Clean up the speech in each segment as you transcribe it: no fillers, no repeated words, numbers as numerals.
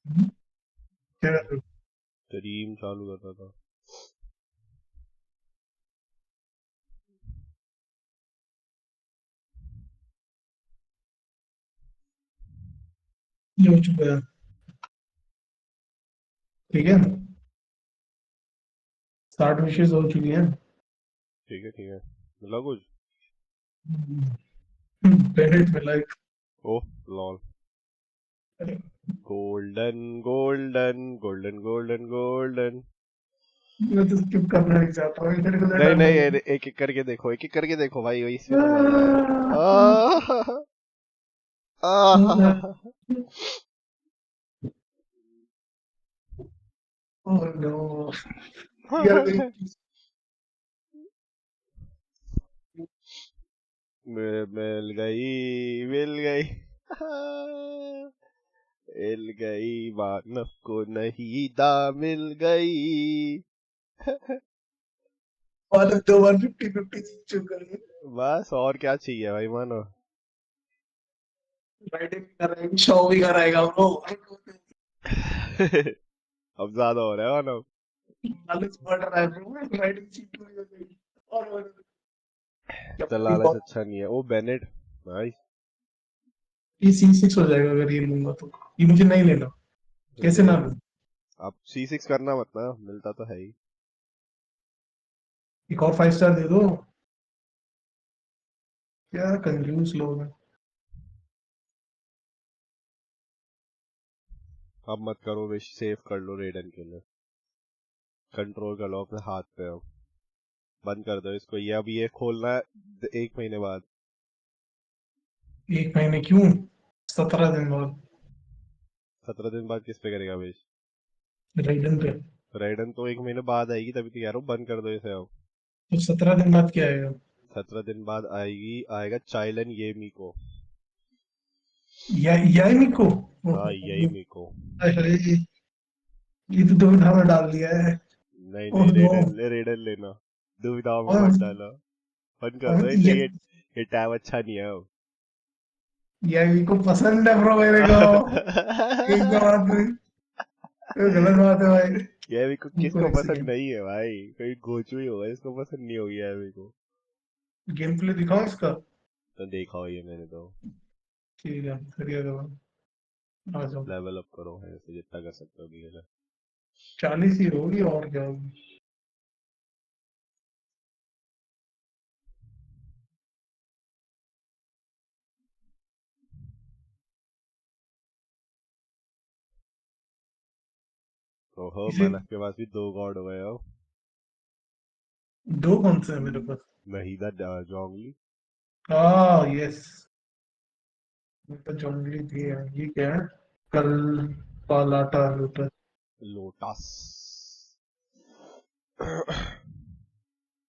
क्या कर रहे हो? स्ट्रीम चालू करता था। ये हो चुका है। ठीक है, 60 विशेष हो चुकी हैं। ठीक है मिला कुछ। पेनेट में like. Oh lol. Golden golden golden golden golden. मैं तो स्किप करना नहीं चाहता हूँ, मेरे को तो नहीं डर नहीं लग रहा एक एक करके देखो, एक एक करके देखो भाई, वही इससे तो मजा है। है। आह, आह, ओह नो, यार मेरी मिल गई मिल गई। मिल गई मानव को नहीं दा मिल गई। वाला 2 बार 50-50 जीत चुका है। बस और क्या चाहिए भाई मानो। राइडिंग कराएगा, शो भी कराएगा ब्रो। अब ज्यादा हो रहा है मानो। लालच बढ़ रहा है ब्रो, राइडिंग सीट हुई हो गई। और क्या तो पूरी लालच बहुत। अच्छा नहीं है। ओ बेनेट नाइस। ये C6 हो जाएगा अगर ये लूंगा तो। ये मुझे नहीं लेना, कैसे ले ना ले। लूं? अब C6 करना मत ना, मिलता तो है ही। एक और 5 स्टार दे दो। क्या कंजूस लोग हैं। अब मत करो विश, सेव कर लो रेडन के लिए। कंट्रोल कर लो अपने हाथ पे अब। बंद कर दो इसको, ये अब ये खोलना है 1 महीने बाद। 1 महीने क्यों? 17 दिन बाद। 17 दिन बाद किस पे करेगा विश। राइडन पे। रेडन तो 1 महीने बाद आएगी, तभी तो कह रहा हूँ बंद कर दो इसे अब। तो 17 दिन बाद क्या आएगा? 17 दिन बाद आएगी, आएगा चाइलन ये मी को। या ही को। हाँ यही मी को। अरे, ये तो दुविधा में डाल दिया है। नहीं ओह नहीं नो। रेडन लेना। दुविधा में और मत डालो। बंद कर दो इसे, ये टैब अच्छा नहीं है अब। ये भी को पसंद है ब्रो मेरे को। ये क्या बात हुई? ये गलत बात है भाई। ये भी को रुको किसको एक पसंद सेकंड, नहीं है भाई, कोई गोचू ही होगा इसको पसंद नहीं होगी ये भी को। गेम प्ले दिखाओ इसका। तो देखा हो ये मैंने तो। ठीक है, बढ़िया करो। आ जाओ। लेवल अप करो ऐसे जितना कर सकते हो अभी। 40 ही होगी और क्या होगी। ओहो इसे मानव के पास भी 2 गॉड हुए हो। दो कौन से है मेरे पास? नहीदा जोंगली। हाँ यस, तो जंगली भी है। ये क्या है? कल पालाटा लोटस। लोटस।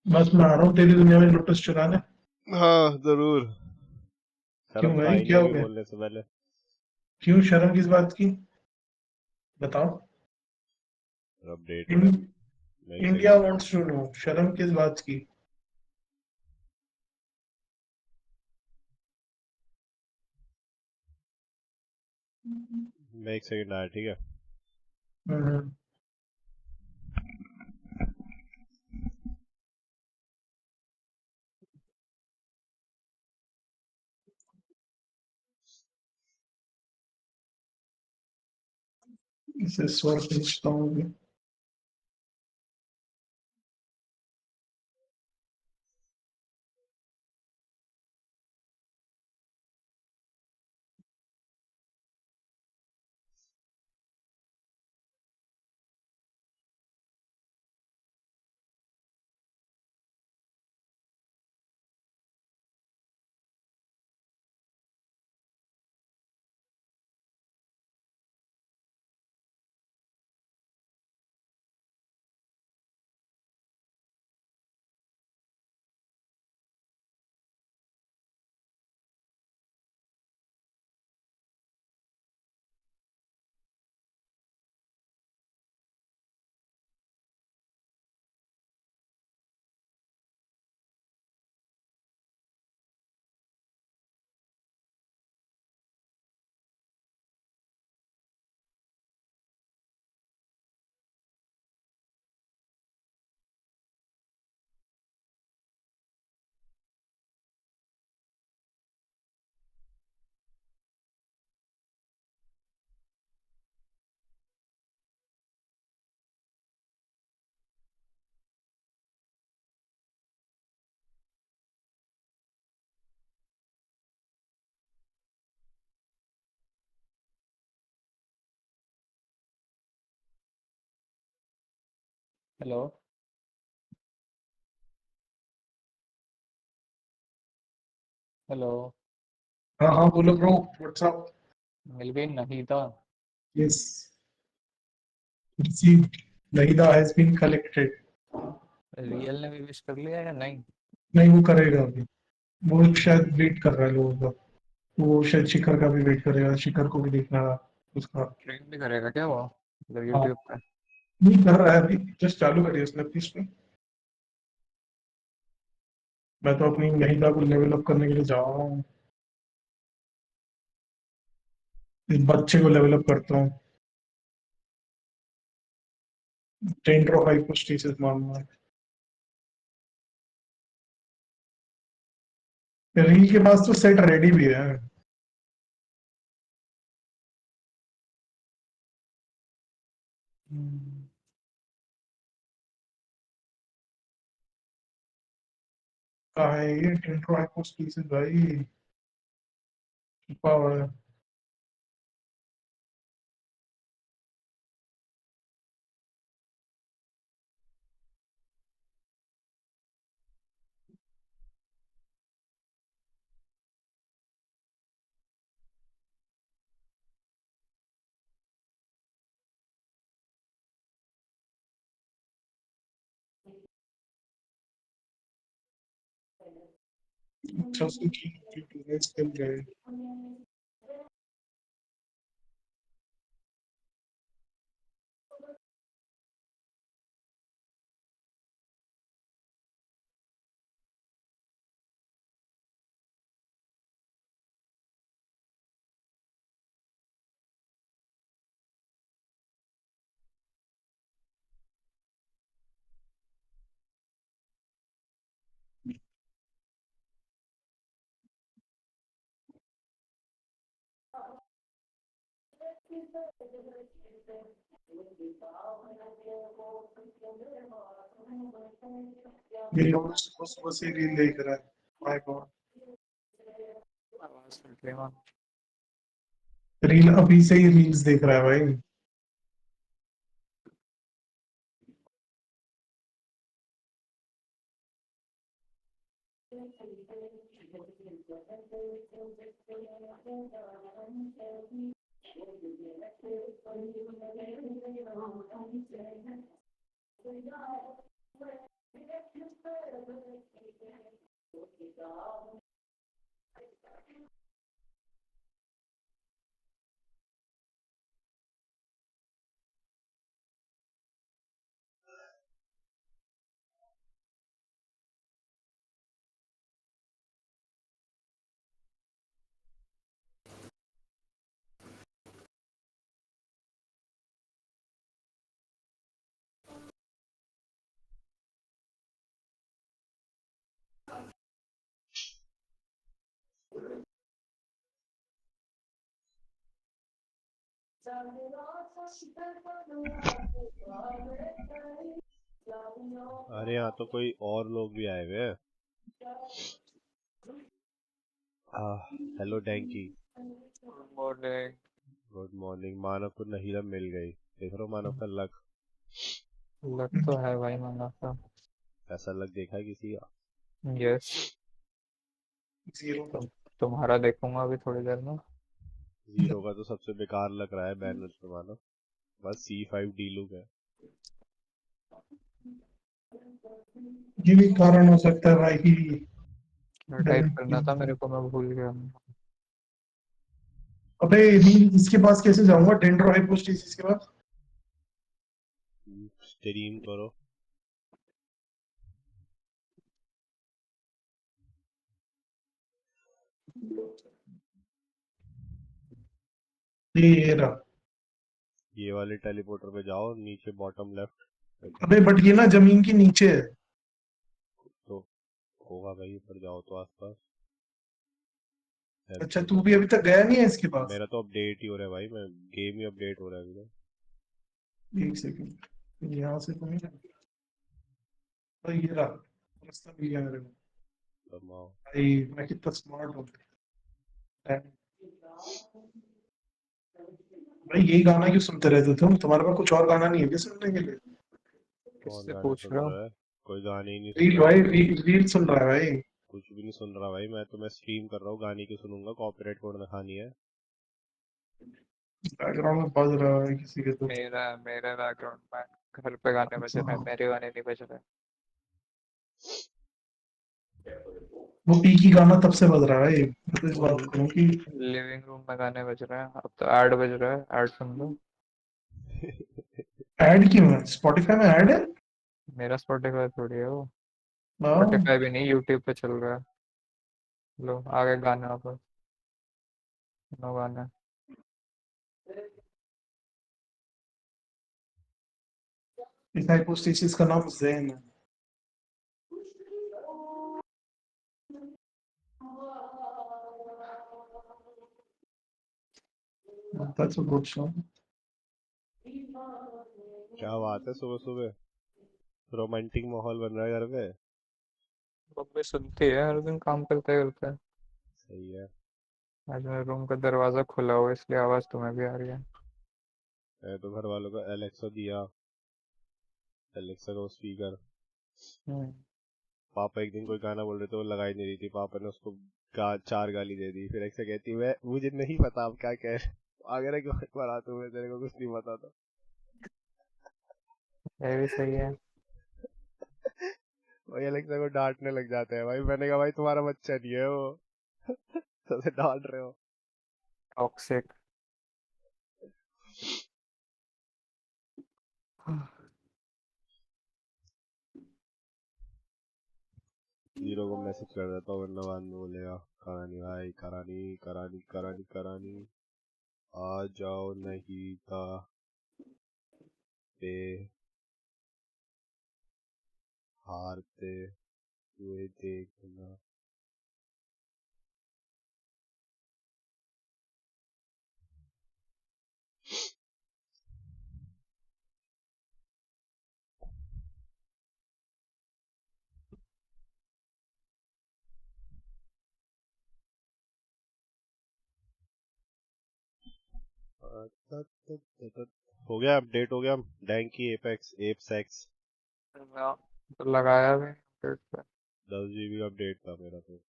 बस मैं आ रहा हूँ तेरी दुनिया में लोटस चुराने। हाँ जरूर। क्यों शर्म तो भाई, आई नहीं क्या हो अभी गया? बोलने से पहले। क्यों, शर्म किस बात की? बताओ। अपडेट इन, है। नहीं India second. Wants to know, शर्म किस बात की? मैं 1 सेकंड आया, ठीक है। हम्म, इसे स्वर भेजता हूँ अभी। हेलो। हेलो। हाँ हाँ बोलो ब्रो, व्हाट्सअप। मिल गई Nahida. Yes, received. Nahida has been collected. रियल ने भी विश कर लिया या नहीं? नहीं, वो करेगा अभी। वो शायद वेट कर रहा है लोगों का। वो शायद शिखर का भी वेट करेगा, शिखर को भी देखना है उसका। स्ट्रीम भी करेगा क्या वो, मतलब हाँ, यूट्यूब पे? नहीं कर रहा है अभी, जस्ट चालू करी उसने अपनी स्ट्रीम। मैं तो अपनी महिला को लेवल अप करने के लिए जा रहा हूँ। इस बच्चे को लेवल अप करता हूँ। 10 ड्रॉ 5 को स्टेसेस मारना है। रील के पास तो सेट रेडी भी है। कहाँ है ये 10 ड्रॉ 5 को स्टेसेस भाई? छुपा हुआ है। अच्छा, उसकी ट्यूटोरियल्स चल रहे हैं। ये लोग सुबह सुबह से रील देख रहा है। My God. आवाज सुन रही हूँ। रील अभी से ही रील्स देख रहा है भाई। अरे यहाँ तो कोई और लोग भी आए हुए हैं। हेलो डैंकी। मॉर्निंग। Good morning. मानव को नहीदा मिल गई। देख रहा हो मानव का लक। लग तो है भाई माना का। ऐसा लक देखा है किसी का? यस। जीरो। तुम्हारा देखूंगा अभी थोड़ी देर में। जीरो का तो सबसे बेकार लग रहा है बैनर पे मानव। बस C5 डीलू है। ये भी कारण हो सकता है भाई कि टाइप करना था मेरे को, मैं भूल गया। अबे रील इसके पास कैसे जाऊंगा? 10 ड्रॉ 5 को स्टेसेस के पास। स्ट्रीम करो। ये रहा। ये वाले टेलीपोर्टर पे जाओ, नीचे बॉटम लेफ्ट। अबे बट ये ना जमीन के नीचे है। तो होगा भाई, ऊपर जाओ तो आसपास। अच्छा, तू भी अभी तक गया नहीं है इसके पास? मेरा तो अपडेट ही हो रहा है भाई, मैं गेम ही अपडेट हो रहा है अभी तो। एक सेकंड, यहाँ से तो नहीं जाना। तो ये रहा, रास्ता मिल गया मेरे को। कमाओ। भाई मैं कितना स्मार्ट हूँ। भाई यही गाना क्यों सुनते रहते तुम? तुम्हारे पास कुछ और गाना नहीं है क्या सुनने के लिए? कौन किससे गाने पूछ सुन रहे हो? रहा है? कोई गाने ही नहीं सुन रील रहा भाई, मैं। रील सुन रहा है भाई। कुछ भी नहीं सुन रहा भाई, मैं स्ट्रीम कर रहा हूँ, गाने क्यों सुनूंगा? कॉपीराइट कौन ना खानी है? बैकग्राउंड में बज रहा है किसी के तो। मेरा बैकग्राउंड में घर पे गाने बज रहे हैं, अच्छा, मेरे गाने नहीं बज रहे। वो पी की गाना तब से बज रहा है भाई। मैं तो इस बात करूँ कि लिविंग रूम में गाने बज रहे हैं, अब तो ऐड बज रहा है, ऐड सुन लो। ऐड क्यों है? स्पॉटिफाई में ऐड है? मेरा स्पॉटिफाई थोड़ी है वो। हाँ। स्पॉटिफाई भी नहीं, यूट्यूब पे चल रहा है। लो आगे गाने वापस, नो गाने। इस हाइपोस्टेसिस का नाम ज़ेन है। That's a good song. क्या बात है, सुबह सुबह रोमांटिक माहौल बन रहा है घर पे। मम्मी सुनती है हर दिन काम करते करते। सही है। आज मेरे रूम का दरवाजा खुला हुआ है, इसलिए आवाज तुम्हें भी आ रही है। मैं तो घर वालों को एलेक्सा दिया, एलेक्सा को स्पीकर। हम्म। पापा एक दिन कोई गाना बोल रहे थे, वो लगा ही नहीं रही थी, पापा ने उसको चार गाली दे दी। फिर एलेक्सा कहती मैं मुझे नहीं पता आप क्या कह रहे हो। आगे ना क्यों बड़ा तुम्हें, तेरे को कुछ नहीं पता था। ये भी सही है। भाई एलेक्सा को डांटने लग जाते हैं भाई। मैंने कहा भाई तुम्हारा बच्चा नहीं है वो, तो उसे डांट रहे हो। टॉक्सिक। जीरो को मैसेज कर देता हूँ, वरना बाद में बोलेगा करानी भाई, करानी करानी करानी करानी आ जाओ नहीं था पे हारते हुए देखना। हो गया अपडेट, हो गया डैंकी एपेक्स एपसेक्स। ना, तो लगाया भी पेट पे। 10 GB का अपडेट था मेरा तो।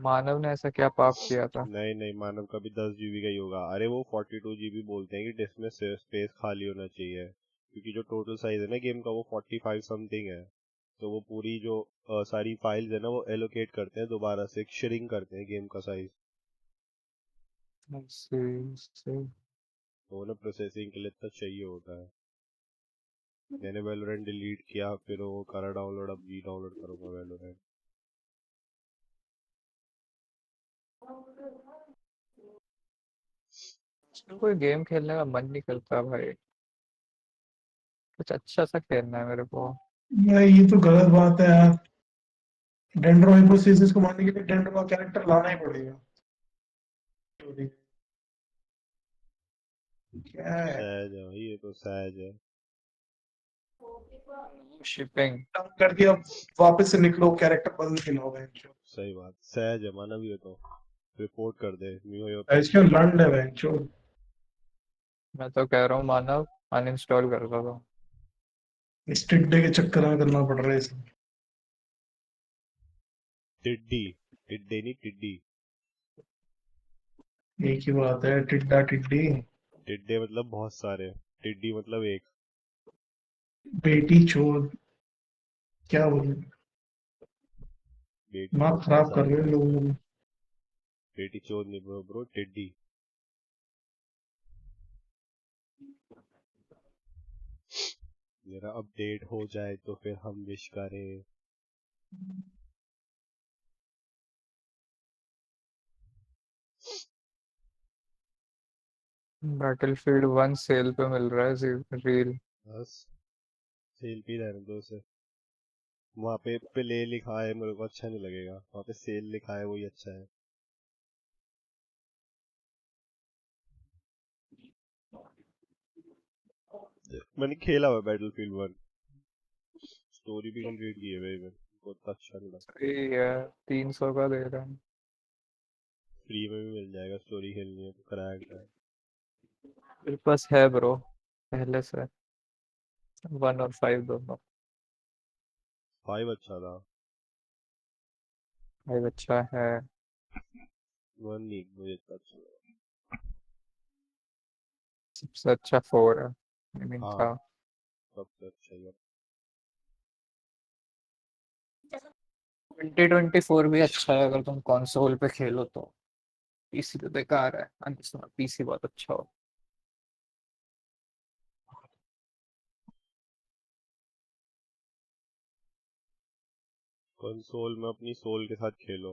मानव ने ऐसा क्या पाप किया था? नहीं नहीं, मानव का भी 10 GB का ही होगा। अरे वो 42 GB बोलते हैं कि डिस्क में स्पेस खाली होना चाहिए, क्योंकि जो टोटल साइज है ना गेम का वो 45 समथिंग है। तो वो पूरी जो सारी फाइल्स है ना वो एलोकेट करते हैं दोबारा से, श्रिंक करते हैं गेम का साइज। सही। तो ना प्रोसेसिंग के लिए इतना चाहिए होता है। मैंने वैलोरेंट डिलीट किया, फिर वो करा डाउनलोड, अब री डाउनलोड करूंगा वैलोरेंट। कोई गेम खेलने का मन नहीं करता भाई, कुछ अच्छा सा खेलना है मेरे को। ये तो गलत बात है यार। डेंड्रो हाइपोथेसिस को मानने के लिए डेंड्रो का कैरेक्टर लाना ही पड़ेगा। क्या है? सहज है भाई, ये तो सहज है। शिपिंग। तंग कर दिया, वापस से निकलो, कैरेक्टर बदल के लाओ बेंचो। सही बात, सहज है मानव ये तो। रिपोर्ट कर दे म्यू यो तो। इसका लंड है बेंचो। मैं तो कह रहा हूँ मानव अनइंस्टॉल कर दो। स्टिक डे के चक्कर में करना पड़ रहा है इसमें। टिड्डी, टिड्डे नहीं टिड्डी। एक ही बात है, टिड्डा टिड्डी। टिड्डे मतलब बहुत सारे, टिड्डी मतलब एक। बेटी चोद, क्या बोलूं। बेटी दिमाग चोद बहुत खराब कर सारी रहे हैं है। लोगों को। बेटी चोद नहीं ब्रो, ब्रो टिड्डी। मेरा अपडेट हो जाए तो फिर हम विश करें। बैटलफील्ड 1 सेल पे मिल रहा है रील। बस सेल भी रहने दो उसे। वहाँ पे प्ले लिखा है, मेरे को अच्छा नहीं लगेगा। वहाँ पे सेल लिखा है वही अच्छा है। मैंने खेला हुआ बैटलफील्ड 1, स्टोरी भी कंप्लीट की है भाई। मैंने बहुत अच्छा नहीं लगा। सही है, 300 का दे रहे हैं। फ्री में भी मिल जाएगा, स्टोरी खेलनी है तो क्रैक्ड है। मेरे पास है ब्रो, पहले से। 1 और 5 दोनों। 5 अच्छा था। 5 अच्छा है। 1 नहीं मुझे इतना अच्छा लगा। सबसे अच्छा 4 है। I mean हाँ था। सबसे अच्छा ही है। 2024 भी अच्छा है अगर तुम कंसोल पे खेलो तो। पीसी तो बेकार है, पीसी बहुत अच्छा हो। कंसोल में अपनी सोल के साथ खेलो,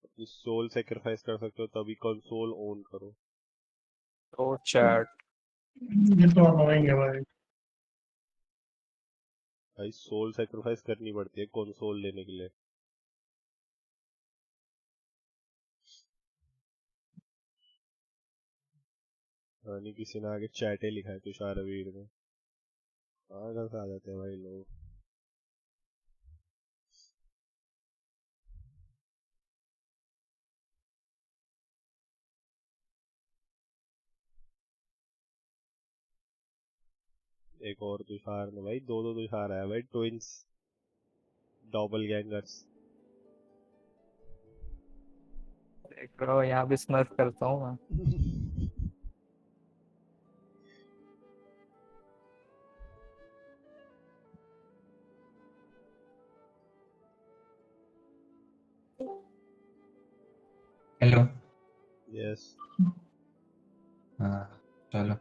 अपनी सोल सेक्रीफाइस कर सकते हो तभी कंसोल ओन करो। तो चैट। ये तो अनोइंग है भाई। भाई सोल सेक्रीफाइस करनी पड़ती है कंसोल लेने के लिए। यानी किसी ने आगे चैटे लिखा है तुषार वीर में। कहाँ से आ जाते हैं भाई लोग। एक और तुषार ने भाई, दो दो तुषार आया भाई, ट्विंस डबल गैंगर्स। देख रहा हो यहाँ भी स्मर्फ करता हूँ मैं। हेलो। यस। हाँ चलो।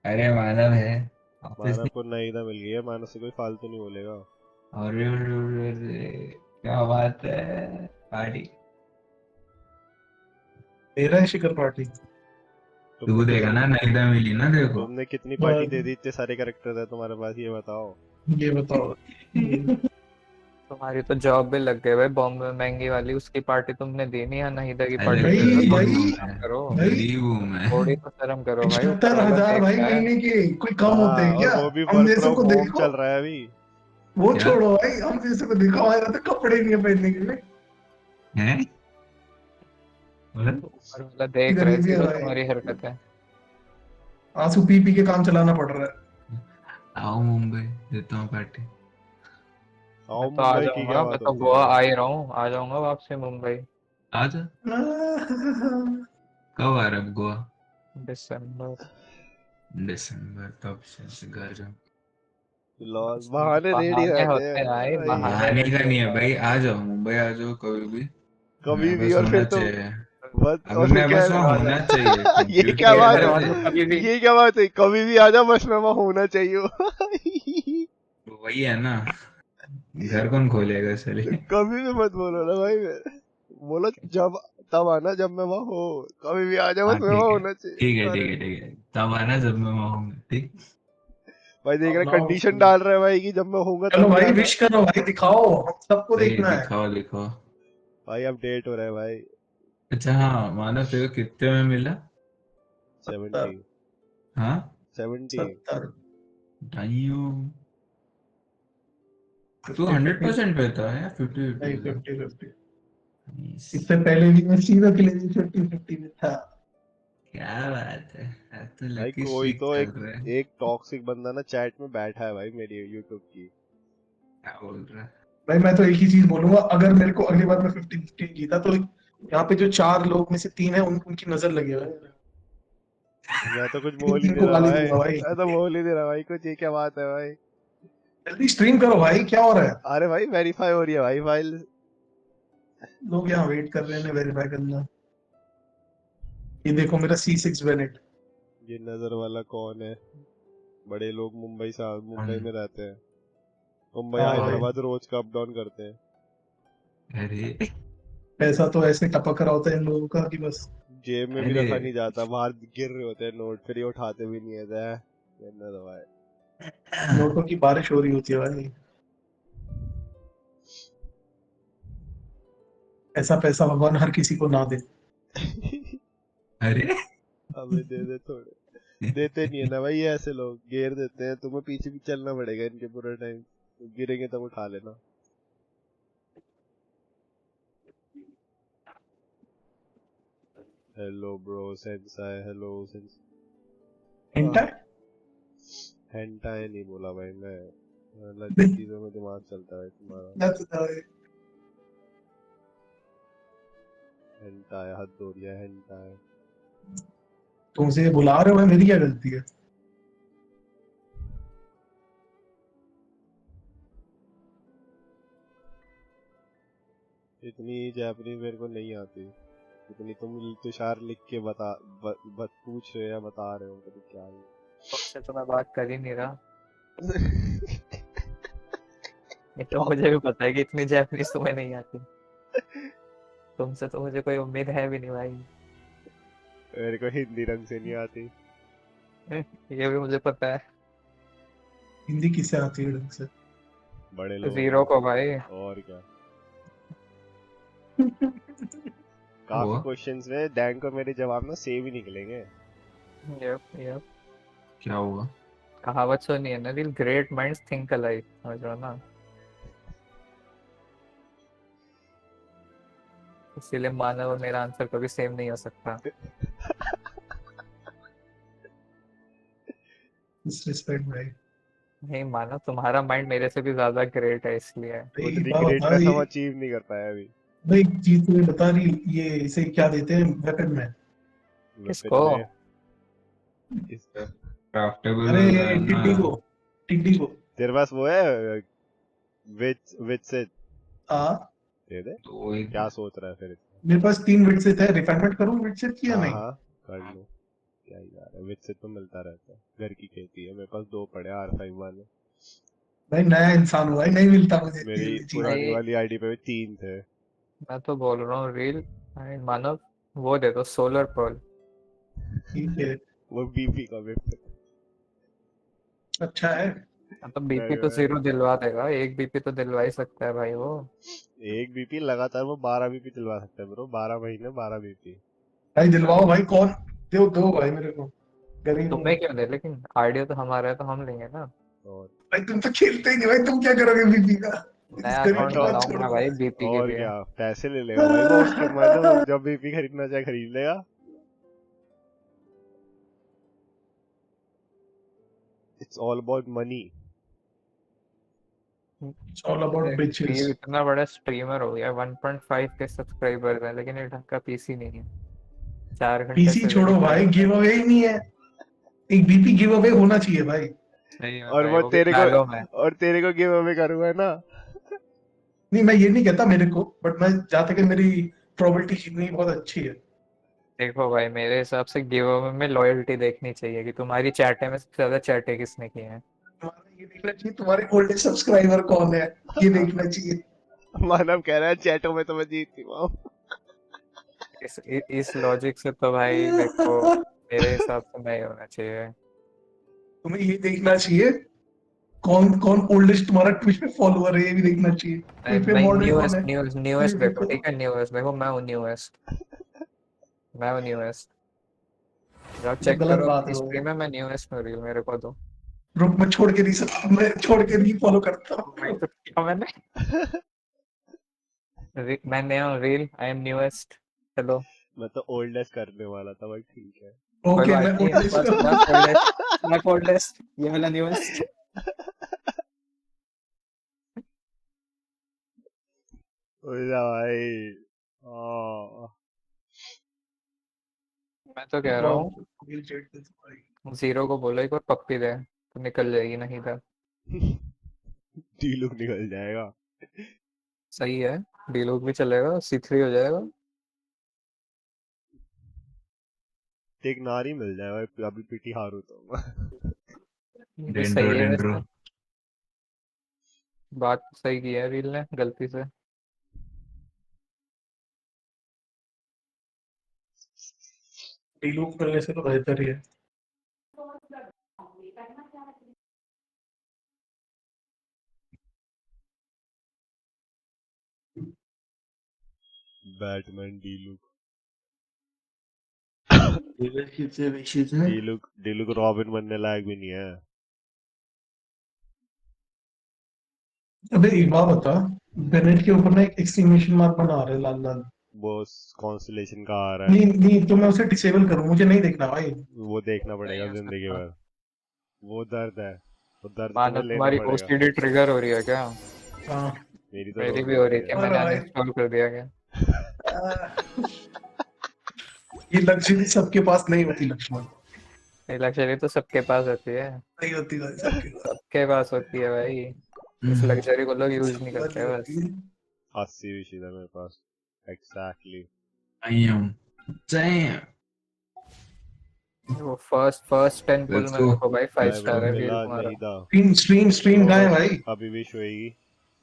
अरे मानव है ऑफिस मानव में। को नाहिदा मिल गई है, मानव से कोई फालतू नहीं बोलेगा। और क्या बात है पार्टी। मेरा है शिखर पार्टी। तू देगा ना नाइदा मिली ना देखो। तुमने कितनी पार्टी दे भाई दी, इतने सारे कैरेक्टर है तुम्हारे पास, ये बताओ। ये बताओ। तुम्हारी तो जॉब भी लग गई भाई, बॉम्बे में महंगी वाली, उसकी पार्टी तुमने दी नहीं, या नहीदा की अरे पार्टी दे दो, भाई थोड़ी गरीब तो हूँ भाई शर्म मैं। करो। भाई गरीब हूँ थोड़ी मैं। तो शर्म करो भाई, ऊपर 75,000 वाला देख भाई रहा है। महीने के, कोई कम होते हाँ हैं और क्या? वो भी हम वर्क जैसे फ्रॉम को होम देखो। चल रहा है अभी। वो क्या छोड़ो भाई, हम जैसे को देखो, हमारे तो कपड़े नहीं है पहनने के लिए। है मतलब। ऊपर वाला देख रहा है, गरीबी है जीरो भाई। तुम्हारी हरकत है। आंसू पी पी के काम चलाना पड़ रहा है। आओ मुंबई देता हूँ पार्टी। मैं आओ तो आ मुंबई की क्या जाऊंगा, मैं बात तो होती है गोवा भाई। आ ही रहा हूँ, आ जाऊंगा वापसी मुंबई। आजा। कब आ रहा है गोवा। दिसंबर। दिसंबर तब से घर जाओ। लॉल बहाने रेडी बहाने रहते होते हैं हैं भाई, भाई। बहाने बहाने का रेडी नहीं है होते हैं। भाई आ जाओ मुंबई आ जाओ कभी भी। कभी मेरे भी, पास और फिर होना तो चाहिए। बस, अभी और फिर मेरे क्या पास वहाँ आजा। होना चाहिए क्यों ये क्योंकि क्या यार बात मेरे है, वहां तो कभी भी। ये क्या बात है, कभी भी आजा बस मैं वहां होना चाहिए। वही है ना। घर कौन खोलेगा तो चलिए। कभी भी मत बोलो ना भाई, बोलो जब, तब आना जब मैं वहां हो। कभी भी आजा बस हाँ मैं वहां ठीक है होना चाहिए। ठीक है अरे ठीक है ठीक है तब आना जब मैं वहाँ हूँ ठीक। भाई देख रहे अब लाओ। कंडीशन डाल रहे हैं भाई कि जब मैं होऊंगा चलो तभी भाई आना। विश करो भाई, दिखाओ, हम सबको भाई देखना है। दिखाओ दिखाओ। भाई अपडेट हो रहा है भाई। अच्छा हाँ मानव तेरे को कितने में मिला। 70। 70। हाँ 70। 70। टाइम। तू 50-50। 100% पे था या 50-50 नहीं, पे था। 50-50। Nice। इससे पहले भी मैं सीधा के लिए 50-50 में था। क्या बात है आज तो भाई लकी कोई स्ट्रीक तो चल एक रहा है। एक टॉक्सिक बंदा ना चैट में बैठा है भाई मेरी यूट्यूब की। क्या बोल रहा है। भाई मैं तो एक ही चीज बोलूंगा, अगर मेरे को अगली बार में 50-50 जीता तो यहाँ पे जो 4 लोग में से 3 है उनकी नजर लगी हुई है। मैं तो कुछ बोल ही नहीं इनको रहा गाली भाई, दूंगा भाई। मैं तो बोल ही नहीं रहा भाई कुछ, ये क्या बात है भाई। जल्दी स्ट्रीम करो भाई, क्या हो रहा है? अरे भाई वेरीफाई हो रही है भाई फाइल। लोग यहाँ वेट कर रहे हैं वेरीफाई करना। ये देखो मेरा C6 वेनेट। ये नजर वाला कौन है। बड़े लोग मुंबई में रहते हैं। मुंबई हाँ भाई, हैदराबाद रोज का अप डाउन करते हैं। अरे पैसा तो ऐसे टपक रहा होता है इन लोगों का कि बस। जेब में भी अरे रखा नहीं जाता, बाहर गिर रहे होते हैं नोट, फिर ये उठाते भी नहीं है। ये ना दवाई। नोटों की बारिश हो रही होती है भाई। ऐसा पैसा भगवान हर किसी को ना दे। अरे हमें दे दे थोड़े। देते नहीं है ना भाई, ये ऐसे लोग घेर देते हैं, तुम्हें पीछे भी चलना पड़ेगा इनके पूरे टाइम। गिरेंगे तब उठा लेना। हेलो ब्रो सेंसाई, हेलो सेंस। हिंटा हेंटाई नहीं बोला भाई मैं, लड़की चीजों में दिमाग चलता है तुम्हारा। हेंटाई हद हो रही है, हेंटाई। तुमसे ये बुला रहे हो भाई, मेरी क्या गलती है? इतनी जापानीज मेरे को नहीं आती, इतनी तुम तुषार लिख के पूछ रहे हो या बता रहे हो, तो क्या है? तुमसे तो मैं बात कर ही नहीं रहा। ये तो मुझे भी पता है कि इतनी जापानीज तुम्हें नहीं आती। तुमसे तो मुझे कोई उम्मीद है भी नहीं भाई। मेरे को हिंदी रंग से नहीं आती। ये भी मुझे पता है। हिंदी किससे आती है ढंग से? बड़े लोग जीरो को भाई। और क्या। काफी हुआ? क्वेश्चंस में डैंग को मेरे जवाब ना सेव ही निकलेंगे। यप क्या होगा? कहावत सुनी है ना, reel great minds think alike, समझ रहे हो ना? इसीलिए मानव और मेरा आंसर कभी सेम नहीं हो सकता। डिसरिस्पेक्ट भाई। नहीं मानव, तुम्हारा माइंड मेरे से भी ज्यादा ग्रेट है इसलिए। वो एक इतनी बात बता, ग्रेटनेस हम ये अचीव नहीं कर पाए अभी। भाई एक चीज तुम्हें बता रही, ये इसे क्या देते हैं वेपन में? किसको? इसको क्राफ्टेबल अरे है ना? टिड्डी को। तेरे पास वो है विच से हाँ, दे दे। तो एक क्या सोच रहा है फिर इसमें? मेरे पास 3 विडसेट है, रिफाइनमेंट करूं विडसेट की या हाँ नहीं? हाँ कर लो, क्या यार है, विच से तो मिलता रहता है, घर की खेती है। मेरे पास 2 पड़े R5 वाले। भाई नया इंसान हुआ है, नहीं मिलता मुझे इतनी मेरी जल्दी चीज। पुरानी भाई वाली आईडी पे भी 3 थे। मैं तो बोल रहा हूँ रील मानव, वो दे दो सोलर पर्ल। ठीक है, वो बीपी का वेब। अच्छा है। तो बीपी तो जीरो दिलवा देगा, एक बीपी तो दिलवा ही सकता है भाई वो। एक बीपी लगातार वो 12 बीपी दिलवा सकता है ब्रो, 12 महीने 12 बीपी। भाई दिलवाओ भाई, कौन दो भाई मेरे को, गरीब हूँ। तुम्हें क्यों दे, लेकिन आइडिया तो हमारा है तो हम लेंगे ना। और भाई तुम तो खेलते ही नहीं भाई, तुम क्या करोगे बीबी का? इस नया गरीब अकाउंट की बात बनाऊंगा छोड़ो। भाई बीपी के और लिए। क्या, पैसे ले लेगा भाई वो उसके, मतलब जब बीपी खरीदना चाहे खरीद लेगा। It's all about money. It's all about bitches। ये इतना बड़ा स्ट्रीमर हो गया, 1.5 के सब्सक्राइबर है, लेकिन ये ढंग का पीसी नहीं है। 4 घंटे पीसी से छोड़ो वेट कर भाई, रहा गिव अवे ही नहीं है। एक बीपी गिव अवे होना चाहिए भाई। सही है और भाई, वो वो भी सालों में। तेरे को गिव अवे करूंगा ना। नहीं मैं ये नहीं कहता मेरे को, बट मैं जहाँ तक है मेरी प्रोबेबिलिटी जीतने की बहुत अच्छी है। देखो भाई, मेरे हिसाब से गिव अवे में लॉयल्टी देखनी चाहिए कि तुम्हारी चैटे में सबसे ज्यादा चैटे किसने की है। तुम्हारा ये देखना चाहिए तुम्हारे ओल्डेस्ट सब्सक्राइबर कौन है, ये देखना चाहिए। मानव कह रहा है चैटों में तो मैं जीत चुका हूँ। इस लॉजिक से तो भाई देखो, मेरे हिसाब से नहीं होना चाहिए। तुम्हें ये देखना चाहिए कौन कौन ओल्डेस्ट तुम्हारा ट्विच पे फॉलोअर है, ये भी देखना चाहिए। ट्विच पे नहीं, मॉडरेट कौन है, ये न्यूएस्ट भी देखो, देखो। ठीक है, न्यूएस्ट देखो, मैं हूँ न्यूएस्ट। जाओ तो चेक गलत करो बात अपनी है हिस्ट्री वो। में, मैं न्यूएस्ट में रील मेरे को दो। रुक, मैं छोड़ के नहीं सकता, मैं छोड़ के नहीं फॉलो करता वही हूँ। तो किया मैंने। मैंने हूँ रील, आई एम न्यूएस्ट। चलो मैं तो ओल्डेस्ट करने वाला था भाई, ठीक है। कोई ओके, बात मैं नहीं, ओल्डेस्ट मैं ओल्डेस्ट, ये वाला न्यूएस्ट। ओला भाई। आ, मैं तो कह रहा हूँ जीरो को बोलो एक बार पप्पी दे तो निकल जाएगी, नहीं था। टी लुक निकल जाएगा। सही है, डीलूक भी चलेगा, C3 हो जाएगा। एक नारी मिल जाए भाई, अभी पीटी हारू तो। ये भी डेंड्रो सही है डेंड्रो। वैसे। बात तो सही की है रील ने गलती से। डीलूक करने से तो बेहतर ही है। Batman D look. है। डी लुक रॉबिन बनने लायक भी नहीं है। अबे एक बात बता, बेनेट के ऊपर ना एक एक्सक्लेमेशन मार्क बना रहे लाल लाल। वो कॉन्स्टलेशन का आ रहा है। नहीं नहीं, तो मैं उसे डिसेबल करूं, मुझे नहीं देखना भाई। वो देखना पड़ेगा नहीं हो जिंदगी सकता। भर। वो दर्द है, वो दर्द मानो तुम्हें लेना तुम्हारी पड़ेगा। ओसीडी ट्रिगर हो रही है क्या? हाँ मेरी तो मेरी रोज भी हो रही है होती क्या? अरे मैंने भाई अनइंस्टॉल कर दिया क्या? ये लग्जरी सबके पास नहीं होती लक्ष्मण, ये लग्जरी तो सबके पास होती है, नहीं होती भाई सबके पास, सबके पास होती है भाई। इस लग्जरी को लोग यूज नहीं सबके पास करते नहीं बस। होती। 80 भी सीधा मेरे पास। Exactly. Damn. Damn. वो फर्स्ट 10 पुल Let's में go. देखो भाई 5 भाई स्टार ब्रो है रील मिला तुम्हारा। नहीदा। स्ट्रीम कहाँ है भाई? अभी विश होएगी।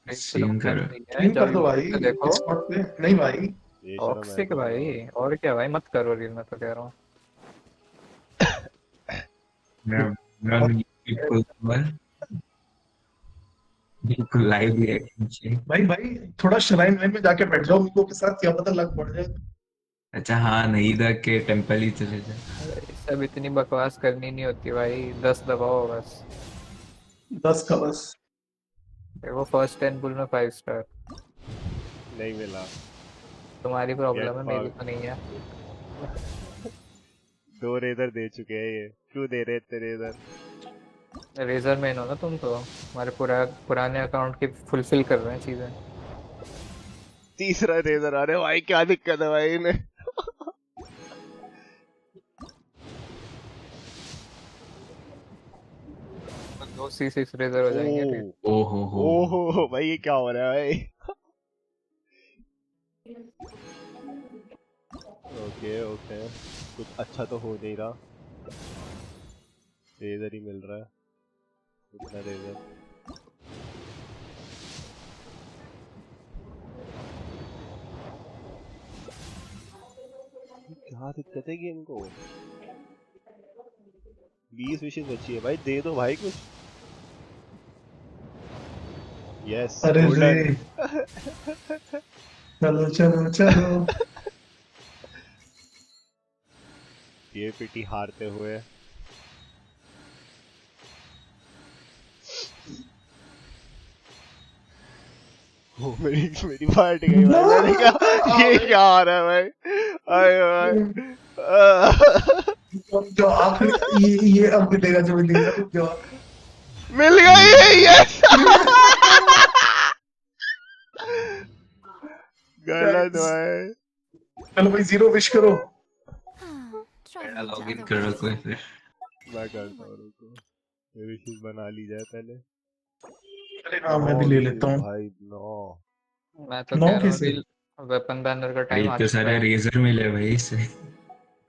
Stream करो। नहीं है, स्ट्रीम जब कर दो भाई यूट्यूब पे देखो। डिस्कॉर्ड पे, नहीं भाई ये शर्म है टॉक्सिक तो भाई, और क्या भाई, मत करो रील, मैं तो कह रहा हूँ। मेरा बिल्कुल लाइव रिएक्शन चाहिए। भाई भाई थोड़ा श्राइन में जाके बैठ जाओ उनको के साथ, क्या पता लग पड़ जाए। अच्छा हाँ, नहीदा के टेम्पल ही चले जाए। अरे सब इतनी बकवास करनी नहीं होती भाई, 10 दबाओ बस। 10 का बस। देखो फर्स्ट 10 पुल में 5 स्टार। नहीं मिला। तुम्हारी प्रॉब्लम है, Get मेरी fucked. तो नहीं है। 2 रेजर दे चुके हैं ये, क्यों दे रहे थे रेजर? रेजर मैन हो ना तुम तो, हमारे पुराने अकाउंट की फुलफिल कर रहे हैं चीजें। तीसरा रेजर, अरे भाई क्या दिक्कत है भाई इन्हें। दो C6 रेजर हो जाएंगे फिर। ओहो हो। ओहो भाई ये क्या हो रहा है भाई? ओके ओके, कुछ अच्छा तो हो नहीं रहा। रेजर ही मिल रहा है, कितना रेजर। क्या दिक्कत है गेम को? 20 विशेष बची है भाई, दे दो भाई कुछ। यस अरे रे गोल्डन। चलो चलो चलो। ये पिटी हारते हुए। ओ मेरी मेरी फाट गई भाई, मैंने क्या, ये क्या आ रहा है भाई? आए भाई जो आखिरी ये अब मिलेगा जो मिलेगा, रुक जाओ। मिल गई, यस। गलत भाई। चलो भाई 0 विश करो। लॉगिन करो कोई फिर। मैं करता हूँ, रुको विशेष बना ली जाए पहले। अरे हाँ मैं भी ले लेता हूँ। भाई नो। मैं तो 9 कह रहा हूँ कैसे? रील वेपन बैनर का भाई टाइम आ तो चुका सारे है। रेजर मिले भाई इससे।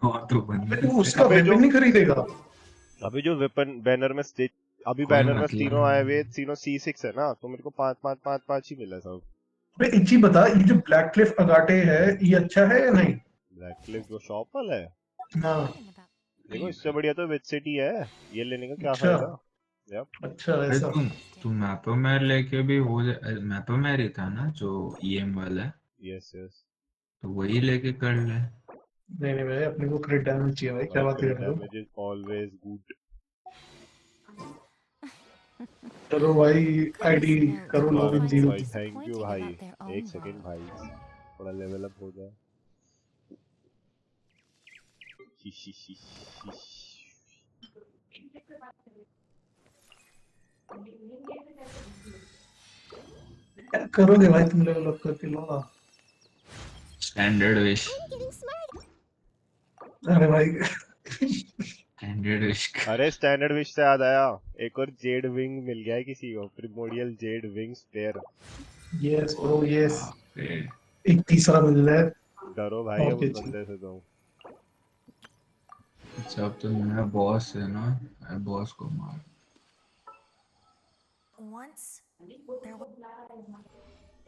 और तो बंद अरे वो उसका अबे जो- वेपन नहीं खरीदेगा। अभी जो वेपन बैनर में अभी कोई बैनर में मतलब तीनों आए हुए, नहीं। तीनों C6 है ना, तो मेरे को 5 ही मिला सब। अबे एक चीज बता, ये जो ब्लैक क्लिफ अगाटे है ये अच्छा है या नहीं? ब्लैक क्लिफ जो शॉप वाला है, हाँ देखो इससे बढ़िया तो विद सिटी है, ये लेने का क्या अच्छा फायदा। यप। अच्छा अरे ऐसा। तुम मैपोमेर लेके भी हो जाए, मैपोमेर ही था ना जो ईएम वाला है, यस यस। तो वही लेके कर ले। नहीं नहीं भाई अपने को क्रिट डैमेज चाहिए भाई, क्या भाई बात कर क्रिट रहे हो? Damage is always good. चलो भाई आईडी करो लॉगिन 0। भाई थैंक यू भाई, एक सेकंड भाई, थोड़ा लेवल अप हो जाए। क्या करोगे भाई तुम लेवल अप करके लो। Standard wish. अरे भाई स्टैंडर्ड विश। अरे स्टैंडर्ड विश से याद आया, एक और जेड विंग मिल गया है किसी को, primordial Z wing spare. Yes bro yes, फिर एक तीसरा मिल रहा है। डरो भाई और अब क्या उस चाहिए? बंदे से तो। सब तो मेरा बॉस है ना, बॉस को मार।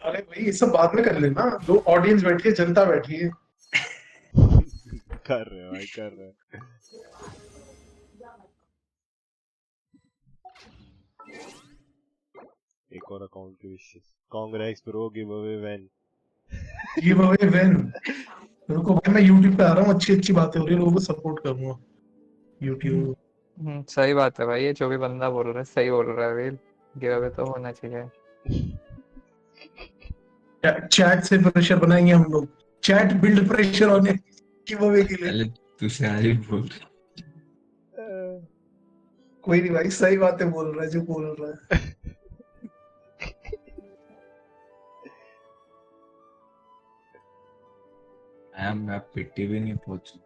अरे भाई ये सब बाद में कर लेना, जो ऑडियंस बैठी है, जनता बैठी है। कर रहे भाई कर रहे। एक और अकाउंट की विशेष। Congrats bro giveaway when. Giveaway when. रुको भाई मैं YouTube पे आ रहा हूँ, अच्छी अच्छी बातें हो रही है, लोगों को सपोर्ट करूंगा YouTube। सही बात है भाई, ये जो भी बंदा बोल रहा है सही बोल रहा है रील। गिव अवे तो होना चाहिए। चैट से प्रेशर बनाएंगे हम लोग, चैट बिल्ड प्रेशर होने गिव अवे के लिए। पहले तुझसे आज ही बोल। कोई नहीं भाई, सही बातें बोल रहा है जो बोल रहा है। मैं पिट्टी भी नहीं पहुंचू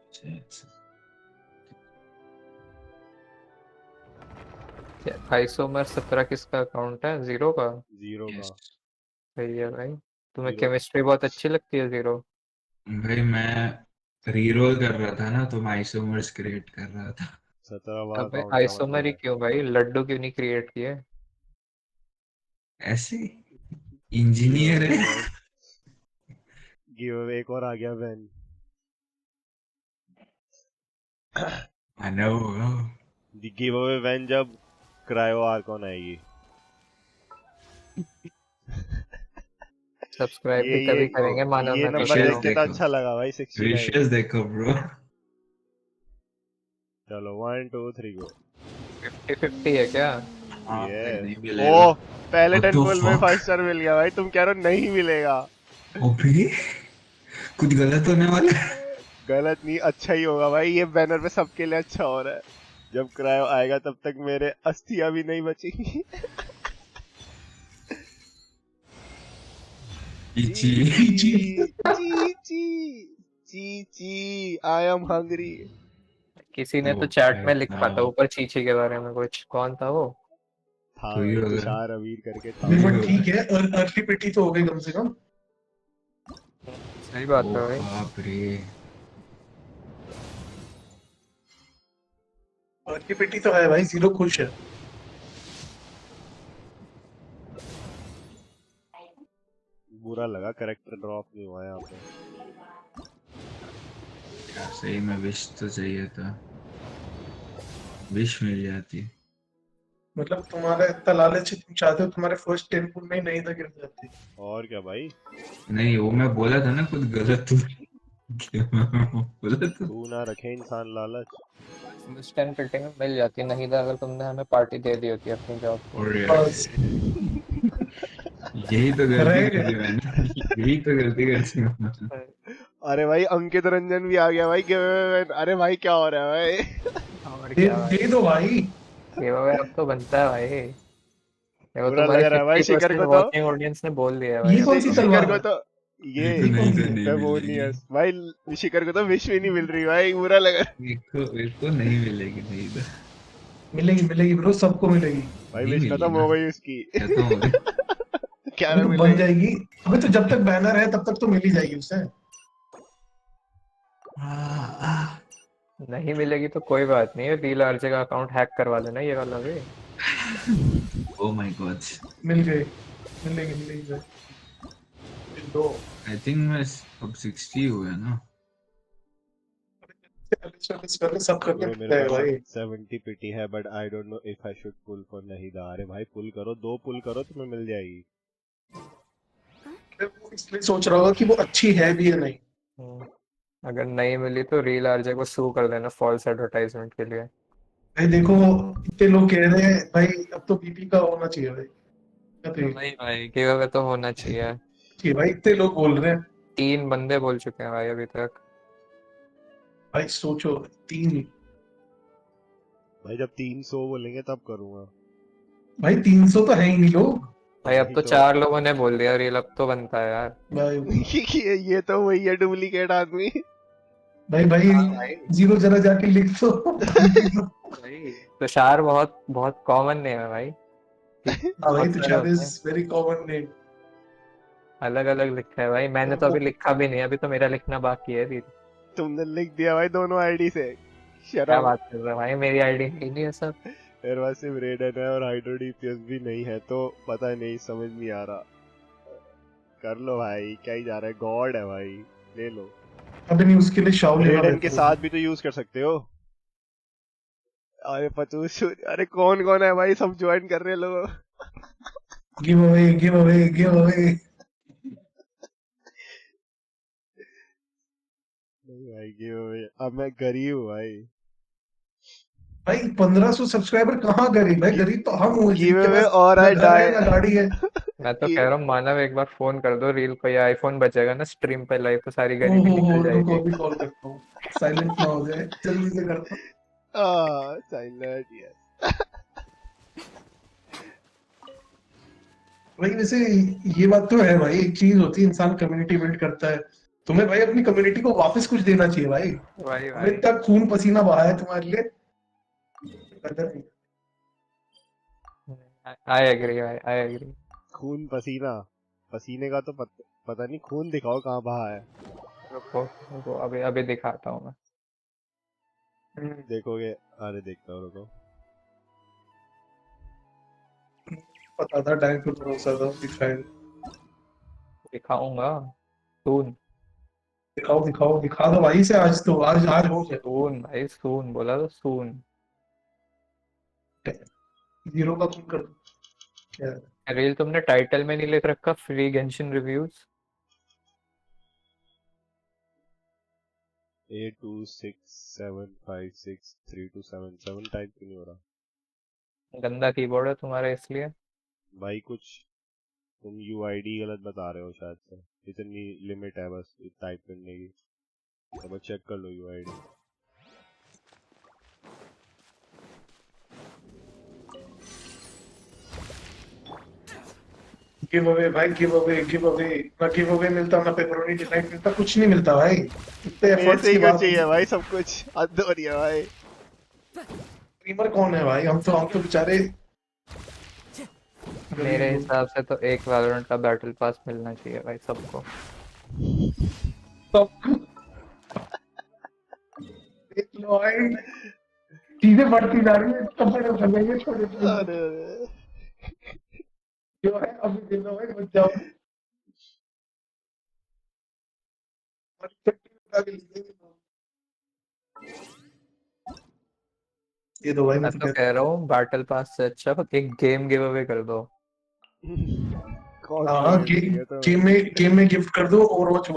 आइसोमर 17 किसका अकाउंट है? जीरो का? जीरो का। सही है भाई। तुम्हें जीरो केमिस्ट्री बहुत अच्छी लगती है जीरो? भाई मैं रीरोल कर रहा था ना, तो मैं आइसोमर्स क्रिएट कर रहा था। 17वां अबे अकाउंट का आइसोमर मतलब ही है। क्यों भाई, लड्डू क्यों नहीं क्रिएट किए? ऐसे इंजीनियर है। गिव अवे एक और आ गया बैन। आना होगा। गिव अवे बैन जब क्रायो आर्कॉन आएगी। सब्सक्राइब ये भी ये तभी करेंगे मानव, ये मैं तो नंबर कह रहा देख हूँ। के तो देखो। अच्छा लगा भाई। 69। विशेष देखो ब्रो। चलो 1 2 3 गो। 50-50 है क्या? हाँ भाई, नहीं यस। मिलेगा। ओ पहले What 10 the पुल में fuck? 5 स्टार मिल गया भाई। तुम कह रहे हो नहीं मिलेगा। ओपी कुछ गलत होने वाला है। गलत नहीं, अच्छा ही होगा भाई। ये बैनर पे सबके लिए अच्छा हो रहा है। जब क्रायो आएगा तब तक मेरे अस्थियां भी नहीं बचेंगी। इची। ची ची ची आई एम हंग्री। किसी ने ओ तो चैट भाई में लिखा था साहब, ऊपर चीची के बारे में कुछ, कौन था वो? था तो ये भाई, होगा। तुषार अमीर करके था। अभी वही बट होगा। ठीक है, अर्ली पिटी तो हो गई कम से कम। सही बात ओ है भाई। बाप रे। अर्ली पिटी तो है भाई, जीरो खुश है। बुरा लगा करेक्टर ड्रॉप नहीं हुआ यहाँ पे। यार सही में विश तो चाहिए था, विश मिल जाती। मतलब तुम्हारा इतना लालच है, तुम चाहते हो तुम्हारे फर्स्ट 10 पुल में ही नहीं था गिर जाती। और क्या भाई। नहीं वो मैं बोला था ना कुछ गलत तो बोला तो। तू ना रखे इंसान लालच। इंस्टेंट फिटिंग में मिल जाती है नहीं था, अगर तुमने हमें पार्टी दे दी होती अपनी जॉब को। और बस यही तो गलती रह करी गए। मैंने, यही तो गलती करी मैंने। अरे भाई अंकित रंजन भी आ गया भाई गिव अवे में। अरे भाई क्या हो रहा है भाई। और दे, क्या भाई, दे दो भाई। गिव अब तो बनता है भाई। देखो बुरा लग तुम्हारी रहा है भाई शिखर 50% को तो। वॉचिंग ऑडियंस ने बोल दिया है भाई ये अब कौन सी तो। शिखर तलवार को है? तो ये ये कौन सी है? नहीं मिलेगी। फेबोनियस भाई। शिखर को तो विश भी नहीं मिल रही भाई। बुरा लग रहा है। इसको नहीं मिलेगी, नहीं तो मिलेगी मिलेगी ब्रो, सबको मिलेगी। भाई नहीं विश मिली खत्म ना, हो गई उसकी। क्या तो हो गई। क्या अभी ना तो बन मिलेगी। जाएगी। अबे तो जब तक बैनर है तब तक तो मिल ही जाएगी उसे। नहीं मिलेगी तो कोई बात नहीं है, रील आरजे का अकाउंट हैक करवा लेना ये वाला भी। Oh my God. मिल गए। मिलेगी मिलेगी भाई। मिल दो। आई थिंक मैं अब 60 हुआ ना। सब करके ब्रो मिल मेरे जाएगा पास भाई। 70 पिटी है but I don't know if I should pull for Nahida. अरे भाई पुल करो, 2 पुल करो तुम्हें मिल जाएगी। वो इसलिए सोच रहा होगा कि वो अच्छी है भी या नहीं। अगर नहीं मिली तो रील आरजे को सू कर देना फॉल्स एडवर्टाइजमेंट के लिए। भाई देखो, इतने लोग कह रहे हैं भाई, अब तो बीपी का होना चाहिए भाई। क्या तो नहीं भाई गिव अवे तो होना चाहिए। ठीक है भाई, इतने लोग बोल रहे हैं। 3 बंदे बोल चुके हैं भाई अभी तक। भाई सोचो, 3। भाई जब 300 बोलेंगे तब करूंगा। भाई 300 तो है ही नहीं लोग। भाई अब वही तो तो। 4 लोगों ने बोल दिया रील, अब तो बनता है यार। भाई ये तो वही है डुप्लीकेट आदमी। भाई भाई हाँ भाई। जीरो जरा जाके लिख दो। भाई तुषार बहुत बहुत कॉमन नेम है भाई। हाँ भाई, बहुत सारे तुषार होते इज हैं, वेरी कॉमन नेम। अलग अलग लिखा है भाई। मैंने तो अभी लिखा भी नहीं है, अभी तो मेरा लिखना बाकी है रील। तुमने लिख दिया भाई दोनों आईडी से। क्या शर्म। बात कर रहा है भाई, मेरी आईडी नहीं है सब। मेरे पास सिर्फ रेडन है और हाइड्रो डीपीएस भी नहीं है तो पता नहीं, समझ नहीं आ रहा। कर लो भाई, क्या ही जा रहा है। गॉड है भाई, ले लो। अभी नहीं, उसके लिए शाओ लेना रेडन के बेहतर साथ होगा। भी तो यूज कर सकते हो। अरे पचूस, अरे कौन कौन है भाई, सब ज्वाइन कर रहे हैं लोग। Give away give away give away. नहीं भाई अब मैं गरीब हूँ भाई। भाई 1500 सब्सक्राइबर कहाँ गरीब है? गरीब तो हम हुए गिव जिनके अवे पास और ना आई घर है डाई। ना गाड़ी है। मैं तो कह रहा हूँ मानव एक बार फोन कर दो रील को, या आईफोन बचेगा ना स्ट्रीम पे लाइव तो सारी गरीबी हो निकल रुको, जाएगी। अभी कॉल करता हूँ। साइलेंट ना हो जाए, जल्दी से करता हूँ। Silent yes. भाई वैसे ये बात तो है भाई, एक चीज होती है इंसान कम्युनिटी बिल्ड करता है, तुम्हें भाई अपनी कम्युनिटी को वापस कुछ देना चाहिए भाई। भाई हमें भाई इतना खून पसीना बहाया है तुम्हारे लिए, कदर नहीं। आई एग्री भाई, आई एग्री। खून पसीना, पसीने का तो पता नहीं, खून दिखाओ कहाँ बहा है। रुको रुको, अभी अभी दिखाता हूँ मैं। देखोगे? अरे देखता हूँ, रुको। पता था टैंक पे भरोसा था, दिखाए। दिखाऊंगा सून। दिखाओ दिखाओ दिखा दो भाई से, आज तो आज आज हो जाए। सून भाई सून, बोला तो सून। जीरो का खून कर दो। क्या है? रील तुमने टाइटल में नहीं लिख रखा, फ्री गेंशिन रिव्यूज? 8267563277 टाइप क्यों नहीं हो रहा गंदा कीबोर्ड है तुम्हारा इसलिए। भाई? कुछ तुम यूआईडी गलत बता रहे हो शायद से, इतनी लिमिट है बस टाइप करने की, तो बस चेक कर लो यूआईडी। गिव अवे भाई, गिव अवे गिव अवे। ना गिव अवे मिलता, ना पेपरोनी डिलाइट मिलता, कुछ नहीं मिलता भाई, इतने मेरे एफर्ट्स से ही के क्यों बाद। चाहिए भाई सब कुछ? हद हो रही है भाई। स्ट्रीमर कौन है भाई? हम तो बेचारे मेरे गरीब लोग। हिसाब से तो एक वैलोरेंट का बैटल पास मिलना चाहिए भाई सबको। सबको देख लो भाई, चीजें बढ़ती जा रही है, कपड़े उतर जाएंगे छोटे छोटे। अरे अरे जो है अभी दे दो भाई, बच जाओ। ये दो भाई, मैं मैं तो तो कहता कह रहा हूँ बैटल पास से अच्छा एक गेम गिव अवे कर दो। कौन हूँ। सा हाँ, गेम चाहिए तुम्हें? गेम में गिफ्ट कर दो ओवरवॉच 1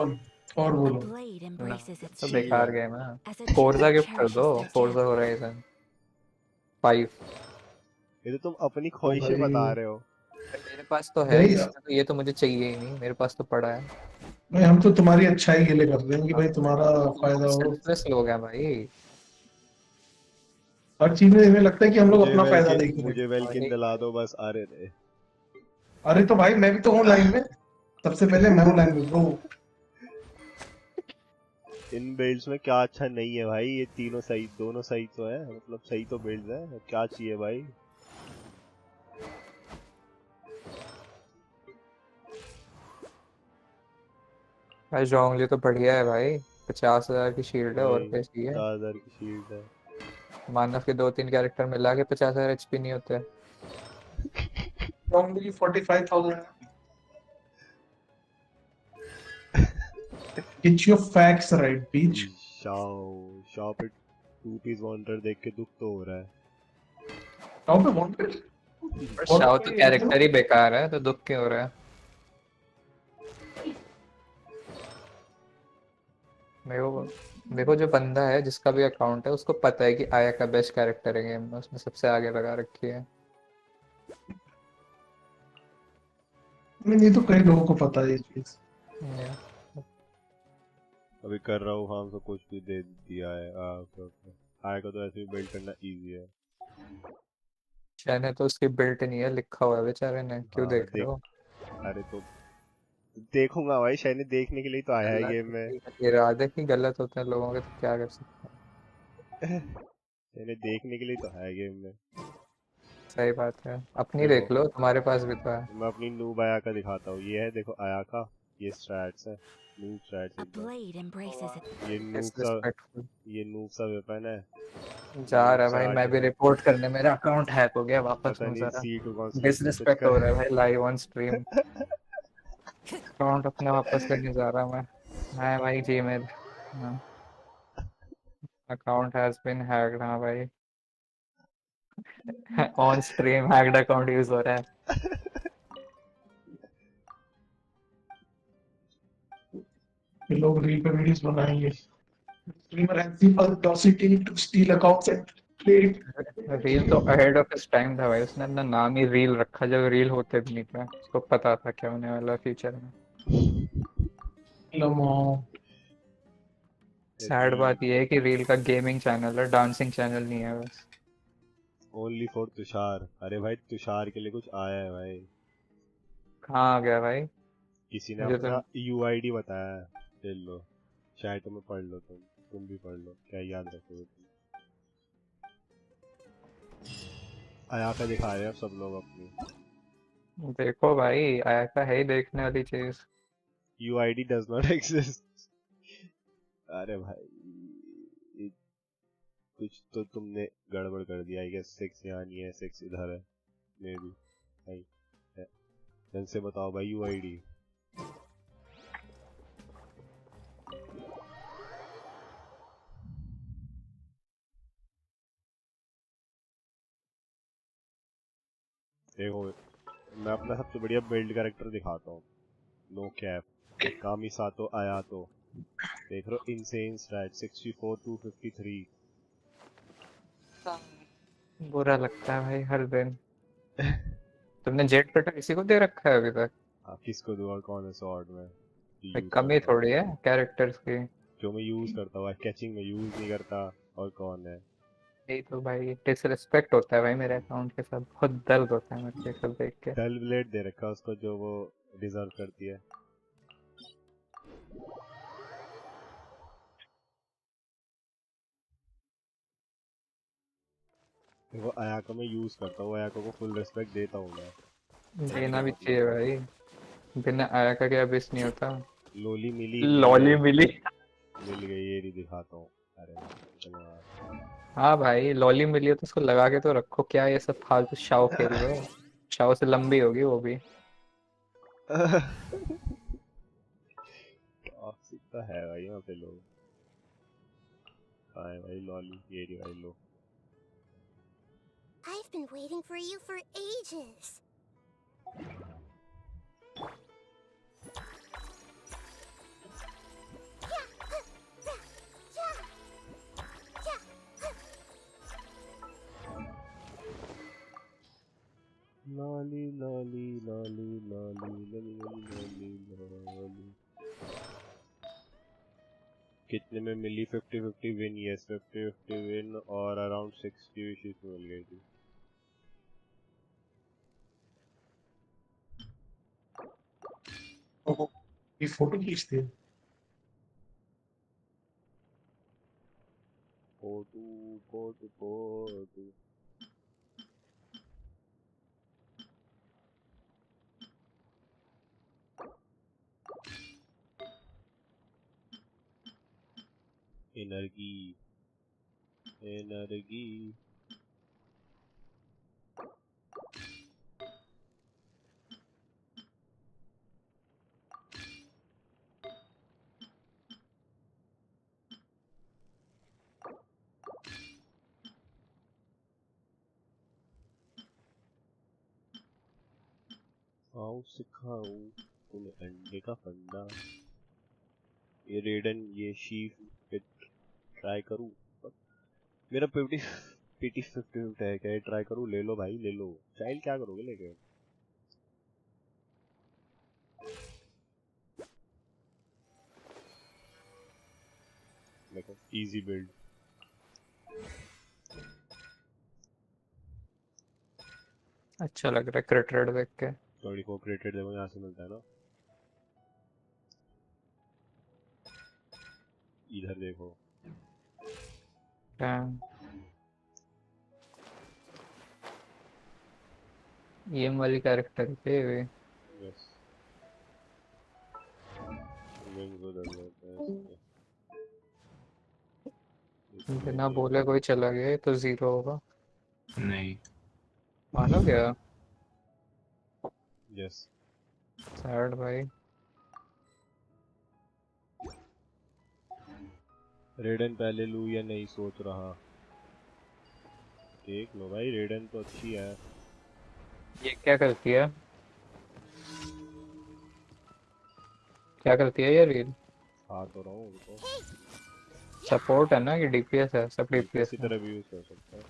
और A बोलो। blade ना, embraces its तो ठीक बेकार है। गेम है। as a Forza child gift कर दो, cherishes their Forza gem. Horizon 5। ये तो तुम अपनी ओ ख्वाहिशें भाई, बता रहे हो। मेरे पास तो है, नहीं इसमें तो ये तो मुझे चाहिए ही नहीं, मेरे पास तो पड़ा है। भाई, हम तो तुम्हारी अच्छाई के लिए कर रहे हैं कि हाँ, भाई तुम्हारा फायदा हो। सेल्फलेस लोग हैं भाई। हर चीज में हमें लगता है कि हम लोग अपना फायदा देख रहे हैं। मुझे वेलकिन भाई दिला दो बस। अरे रे। अरे तो भाई मैं भी तो हूँ लाइन में, सबसे पहले मैं हूँ लाइन में ब्रो। इन बिल्ड्स में क्या अच्छा नहीं है भाई? ये तीनों सही, दोनों सही तो है, मतलब सही तो बिल्ड्स है, क्या चाहिए भाई? भाई जोंगली तो बढ़िया है भाई, 50,000 की शील्ड है, और वही क्या चाहिए। 50,000 की शील्ड है। मानव के 2-3 कैरेक्टर मिला के 50,000 एचपी नहीं होते। Normally 45,000। Get your facts right, bitch. Shao पे 2 पीस वॉन्डर देख के दुख तो हो रहा है। Top पे wanted. और और शाओ तो कोई है कैरेक्टर ही बेकार है, तो दुख क्यों हो रहा है। देखो देखो, जो बंदा है जिसका भी अकाउंट है उसको पता है कि आया का बेस्ट कैरेक्टर है गेम में, उसने सबसे आगे लगा रखी है। नहीं, ये तो कई लोगों को पता है ये चीज। Yeah. अभी कर रहा हूँ, हाँ सब कुछ भी दे दिया है। ओके। आएगा तो ऐसे भी बिल्ड करना इजी है। मैंने तो उसकी बिल्ट नहीं है, लिखा हुआ है बेचारे ने, क्यों हाँ देख रहे देख, हो। अरे तो देखूंगा भाई, शैनी देखने के लिए तो आया है गेम में। इरादे ही गलत होते हैं लोगों के, तो क्या कर सकते हैं। शैनी देखने के लिए तो है गेम में। सही बात है, अपनी देखो, देख लो, तुम्हारे पास भी तो है। मैं अपनी नूब आया का दिखाता हूँ। ये है देखो आया का, ये स्ट्रैट्स है, नूब स्ट्रैट्स A एकदम। blade embraces its डिसरिस्पेक्टफुल ये नूब सा वेपन है। जा नूब रहा है सा भाई, मैं आके भी रिपोर्ट करने, मेरा अकाउंट हैक हो गया, वापस पता हूँ नहीं जरा। C2 कॉन्स्टिट्यूशन कुछ डिसरिस्पेक्ट हो कर। रहा है भाई, लाइव ऑन स्ट्रीम। अकाउंट अपने वापस करने जा रहा हूँ मैं भाई Gmail. Account has been hacked, हाँ भाई। On stream hacked account use हो रहा है। ये लोग रील पे वीडियोस बनाएंगे। Streamer has the audacity to steal accounts and play it. Reel तो अहेड ऑफ हिज टाइम था भाई, उसने अपना नाम ही रील रखा जब रील होते भी नहीं थे, उसको पता था क्या होने वाला फ्यूचर में। Lamo. सैड बात ये है कि रील का गेमिंग चैनल है, डांसिंग चैनल नहीं है बस। Only for Tushar. अरे भाई तुषार के लिए कुछ आया है भाई। कहाँ आ गया भाई? किसी ने मुझे तो अपना यूआईडी बताया है, ले लो, चाहे तुम्हें पढ़ लो, तुम भी पढ़ लो, क्या याद रखोगे तुम। आया का दिखा रहे हैं अब सब लोग अपनी। देखो भाई, आया का है ही देखने वाली चीज। UID does not exist. अरे भाई ये कुछ तो तुमने गड़बड़ कर दिया। आई गेस 6 यहाँ नहीं है, 6 इधर है मे बी। भाई जल्द से बताओ भाई यूआईडी। देखो मैं अपना सबसे बढ़िया बिल्ड कैरेक्टर दिखाता हूँ, नो कैप। कामी सातो आया तो देख रहे हो, इनसेन स्टैट 64 253। बुरा लगता है भाई हर दिन। तुमने जेट कटर किसी को दे रखा है अभी तक? किसको दूंगा, कौन है स्वॉर्ड में भाई यूज कमी करता हूँ, थोड़ी है कैरेक्टर्स की। जो मैं यूज करता हूँ, कैचिंग में यूज नहीं करता। और कौन है? यही तो भाई डिसरिस्पेक्ट होता है भाई मेरे अकाउंट के साथ। बहुत दर्द होता है मेरे को ये सब देख के। डल ब्लेड दे रखा है उसको, जो वो डिजर्व करती है। देखो अयाको मैं यूज करता हूँ, अयाको को फुल रिस्पेक्ट देता हूँ मैं। देना भी मतलब चाहिए भाई, बिना आया का क्या बेस नहीं होता। लोली मिली, मिल लॉली गई, मिली। मिल गई, ये नहीं दिखाता हूँ। अरे धन्यवाद। हाँ भाई, लॉली मिली हो तो उसको लगा के तो रखो। क्या ये सब फालतू शाव खेल रहे हो? शाव से लंबी होगी वो भी। टॉक्सिक तो है भाई यहाँ पे लोग। हाँ भाई लॉली, ये रही भाई लो। I've been waiting for you for ages. Lolly lolly lolly lolly lolly lolly lolly. कितने में मिली? 50-50 विन। यस 50-50 विन और अराउंड 60 विशेस मिल गई थी। ओहो, ये फोटो खींचते हैं। Photo photo photo. Energy energy. आओ सिखाऊं तुम्हें अंडे का फंडा। ये रेडन, ये शीफ ट्राई करूं? मेरा पीटी 50 है क्या? ट्राई करूं? ले लो भाई ले लो। चाइल्ड क्या करोगे लेके? देखो इजी बिल्ड। अच्छा लग रहा है क्रिट रेड देख के। 24 क्रेटेड देखो यहाँ से मिलता है ना। इधर देखो। ये वाली कैरेक्टर पे यस विंग्स उधर रहते हैं बिना बोले कोई चला गया तो जीरो होगा। नहीं। मानो क्या? यस। सैड भाई। रेडन पहले लूँ या नहीं सोच रहा। देख लो भाई, रेडन तो अच्छी है। ये क्या करती है? क्या करती है ये रील? हाँ तो रहा हूँ उनको। सपोर्ट है ना कि डीपीएस है? सब डीपीएस डीपीएस की में। तरह भी यूज कर सकता है।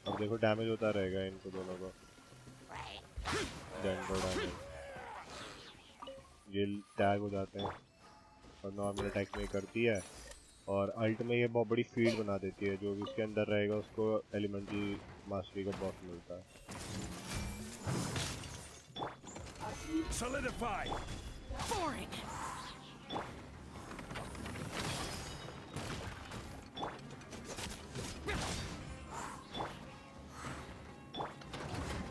अब देखो डैमेज होता रहेगा इनको दोनों को। डेंडो डैमेज, ये टैग हो जाते हैं और नॉर्मल अटैक में करती है। और अल्ट में ये बहुत बड़ी फील्ड बना देती है, जो भी उसके अंदर रहेगा उसको एलिमेंटल मास्टरी का बॉस मिलता है। Solidify. Boring.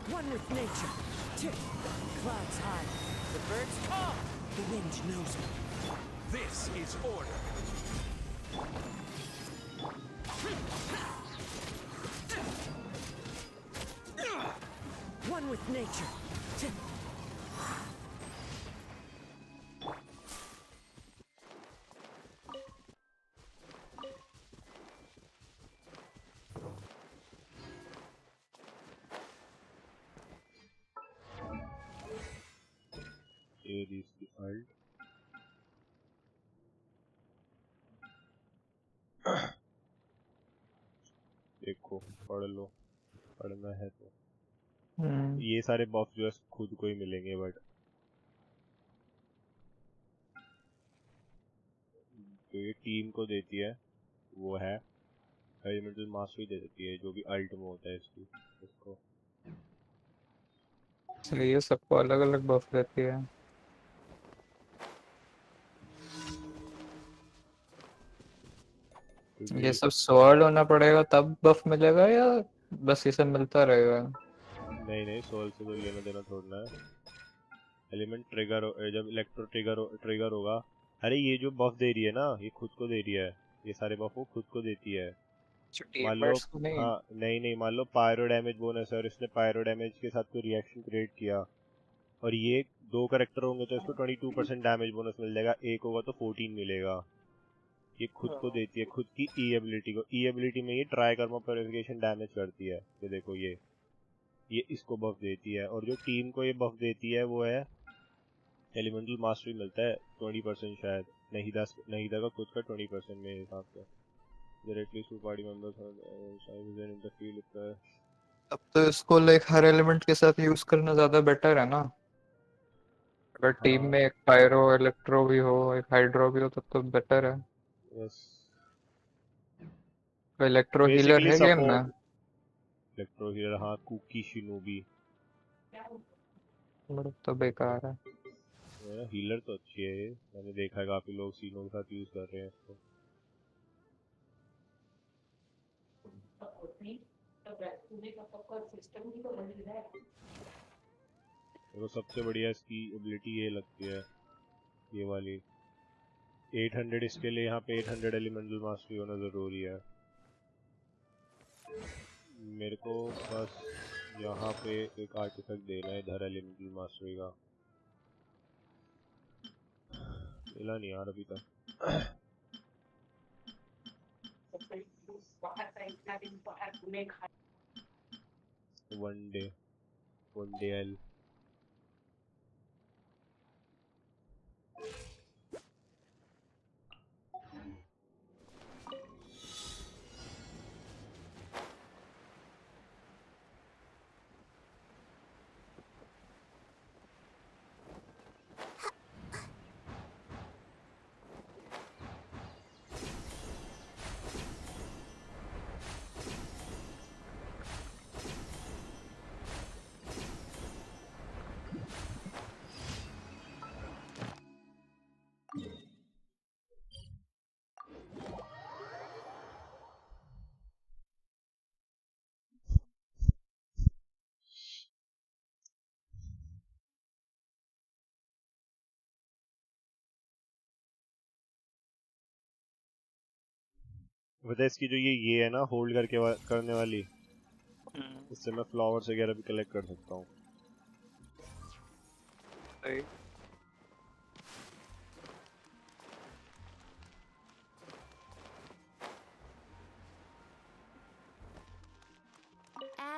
One with nature. Tick. Clouds high. The birds call. The wind knows me. This is order. One with nature. Tick. Here is the alt. देखो पढ़ लो, पढ़ना है तो ये सारे बफ जो है खुद को ही मिलेंगे, बट जो ये टीम को देती है वो है एलिमेंटल मास्टरी दे देती है, जो भी अल्ट में होता है इसकी इसको। इसलिए ये सबको अलग अलग बफ देती है। ये सब स्वॉर्ड होना पड़ेगा तब बफ मिलेगा या बस ये सब मिलता रहेगा? नहीं सोल से तो लेना देना छोड़ना है। एलिमेंट ट्रिगर जब इलेक्ट्रो ट्रिगर होगा, अरे ये जो बफ दे रही है ना ये खुद को दे रही है, ये सारे बफ वो खुद को देती है। मान लो हाँ नहीं मान लो पायरो डैमेज बोनस है और इसने पायरो डैमेज के साथ कोई रिएक्शन क्रिएट किया और ये 2 कैरेक्टर होंगे तो इसको 22% डैमेज बोनस मिल जाएगा, एक होगा तो 14 मिलेगा। ये खुद को देती है, खुद की ई एबिलिटी को। ई एबिलिटी में ये ट्राई कर्मा प्योरिफिकेशन डैमेज करती है, ये देखो ये इसको बफ देती है। और जो टीम को ये बफ देती है वो है एलिमेंटल मास्टरी मिलता है 20% शायद, नहीदा का खुद का 20% मेरे हिसाब से। Directly to party members in the field. अब तो इसको लाइक हर एलिमेंट के साथ यूज करना ज्यादा बेटर है ना। अगर टीम में एक पायरो इलेक्ट्रो भी हो, एक हाइड्रो भी हो तब तो बेटर है। यस तो इलेक्ट्रो हीलर बेसिकली है गेम में? सपोर्ट। इलेक्ट्रो हीलर हाँ, कुकी शिनोबी बड़ा तो बेकार है। हीलर तो अच्छी है ये, मैंने देखा है काफी लोग सीनों के साथ यूज कर रहे हैं इसको। देखो सबसे बढ़िया इसकी एबिलिटी ये लगती है, ये वाली 800। इसके लिए यहाँ पे 800 एलिमेंटल मास्टरी होना जरूरी है। मेरे को बस यहाँ पे एक आर्टिफैक्ट देना है इधर एलिमेंटल मास्टरी का, मिला नहीं यार अभी तक। वन डे एल बता। इसकी जो ये है ना होल्ड करके करने वाली, इससे मैं फ्लावर्स वगैरह भी कलेक्ट कर सकता हूँ।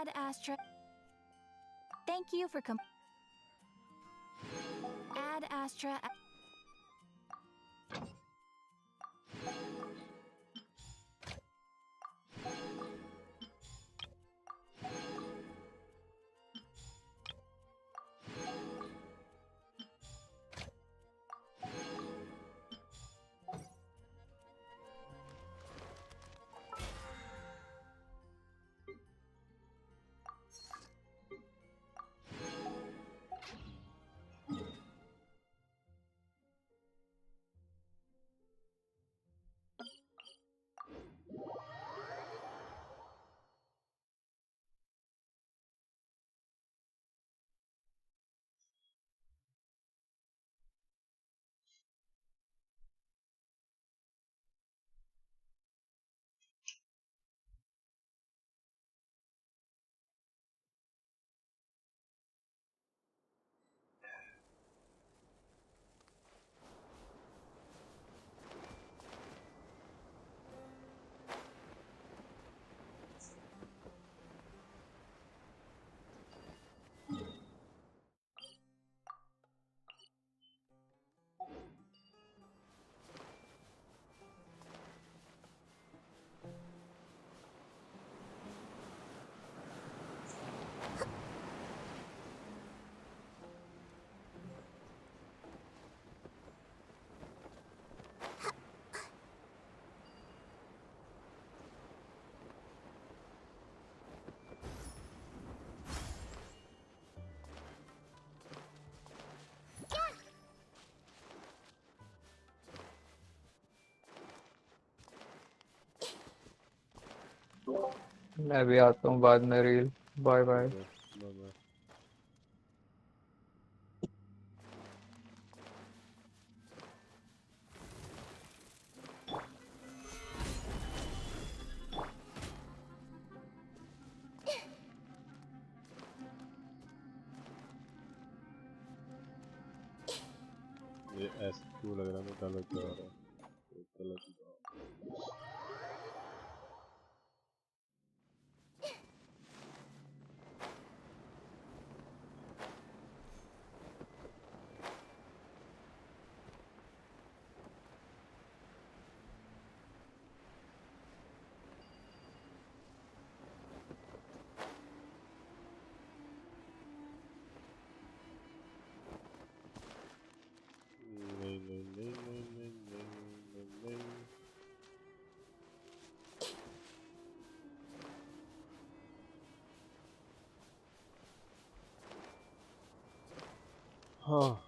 Ad Astra. Thank you for Ad Astra. मैं भी आता हूँ बाद में रील। Bye bye. बाय। ये ऐसे क्यों लग रहा है? मैं गलत जा रहा हूँ। गलत जा रहा हूँ। नहीं। हाँ।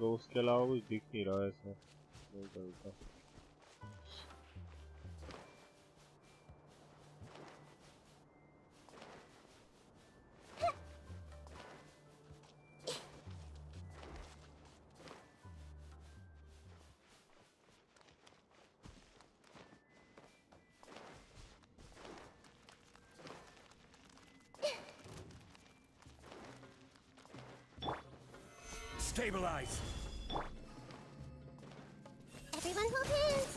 तो उसके अलावा कुछ दिख नहीं रहा ऐसा। नहीं चलता। Stabilize. Everyone hold hands.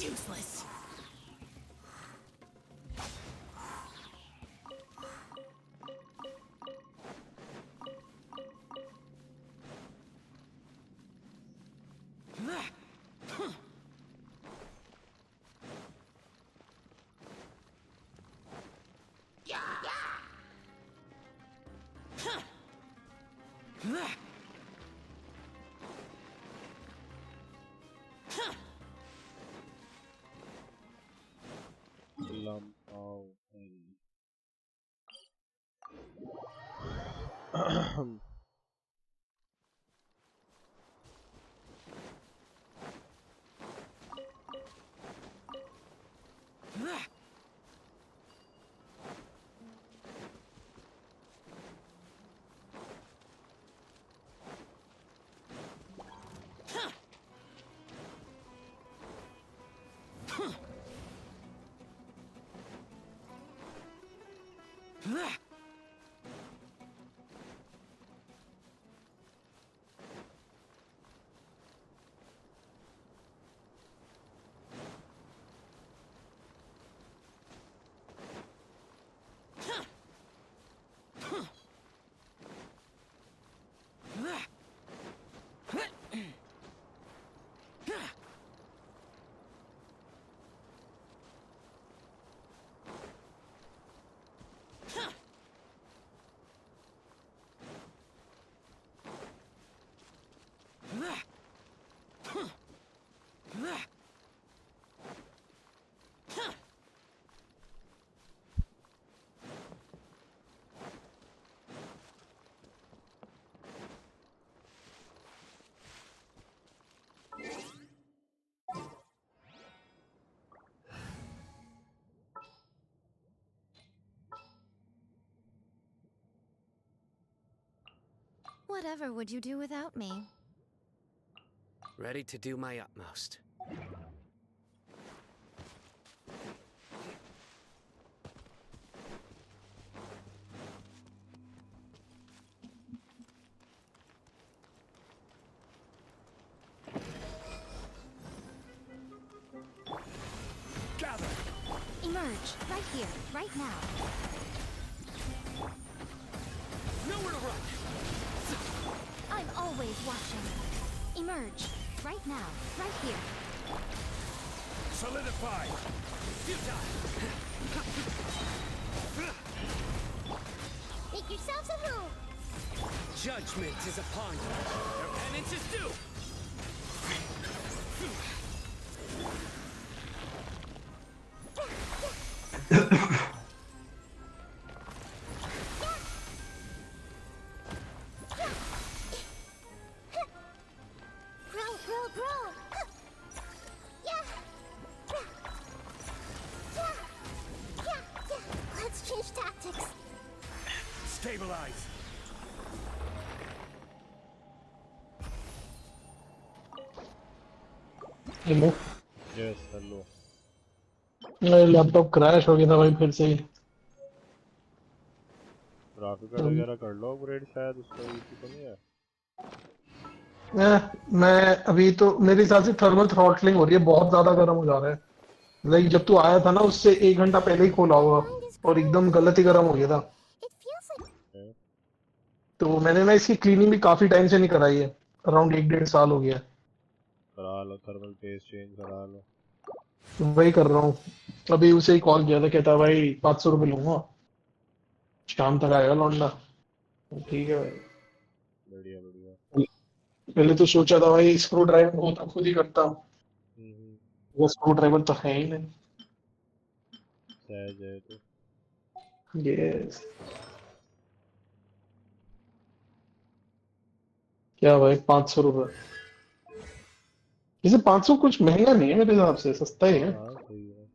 Useless. Whatever would you do without me? Ready to do my utmost. Gather! Emerge, right here, right now. Nowhere to run! I'm always watching. Emerge, right now, right here. Solidify! Futile! Make yourselves at home. Judgment is upon you. Your penance is due. Grow. Yeah. Let's change tactics. Stabilize. Hello, yes hello. मेरा laptop crash हो गया था भाई फिर से ही। Graphic card वगैरह कर लो upgrade, शायद उसका इशू तो नहीं है। मैं अभी तो मेरे हिसाब से थर्मल थ्रॉटलिंग हो रही है, बहुत ज्यादा गर्म हो जा रहा है। लाइक जब तू आया था ना उससे 1 घंटा पहले ही खोला हुआ और एकदम गलत ही गर्म हो गया था। It feels like तो मैंने ना इसकी क्लीनिंग भी काफी टाइम से नहीं कराई है, अराउंड 1-1.5 साल हो गया है। करा लो, थर्मल पेस्ट चेंज करा लो। तो वही कर रहा हूँ। अभी उसे ही कॉल किया था, कहता भाई 500 रुपये लूंगा, शाम तक आएगा लौंडा। ठीक है भाई। बढ़िया बढ़िया। पहले तो सोचा था भाई स्क्रू ड्राइवर होता खुद ही करता, हम्म, वो स्क्रू ड्राइवर तो है ही नहीं। सहज है तो। यस। क्या भाई 500 रुपये, जैसे 500 कुछ महंगा नहीं है मेरे हिसाब से, सस्ता ही है। हाँ सही है।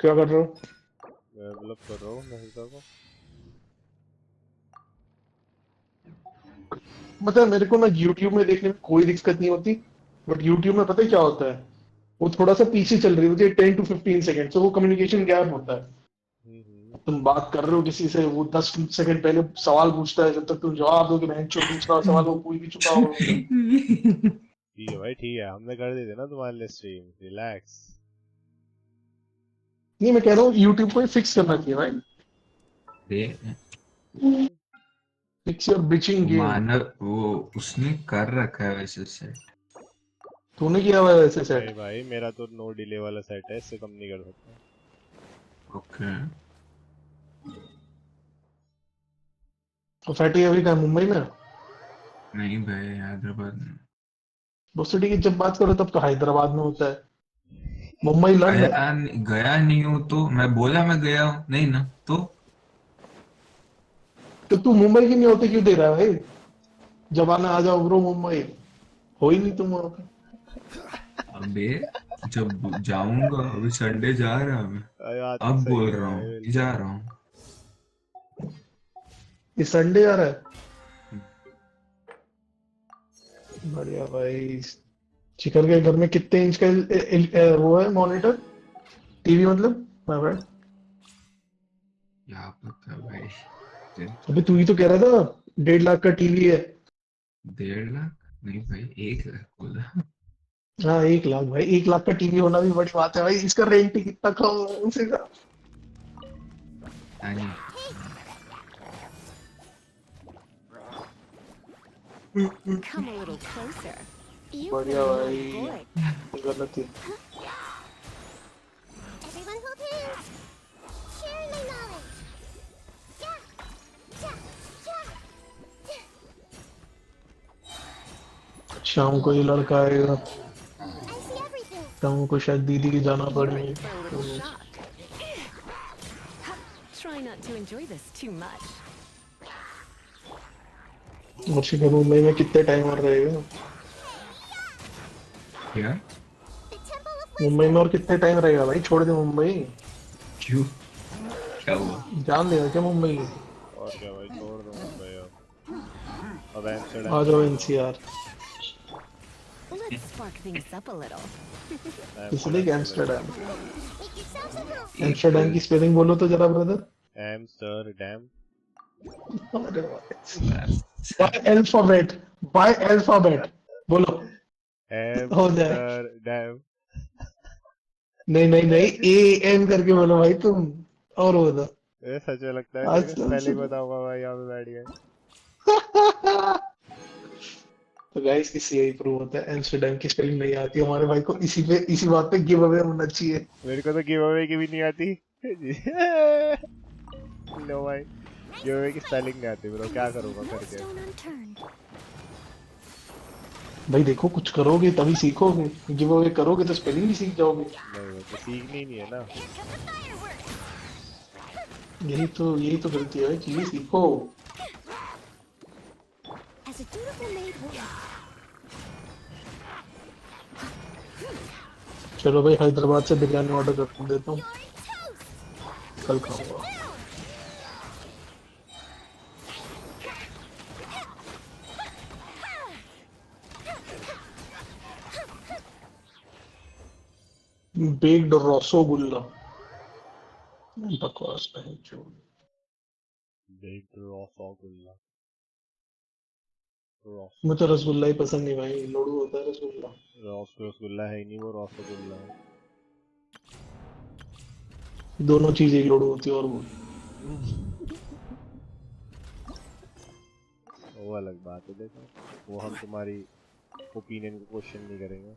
क्या कर रहे हो? डेवलप कर रहा हूँ नहीदा को। मतलब मेरे को ना YouTube में देखने में कोई दिक्कत नहीं होती, बट YouTube में पता है क्या होता है, वो थोड़ा सा पीछे चल रही होती है 10 to 15 सेकेंड, तो वो कम्युनिकेशन गैप होता है। तुम बात कर रहे हो किसी से, वो 10 सेकंड पहले सवाल पूछता है, जब तक तुम जवाब दोगे मैं जो दूसरा सवाल वो पूछ भी चुका होगा। ठीक है भाई ठीक है, हमने कर दी थी ना तुम्हारे लिए स्ट्रीम, रिलैक्स। नहीं मैं कह रहा हूँ YouTube को फिक्स करना चाहिए भाई, फिक्स योर बिचिंग गेम। मानव वो उसने कर रखा है वैसे सेट। तूने किया हुआ है वैसे नहीं सेट? भाई मेरा तो नो डिले वाला सेट है, इससे कम नहीं कर सकता। ओके। तो फैटी अभी कहाँ, मुंबई में? नहीं भाई हैदराबाद में। उस सिटी की जब बात करो तब तो हैदराबाद में होता है, मुंबई लंड। गया नहीं हूँ तो मैं बोला मैं गया हूँ नहीं ना तो। तो तू मुंबई की नहीं होते क्यों दे रहा है भाई? जब आना आ जाओ ब्रो मुंबई, हो ही नहीं तुम वहाँ पे। अबे जब जाऊंगा, अभी संडे जा रहा हूँ मैं। यार तो अब सही बोल है रहा भाई, हूँ कि बिल्कुल। जा रहा हूँ। इस संडे आ रहा है? बढ़िया भाई। चिकन के घर में कितने इंच का वो है मॉनिटर, टीवी मतलब my bad। क्या पता भाई। अबे तू ही तो कह रहा था 1.5 लाख का टीवी है। 1.5 लाख नहीं भाई, 1 लाख बोला। हाँ 1 लाख भाई, 1 लाख का टीवी होना भी बड़ी बात है भाई, इसका रेंट ही कितना कम है उसे का। नहीं come a little closer. You बढ़िया play भाई, my boy. गलत है। Everyone hold hands. Sharing my knowledge. Yeah. शाम को ये लड़का आएगा, I see everything. शाम को शायद दीदी की जाना You're पड़ेगा। ready for a little shock. Try not to enjoy this too much. और शिखर मुंबई में कितने टाइम और रहेगा? क्या The temple of मुंबई में और कितने टाइम रहेगा भाई? छोड़ दे मुंबई, क्यों क्या हुआ? जान लेगा क्या मुंबई? और क्या भाई, छोड़ दो मुंबई अब एम्स्टर्डम आ जाओ NCR। Let's spark things up a little. इसलिए Amsterdam. make yourselves at home. Amsterdam की स्पेलिंग बोलो तो जरा ब्रदर। एम्स्टर्डम। बाय अल्फाबेट बोलो, हो जाए। एम्स्टर्डम। नहीं AM करके बोलो भाई तुम, और बोलो। ये सच में लगता है आज तेरे को तो स्पेलिंग बताऊंगा भाई, यहाँ पे बैठ गए। तो गाइस इससे यही प्रूव होता है एम्स्टर्डम की स्पेलिंग नहीं आती हमारे भाई को इसी बात पे गिव अवे होना चाहिए। मेरे को तो गिव अवे की भी नहीं आती। लो भाई गिव अवे की स्पेलिंग नहीं आती ब्रो, क्या करूँगा No करके। stone unturned. भाई देखो कुछ करोगे तभी सीखोगे, गिव अवे करोगे तो स्पेलिंग भी सीख जाओगे। नहीं वो तो सीखनी ही नहीं है ना। Here come the fireworks. यही तो गलती है, चीजें सीखो। As a dutiful maid would. चलो भाई हैदराबाद से बिरयानी ऑर्डर कर देता हूँ, You're toast. कल खाऊंगा। बेक्ड रसगुल्ला, बकवास है जो। बेक्ड रसगुल्ला। मुझे रसगुल्ला ही पसंद नहीं भाई, लड्डू होता है रसगुल्ला। रसगुल्ला है ही नहीं, वो रसगुल्ला है। दोनों चीजें एक लड्डू होती है और वो अलग बात है। देखो वो हम तुम्हारी ओपिनियन को क्वेश्चन नहीं करेंगे।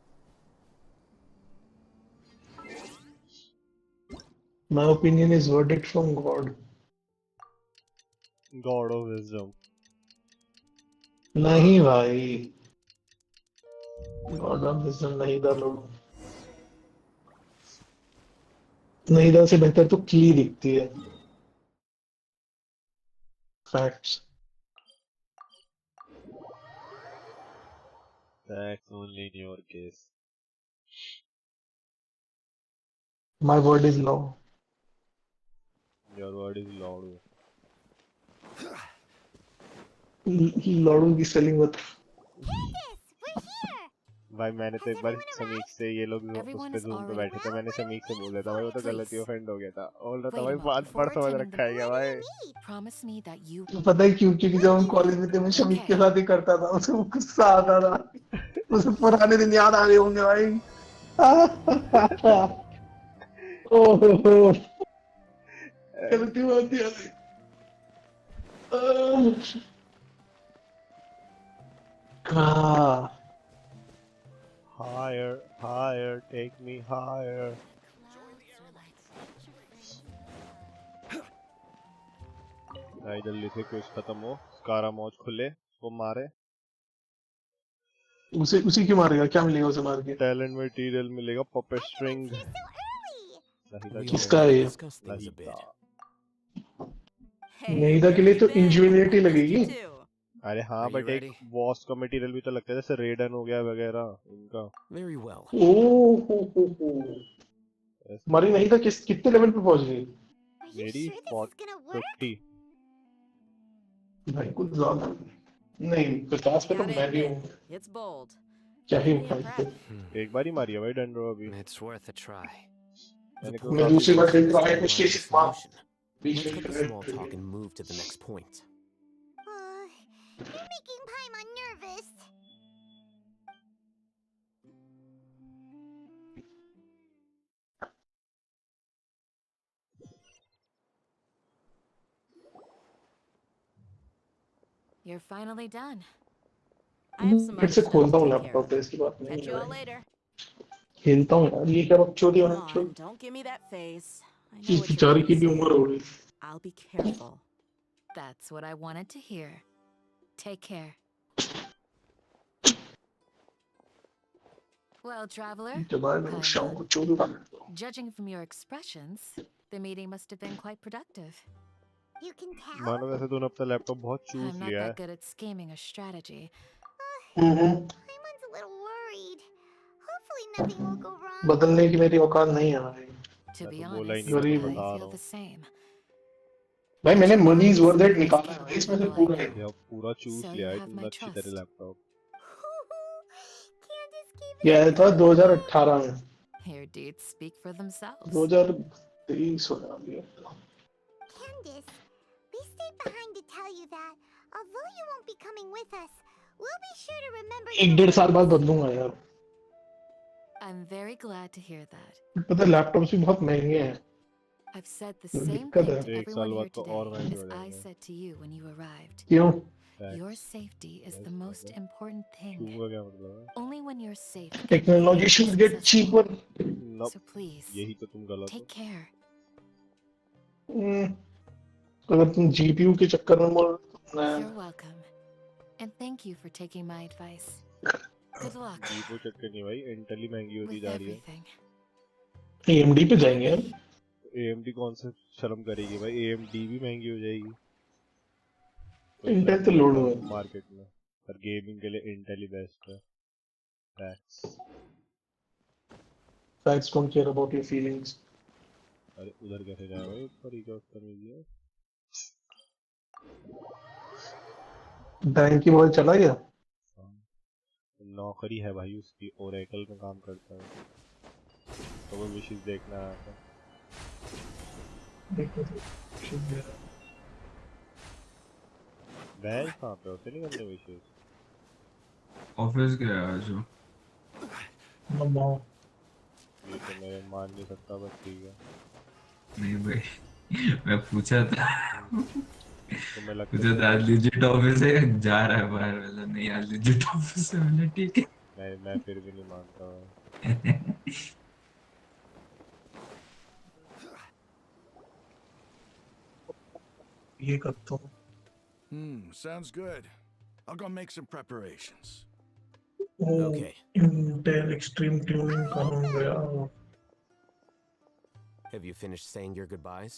My opinion is verdict from God. God of wisdom। नहीं भाई, God of wisdom नहीदा लड्डू, नहीदा से बेहतर तो की दिखती है। Facts. That's only in your case। My word is law. Your word is loud। Laddu की स्पेलिंग बता। Candace, we're here. भाई मैंने तो एक बार समीक से ये लोग उस पे जूम पे बैठे थे, मैंने समीक से बोला था भाई, वो तो गलत ही ऑफेंड हो गया था। बोल रहा था भाई बात पर समझ रखा है क्या भाई। Promise me that you तो पता है क्यों? क्योंकि जब हम कॉलेज में थे मैं शमीक के साथ ही करता था, उसे वो गुस्सा आता था, उसे पुराने दिन याद आ गए होंगे भाई। ओहो गलती होती है। हाँ Higher, higher, take me higher। भाई जल्दी से क्विज खत्म हो, स्कारा मौज खुले, वो मारे। उसी क्यों मारेगा? क्या मिलेगा उसे मार के? टैलेंट मटेरियल मिलेगा, puppet string. Here so early. नहीदा We किसका all है ये? discuss things a bit. नहीदा के लिए तो इंजुनिटी लगेगी। अरे हाँ Are you बट एक ready? बॉस का मटेरियल भी तो लगता है, जैसे रेडन हो गया वगैरह इनका। Very well. ओहो हमारी नहीदा कितने लेवल पे पहुंच गई? Are you मेरी sure this is gonna work? 50। भाई कुछ ज्यादा नहीं, 50 पे तो मैं भी हूँ। It's bold. क्या ही Be a उठाई थे। prep. एक बार ही मारी है भाई डंडो अभी। It's worth a try. मैंने The को मैं दूसरी बार problem खेल रहा है is तो still स्टेशन one मार solution. बीच Let's में cut the small talk and move to the next point. You're making Paimon nervous. You're finally done. I have some फिर other से stuff खोलता to हूँ take care लैपटॉप of. पे, इसकी बात नहीं Catch you है all भाई। later. खेलता हूँ यार, ये क्या बकचोदी Come होना on, चाहिए। don't give me that face. I know इस what you're बेचारी की gonna भी say. उम्र हो गई। I'll be careful. That's what I wanted to hear. Take care. Well, traveler, जब आएगा शाम को चोरी कर लेता हूँ। judging from your expressions, the meeting must have been quite productive. You can tell. मानो वैसे तूने अपना लैपटॉप बहुत चूस I'm not लिया है। that good at scheming a strategy. Paimon's a little worried. Hopefully nothing will go wrong. बदलने की मेरी औकात नहीं है भाई। To मैं be तो बोला ही honest, नहीं, मैं गरीब तो I बता feel रहा the हूँ। same. भाई मैंने But you money is are worth it somebody's निकाला है भाई, capable इसमें से of पूरा life. है। ये पूरा चूस So लिया you है have तुमने, my अच्छी तरह trust. लैपटॉप। Candace gave ये it आया a था go. 2018 में, Your deeds speak for themselves. 2023 हो गया। Candace, we stayed behind to tell you that, although you won't be coming with us, we'll be sure to remember एक your डेढ़ साल बाद words. बदलूंगा यार। I'm very glad to hear that. पता है लैपटॉप भी बहुत महंगे हैं। I've said the ये same दिक्कत thing है। to एक साल everyone here बाद तो और today महंगे as हो I जाएंगे। said to you when you arrived. क्यों? Your safety is the most important thing. छूंगा क्या मतलब है? Only when you're safe can technology you should be get successful. Cheaper. Nope, So please, यही तो तुम गलत हो। take care. अगर तुम जीपीयू के चक्कर में बोल You're welcome. And thank you for taking my advice. Good luck जीपो चक्कर नहीं भाई, इंटेल ही महंगी होती with जा रही है। everything. एएमडी पे जाएंगे यार। AMD कौन सा शर्म करेगी भाई, AMD भी महंगी हो जाएगी। इंटेल तो लोड हुआ है मार्केट में, पर गेमिंग के लिए इंटेल ही बेस्ट है। Facts. Facts don't care about your feelings. अरे उधर कैसे जाए भाई, ऊपर ही क्या उत्तर मिल गया। बैंक की बॉल चला गया। नौकरी है भाई उसकी, ओरेकल में काम करता है, तो वो विशेष देखना आया था। बैंक कहाँ पे होते नहीं करने विशेष? ऑफिस गया आज वो। ये तो मैं मान नहीं सकता, बस ठीक है। नहीं भाई, मैं पूछा था तो मैं लगता पूछा था आज लिजिट ऑफिस है, जा रहा है बाहर, वाला नहीं आज लिजिट ऑफिस है, मैंने ठीक है। मैं फिर भी नहीं मानता भाई। ये करता हूँ। Sounds good. I'll go make some preparations. Okay. Intel extreme tuning कहाँ गया? Have you finished saying your goodbyes?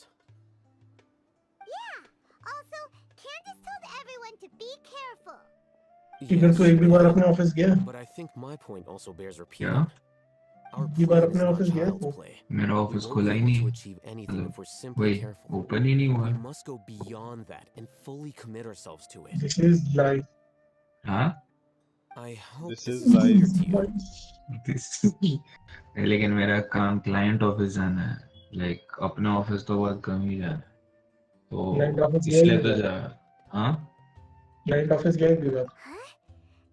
Yeah. Also, Candace told everyone to be careful. इधर तो एक भी बार अपने ऑफिस गया? But I think my point also bears क्या? repeating. Our ये बार plan is अपने not ऑफिस गया child's तो? play. मेरा We ऑफिस won't खुला be ही able नहीं, to achieve anything if we're simply वही careful. ओपन ही नहीं हुआ। We must go beyond that and fully commit ourselves to it. This is life. हाँ I hope This this is is life. clear to you. लेकिन मेरा काम client office जाना है, like अपने ऑफिस तो बहुत कम ही जाना है, क्लाइंट तो ऑफिस गया इसलिए ही तो क्या? जा। हाँ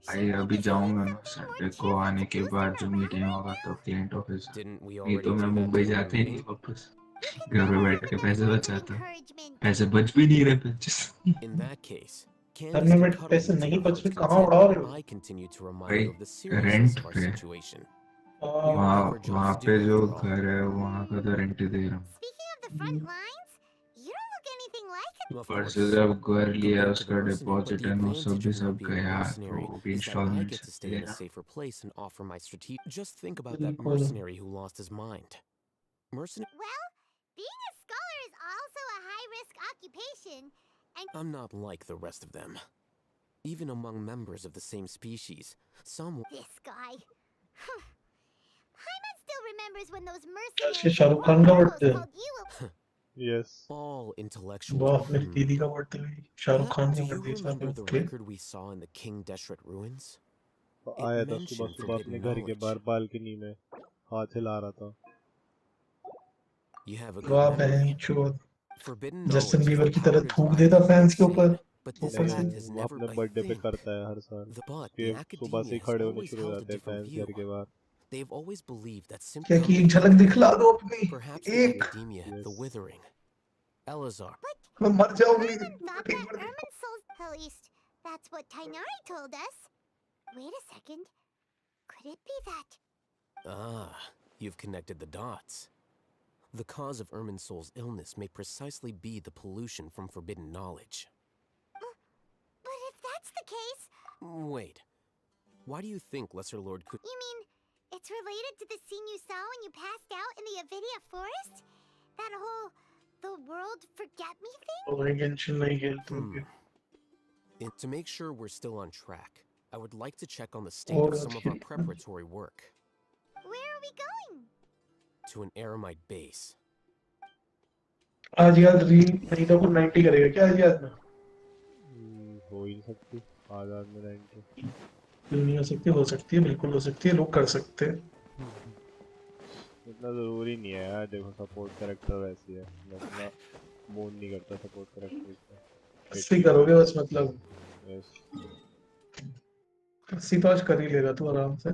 Huh? भाई Shouldn't अभी we be जाऊंगा saying ना something more संडे को, cheerful आने to के boost बाद our जो morale मीटिंग right होगा now? तो क्लाइंट ऑफिस। Didn't we नहीं already तो मैं do that Mumbai during our जाते ही नहीं meeting? वापस, You can घर पे never बैठ have के enough पैसे words of बचाता, encouragement. पैसे बच भी नहीं रहे पैसे। In that case, घर Candace में can बैठ के cuddle पैसे you to नहीं your बच रहे, heart's कहाँ content उड़ा रहे while हो? I continue to remind भाई you of the seriousness rent of our पे, situation. We all वहाँ have our वहाँ jobs to पे do जो after all. घर है वहाँ का तो रेंट ही दे रहा हूँ। Speaking of the front lines, you don't look anything like it. Of पर course, से जब घर लिया compared to the उसका mercenary, but डिपॉजिट the है वो सब advantage भी of सब not being a गया, mercenary तो भी is that I installment get से to stay in a देना। safer place and offer my strategic. Just think about that बिल्कुल। mercenary who lost his mind. Mercenary. Well, being a scholar is also a high-risk occupation, and I'm not like the rest of them. Even among members of the same species, some. this guy. Hyman still remembers when those इसके mercenaries Shahrukh Khan का Romanos birthday है। called you. Yes. All intellectuals. वाह, मेरी दीदी का birthday भी Shahrukh Khan Do का you birthday remember the साथ record we saw in the King Deshret ruins? आया था सुबह mentioned सुबह अपने forbidden घर के knowledge. बाहर बालकनी में हाथ हिला रहा था। You have a good वाह memory. बहन चोद, Forbidden Justin knowledge is Bieber the की power तरह to थूक drive देता people फैंस के insane. ऊपर। But this ऊपर से fact has वो never. अपने I बर्थडे पे think करता है हर साल, but कि the सुबह से ही academia खड़े has होने always शुरू हो held a जाते हैं different फैंस view. घर के बाहर। They've always believed that क्या कि simply एक झलक दिखला दो अपनी, perhaps the एक academia, the Yes. withering. Elazar. मैं मर जाऊंगी। Hyman thought एक that bar Ermin souls. At least, that's what Tainari told us. Wait a second. Could it be that? Ah, you've connected the dots. The cause of Erminsol's illness may precisely be the pollution from forbidden knowledge. But if that's the case, Wait. Why do you think Lesser Lord could... you mean it's related to the scene you saw when you passed out in the Avidia forest? That whole the world forget me thing? तो genshin नहीं खेलते Hmm. क्या? To make sure we're still on track, I would like to check on the state of some of our preparatory work. Where are we going? To an Aramite base. आज याद reel नहीं तो कुछ 90 करेगा क्या आज याद में? हो ही नहीं सकती आजाद में 90। क्यों नहीं हो सकती है, बिल्कुल हो सकती है, लोग कर सकते हैं। इतना जरूरी नहीं है यार, देखो सपोर्ट कैरेक्टर वैसी है, मैं इतना मोन नहीं करता सपोर्ट कैरेक्टर का। ऐसे ही करोगे बस, मतलब यस 80 तो आज कर ही लेगा तू आराम से।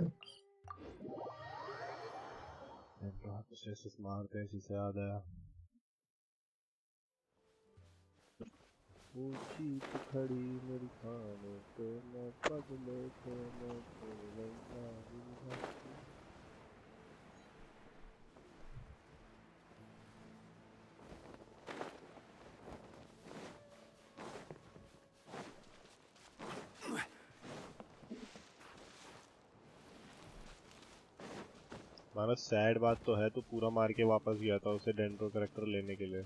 मारते हैं इसी से याद आया। ऊंची तो खड़ी मेरी खानों पे मैं पगले थे मैं तेरे नाम माना सैड बात तो है, तो पूरा मार के वापस गया था उसे डेंड्रो कैरेक्टर लेने के लिए।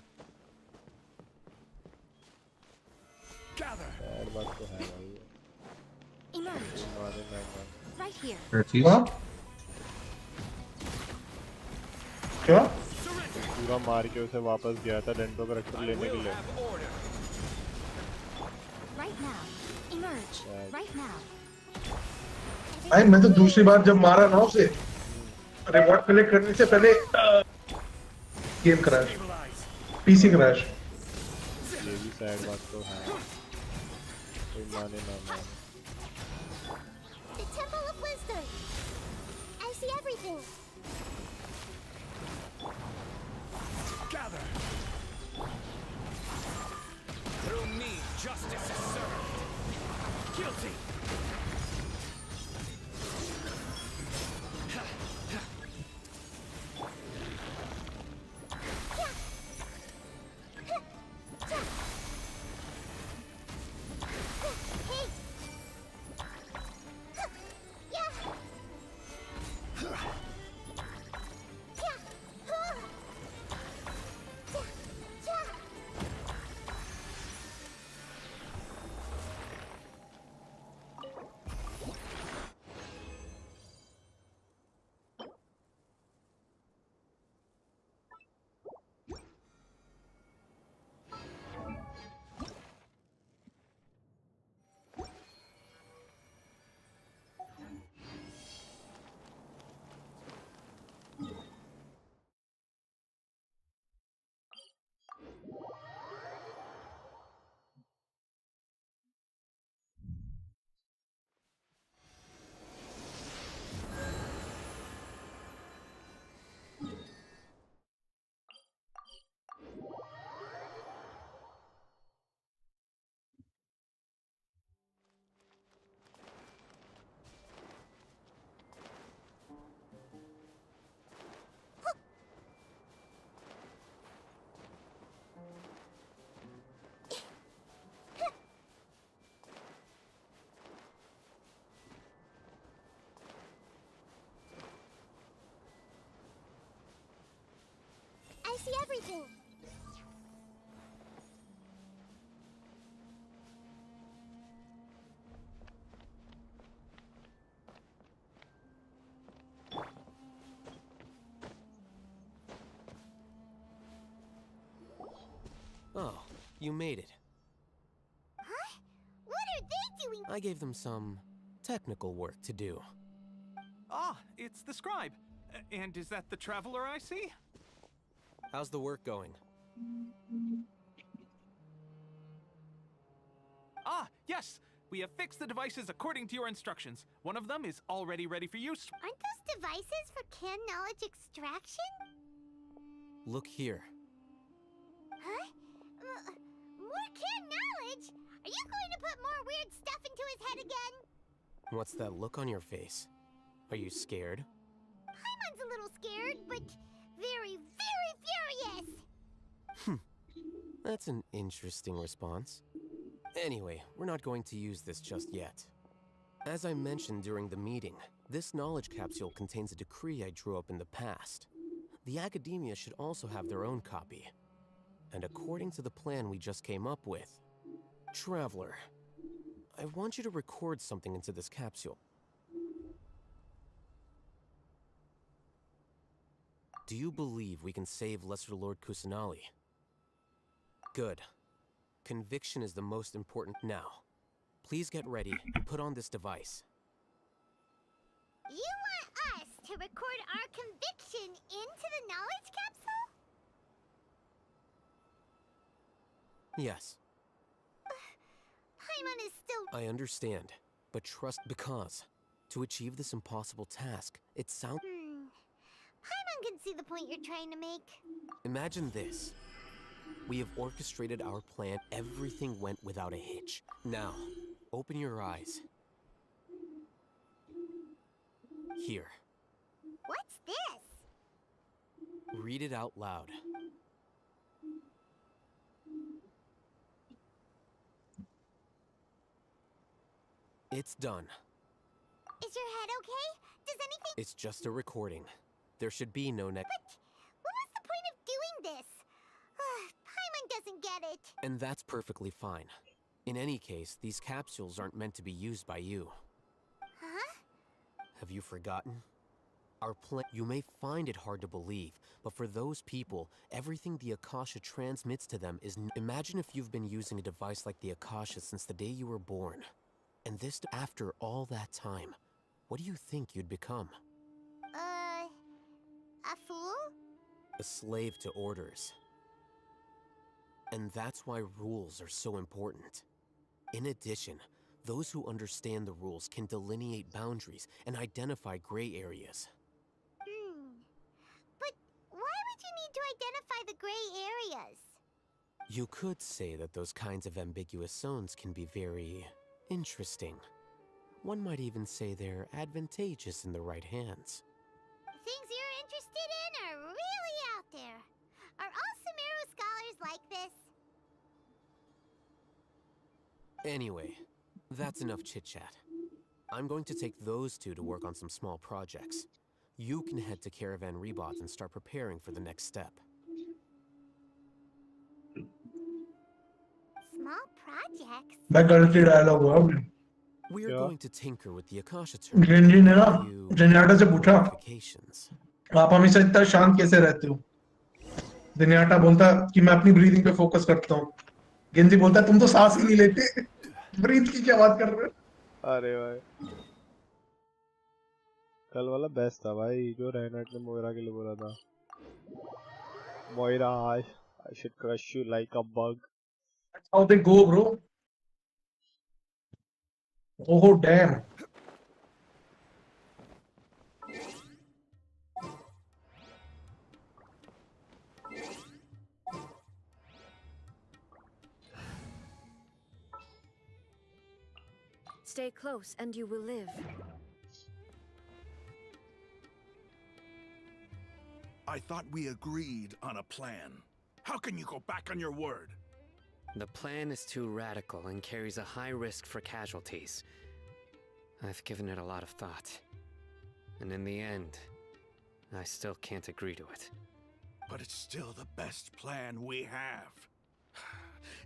सैड बात तो है भाई। Emerge. मारे ना Right here. क्या चीज? हाँ? क्या? पूरा मार के उसे वापस गया था डेंड्रो कैरेक्टर लेने के लिए। Right now. Emerge. Right now. भाई मैं तो दूसरी बार जब मारा ना उसे रिवॉर्ड कलेक्ट करने से पहले गेम क्रैश, पीसी क्रैश। ये भी सैड बात तो है, कोई माने ना माने। The Temple of Wisdom. I see everything. Gather. Through me, justice is served. Guilty. I see everything. Oh, you made it. Huh? What are they doing? I gave them some technical work to do. Ah, it's the scribe. And is that the traveler I see? How's the work going? Ah, yes! We have fixed the devices according to your instructions. One of them is already ready for use. Aren't those devices for canned knowledge extraction? Look here. Huh? More canned knowledge? Are you going to put more weird stuff into his head again? What's that look on your face? Are you scared? Paimon's a little scared, but very, very furious. That's an interesting response. Anyway, we're not going to use this just yet. As I mentioned during the meeting, this knowledge capsule contains a decree I drew up in the past. The academia should also have their own copy. And according to the plan we just came up with, Traveler, I want you to record something into this capsule. Do you believe we can save Lesser Lord Kusanali? Good. Conviction is the most important now. Please get ready and put on this device. You want us to record our conviction into the knowledge capsule? Yes, Paimon is still... I understand, but trust because to achieve this impossible task, it sounds... Paimon can see the point you're trying to make. Imagine this. We have orchestrated our plan. Everything went without a hitch. Now, open your eyes. Here. What's this? Read it out loud. It's done. Is your head okay? Does anything... It's just a recording. There should be no next. But what was the point of doing this? Paimon doesn't get it. And that's perfectly fine. In any case, these capsules aren't meant to be used by you. Huh? Have you forgotten? Our plan. You may find it hard to believe, but for those people, everything the Akasha transmits to them is. Imagine if you've been using a device like the Akasha since the day you were born. And this, after all that time, what do you think you'd become? A fool? A slave to orders. And that's why rules are so important. In addition, those who understand the rules can delineate boundaries and identify gray areas. But why would you need to identify the gray areas? You could say that those kinds of ambiguous zones can be very interesting. One might even say they're advantageous in the right hands. Things you're interested in are really out there. Are all Sumeru scholars like this? Anyway, that's enough chit-chat. I'm going to take those two to work on some small projects. You can head to Caravan Rebot and start preparing for the next step. Small projects? मैं गलती dialogue हुआ अभी We're Yeah. going to tinker with the Akasha term. गेंजी ने ना Few जेनियाटा से पूछा modifications. आप हमेशा इतना शांत कैसे रहते हो जेनियाटा बोलता कि मैं अपनी ब्रीदिंग पे फोकस करता हूँ गेंजी बोलता तुम तो सांस ही नहीं लेते ब्रीथ की क्या बात कर रहे हो अरे भाई कल वाला बेस्ट था भाई जो रेनाट ने मोइरा के लिए बोला था Moira I should crush you like a bug. That's how they go, bro. Oh, damn. Stay close and you will live. I thought we agreed on a plan. How can you go back on your word? The plan is too radical and carries a high risk for casualties. I've given it a lot of thought. And in the end, I still can't agree to it. But it's still the best plan we have.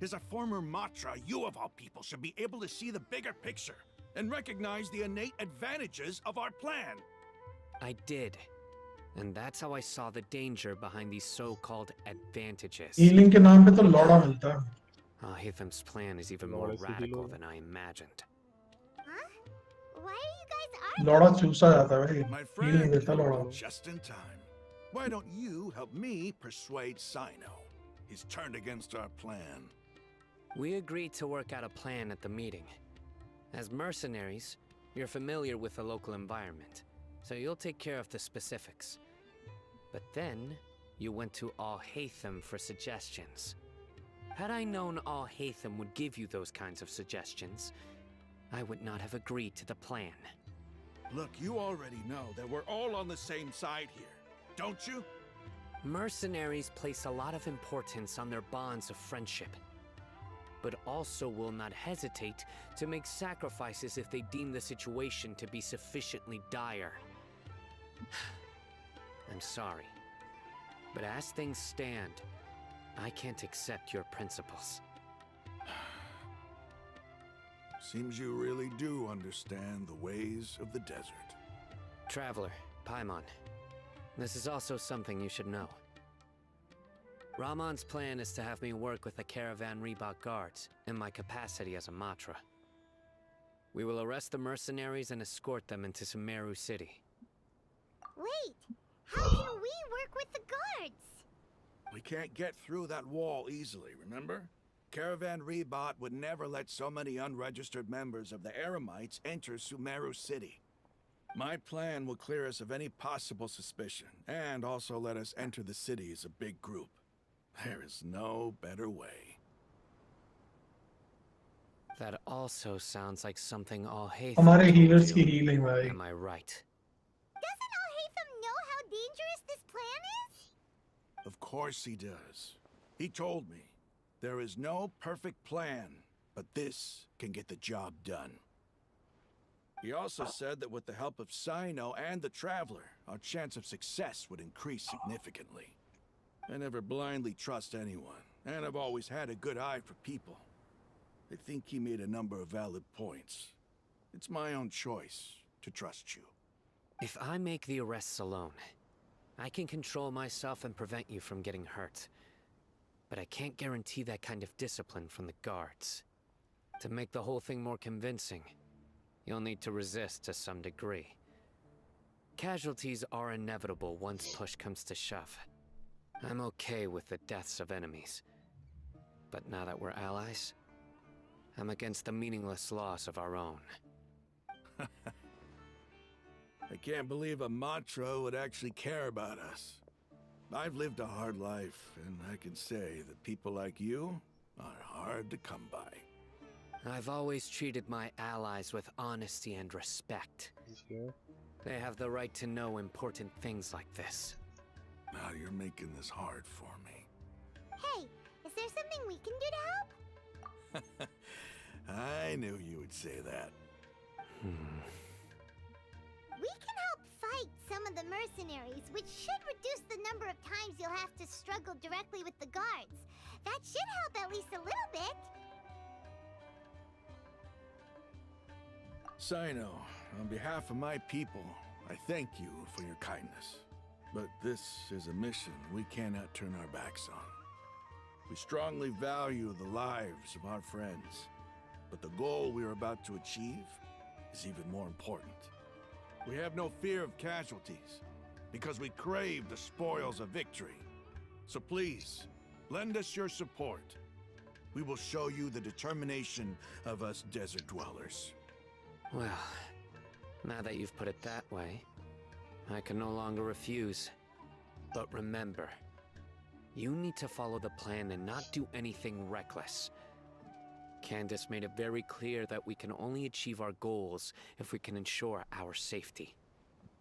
As a former Matra, you of all people should be able to see the bigger picture and recognize the innate advantages of our plan. I did. And that's how I saw the danger behind these so-called advantages. Healing के नाम पे तो लौड़ा मिलता है. Hitham's plan is even more radical than I imagined. Huh? Why are you guys arguing? लौड़ा चूसा जाता है भाई. My Healing friend, देता लौड़ा. just in time. Why don't you help me persuade Sino? He's turned against our plan. We agreed to work out a plan at the meeting. As mercenaries, you're familiar with the local environment, so you'll take care of the specifics. But then, you went to Al-Haytham for suggestions. Had I known Al-Haytham would give you those kinds of suggestions, I would not have agreed to the plan. Look, you already know that we're all on the same side here, don't you? Mercenaries place a lot of importance on their bonds of friendship, but also will not hesitate to make sacrifices if they deem the situation to be sufficiently dire. I'm sorry, but as things stand, I can't accept your principles. Seems you really do understand the ways of the desert. Traveler, Paimon, this is also something you should know. Rahman's plan is to have me work with the Caravan Rebot guards in my capacity as a Matra. We will arrest the mercenaries and escort them into Sumeru City. Wait, how can we work with the guards? We can't get through that wall easily, remember? Caravan Rebot would never let so many unregistered members of the Eremites enter Sumeru City. My plan will clear us of any possible suspicion, and also let us enter the city as a big group. There is no better way. That also sounds like something Al-Haytham हमारे told healers की you. healing भाई. Am I right? Doesn't Al-Haytham know how dangerous this plan is? Of course he does. He told me. There is no perfect plan, but this can get the job done. He also said that with the help of Sino and the Traveler, our chance of success would increase significantly. I never blindly trust anyone, and I've always had a good eye for people. I think he made a number of valid points. It's my own choice to trust you. If I make the arrests alone, I can control myself and prevent you from getting hurt. But I can't guarantee that kind of discipline from the guards. To make the whole thing more convincing, you'll need to resist to some degree. Casualties are inevitable once push comes to shove. I'm okay with the deaths of enemies. But now that we're allies, I'm against the meaningless loss of our own. I can't believe a Matra would actually care about us. I've lived a hard life, and I can say that people like you are hard to come by. I've always treated my allies with honesty and respect. They have the right to know important things like this. Now you're making this hard for me. Hey, is there something we can do to help? I knew you would say that. We can help fight some of the mercenaries, which should reduce the number of times you'll have to struggle directly with the guards. That should help at least a little bit. Sino, on behalf of my people, I thank you for your kindness. But this is a mission we cannot turn our backs on. We strongly value the lives of our friends, but the goal we are about to achieve is even more important. We have no fear of casualties, because we crave the spoils of victory. So please, lend us your support. We will show you the determination of us desert dwellers. Well, now that you've put it that way, I can no longer refuse. But remember, you need to follow the plan and not do anything reckless. Candace made it very clear that we can only achieve our goals if we can ensure our safety.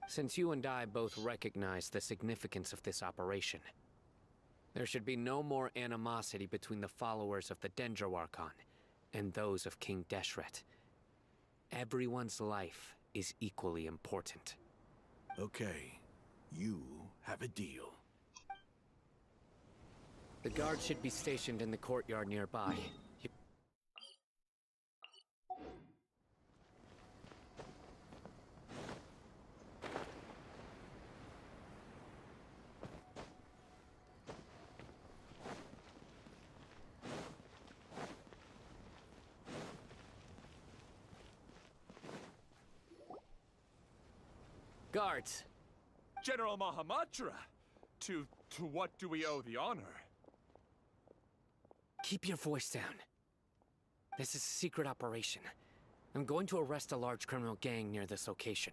Since you and I both recognize the significance of this operation, there should be no more animosity between the followers of the Dendroarchon and those of King Deshret. Everyone's life is equally important. Okay, you have a deal. The guard should be stationed in the courtyard nearby. Guards! General Mahamatra! To what do we owe the honor? Keep your voice down. This is a secret operation. I'm going to arrest a large criminal gang near this location.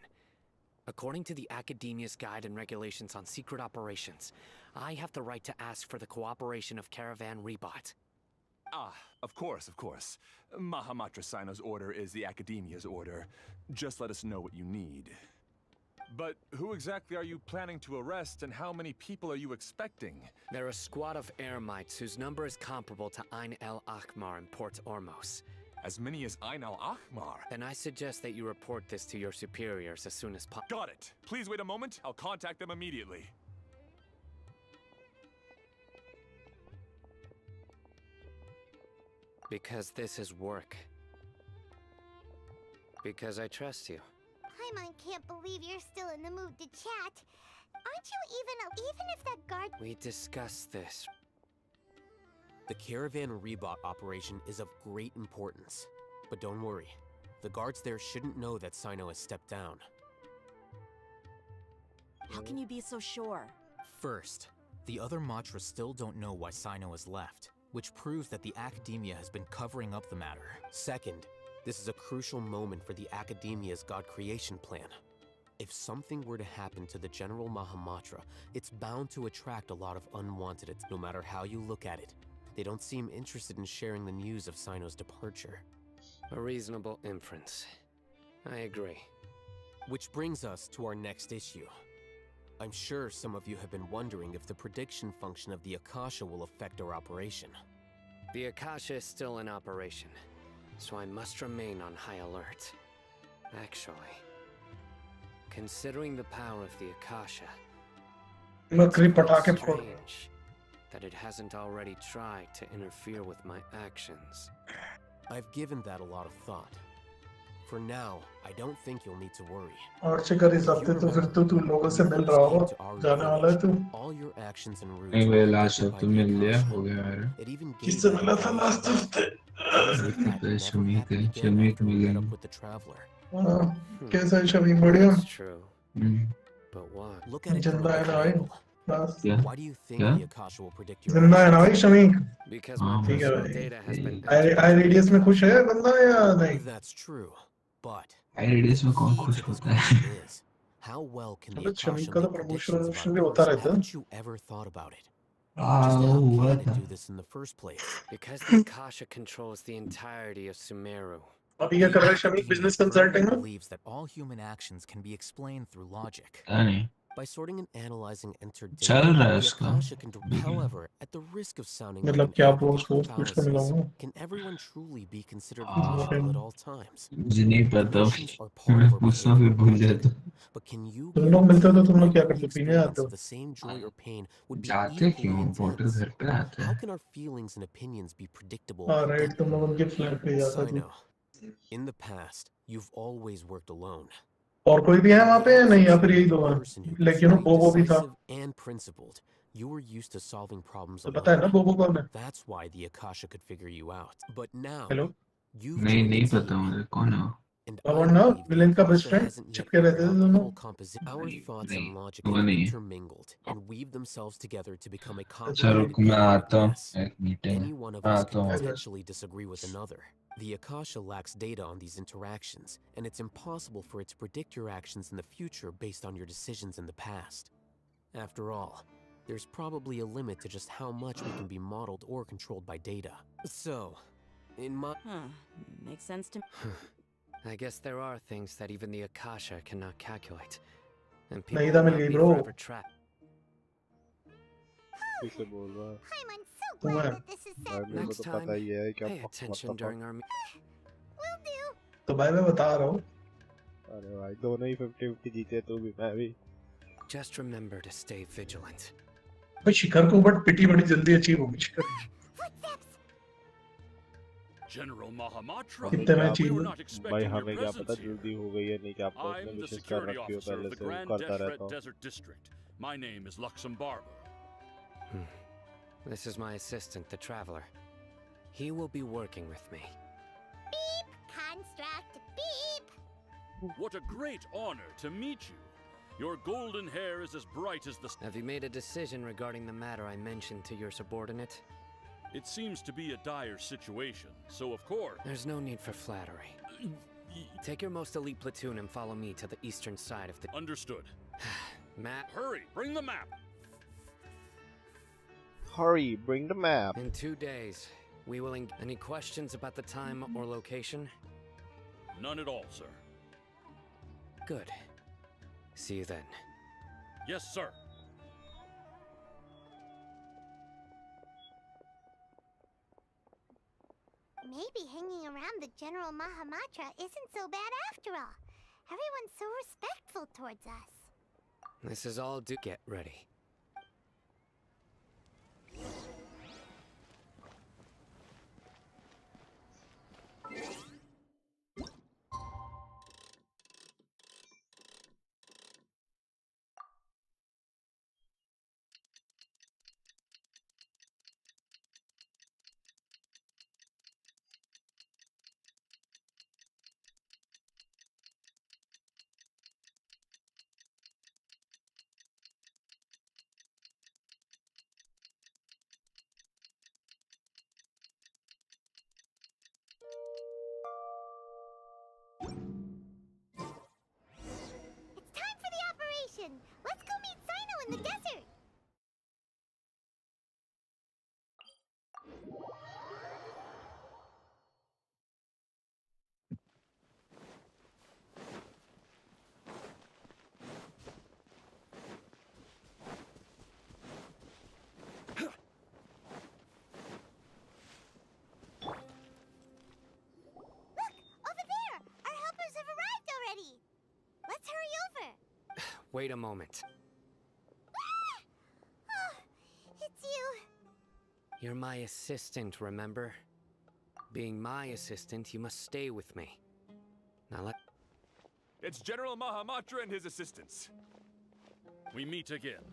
According to the Academia's Guide and Regulations on Secret Operations, I have the right to ask for the cooperation of Caravan Rebot. Ah, of course, of course. Mahamatra Sino's order is the Academia's order. Just let us know what you need. But who exactly are you planning to arrest, and how many people are you expecting? They're a squad of Eremites whose number is comparable to Ain el Ahmar in Port Ormos. As many as Ain el Ahmar? Then I suggest that you report this to your superiors as soon as possible. Got it. Please wait a moment. I'll contact them immediately. Because this is work. Because I trust you. Paimon can't believe you're still in the mood to chat. Aren't you even if that guard... We discussed this. The Caravan Rebot operation is of great importance. But don't worry, the guards there shouldn't know that Sino has stepped down. How can you be so sure? First, the other Matras still don't know why Sino has left, which proves that the Academia has been covering up the matter. Second, this is a crucial moment for the Academia's God creation plan. If something were to happen to the General Mahamatra, it's bound to attract a lot of unwanted attention, no matter how you look at it. They don't seem interested in sharing the news of Sino's departure. A reasonable inference. I agree. Which brings us to our next issue. I'm sure some of you have been wondering if the prediction function of the Akasha will affect our operation. The Akasha is still in operation, so I must remain on high alert. Actually, considering the power of the Akasha, बकरी पटाखे it's फोड़ strange that it hasn't already tried to interfere with my actions. I've given that a lot of thought. For now, I don't think you'll need to worry. और checker इस हफ्ते तो फिर तू लोगों से मिल रहा होगा जाने वाला है तू All your actions and routes नहीं were भाई लास्ट predicted by हफ्ते the मिल लिया Akasha. हो गया मेरा It even gave किससे you मिला था information लास्ट हफ्ते that शमीक never है happened again Shamik after we mill met up गई with the traveler. कैसा है शमी बढ़िया That's true, but what? Look at it from a जिंदा है ना different भाई angle. बस क्या Why do you think क्या the Akasha will predict your जिंदा है ना भाई actions? शमी Because my ठीक है personal भाई data has been I entered I into the radius में खुश Akasha. है बंदा या नहीं That's true, but I radius में the कौन key खुश to this होता है question is, how well can the अबे शमी Akasha का तो make promotion predictions about promotion a भी होता person? रहता है Haven't you ever thought about it? हाँ Just वो how हुआ can it था do this in the first place? Because the Akasha controls the entirety of Sumeru. अभी क्या The कर रहा है Shami academia business firmly consulting में believes that all human actions can be explained through logic. पता नहीं By sorting and analyzing entered चल data, रहा है the उसका Akasha can... लेकिन However, at the risk of sounding like मतलब an क्या advocate पोस्ट for पोस्ट कुछ तो fallacies, मिलाऊंगा can everyone truly be considered हाँ logical at all times? मुझे नहीं पता Emotions are part मैं of our पूछता हूँ फिर behavioral भूल logic. जाता हूँ But can you तुम लोग मिलते हो तो guarantee तुम लोग क्या every करते हो पीने जाते experience हो of the same joy or pain would be जाते क्यों equally पोर्टर intense? घर पे आते How हैं can our feelings and opinions be predictable? हाँ राइट तुम लोग उनके फ्लैट पे जाता तू Sino, in the past, you've always worked alone. और कोई भी है वहाँ In पे the या नहीं या absence फिर of यही another दो हैं person who could like you know stay बोबो भी था decisive and principled, you were used to solving problems तो पता है ना alone. बोबो कौन है That's why the Akasha could figure you out. But now, hello you've नहीं joined the नहीं पता team, मुझे कौन है वो? and और I ना believe the विलेन का best Akasha friend hasn't yet चिपके रहते figured थे out the दोनों full composition. Our नहीं thoughts नहीं and logic वो have नहीं है intermingled and weave themselves together to become a अच्छा complicated रुक मैं chaotic आता हूँ mess. एक मीटिंग Any है one of मैं us आता could हूँ potentially disagree with another. The Akasha lacks data on these interactions, and it's impossible for it to predict your actions in the future based on your decisions in the past. After all, there's probably a limit to just how much we can be modeled or controlled by data. So, in my... Makes sense to me. I guess there are things that even the Akasha cannot calculate. And people Nahida will mill not गई be bro forever trapped. किसे बोल रहा है I'm so तुम glad है that this is भाई set. मेरे को Next तो पता time, ही है क्या pay what attention the during fuck our Will do. तो भाई मैं बता रहा हूँ अरे भाई दोनों ही 50-50 जीते तू भी मैं भी Just remember to stay vigilant. भाई शिखर को बट पिटी बड़ी जल्दी अचीव होगी शिखर General Mahamatra, कितने में we अचीव were हुई not भाई expecting your हमें क्या पता presence here. जल्दी हो गई है नहीं क्या आपको उसने I'm the विशेष कर security रखी हो officer पहले of the से वो Grand करता रहता Deshret हूँ Desert District. My name is Luxembargo. This is my assistant, the Traveler. He will be working with me. Beep. Construct. Beep. What a great honor to meet you. Your golden hair is as bright as the... Have you made a decision regarding the matter I mentioned to your subordinate? It seems to be a dire situation, so of course... There's no need for flattery. Take your most elite platoon and follow me to the eastern side of the... Understood. Map. Hurry, bring the map. Hurry, bring the map. In 2 days, we will... Any questions about the time or location? None at all, sir. Good. See you then. Yes, sir. Maybe hanging around the General Mahamatra isn't so bad after all. Everyone's so respectful towards us. This is all due... Get ready. mission. Let's go meet Sino in the desert. Let's hurry over. Wait a moment. Oh, it's you. You're my assistant, remember? Being my assistant, you must stay with me. Now let... It's General Mahamatra and his assistants. We meet again.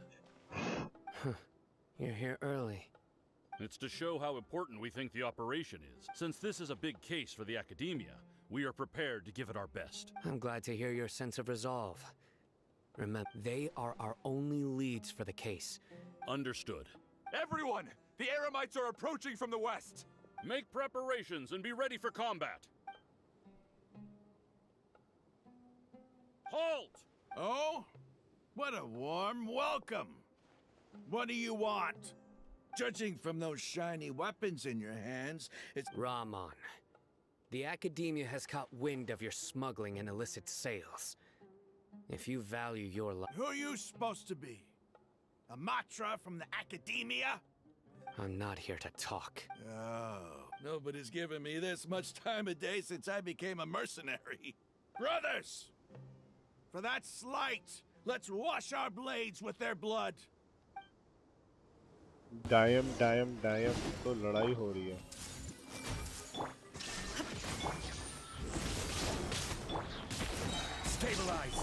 You're here early. It's to show how important we think the operation is. Since this is a big case for the Academia, we are prepared to give it our best. I'm glad to hear your sense of resolve. Remember, they are our only leads for the case. Understood. Everyone! The Eremites are approaching from the west! Make preparations and be ready for combat. Halt! Oh? What a warm welcome. What do you want? Judging from those shiny weapons in your hands, it's... Rahman. The Academia has caught wind of your smuggling and illicit sales. If you value your life... Who are you supposed to be? A Matra from the Academia? I'm not here to talk. Oh, nobody's given me this much time of day since I became a mercenary. Brothers! For that slight, let's wash our blades with their blood. डायम तो लड़ाई हो रही है. Stabilize.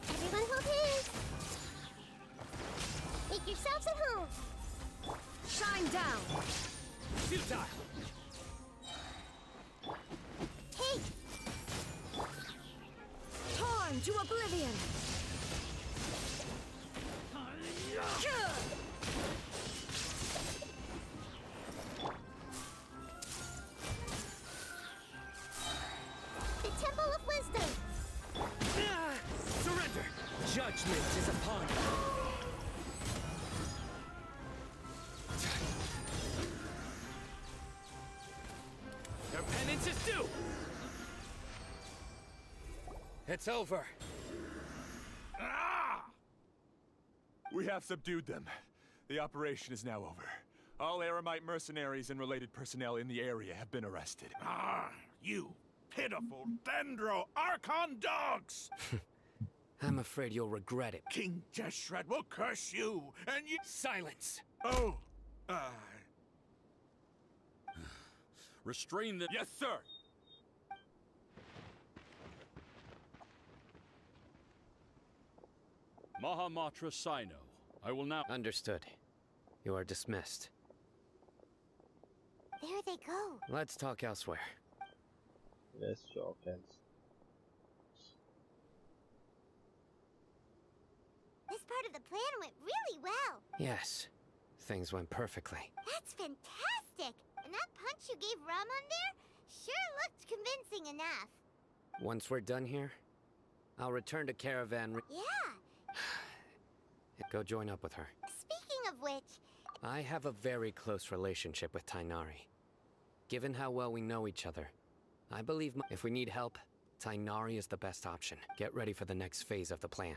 Everyone hold hands. Make yourselves at home. Shine down. Futile. Hey, Torn to oblivion. the Temple of Wisdom. Surrender. Judgment is upon you. Their penance is due. It's over. Ah! We have subdued them. The operation is now over. All Eremite mercenaries and related personnel in the area have been arrested. Ah, you pitiful Dendro Archon dogs! I'm afraid you'll regret it. King Jeshred will curse you, and you... Silence. Oh, Restrain them. Yes, sir! Mahamatra Sino. I will now... Understood. You are dismissed. There they go. Let's talk elsewhere. Let's talk else. This part of the plan went really well. Yes. Things went perfectly. That's fantastic. And that punch you gave Rahman there sure looked convincing enough. Once we're done here, I'll return to Caravan. Yeah. Go join up with her. Speaking of which... I have a very close relationship with Tainari. Given how well we know each other, I believe if we need help, Tainari is the best option. Get ready for the next phase of the plan.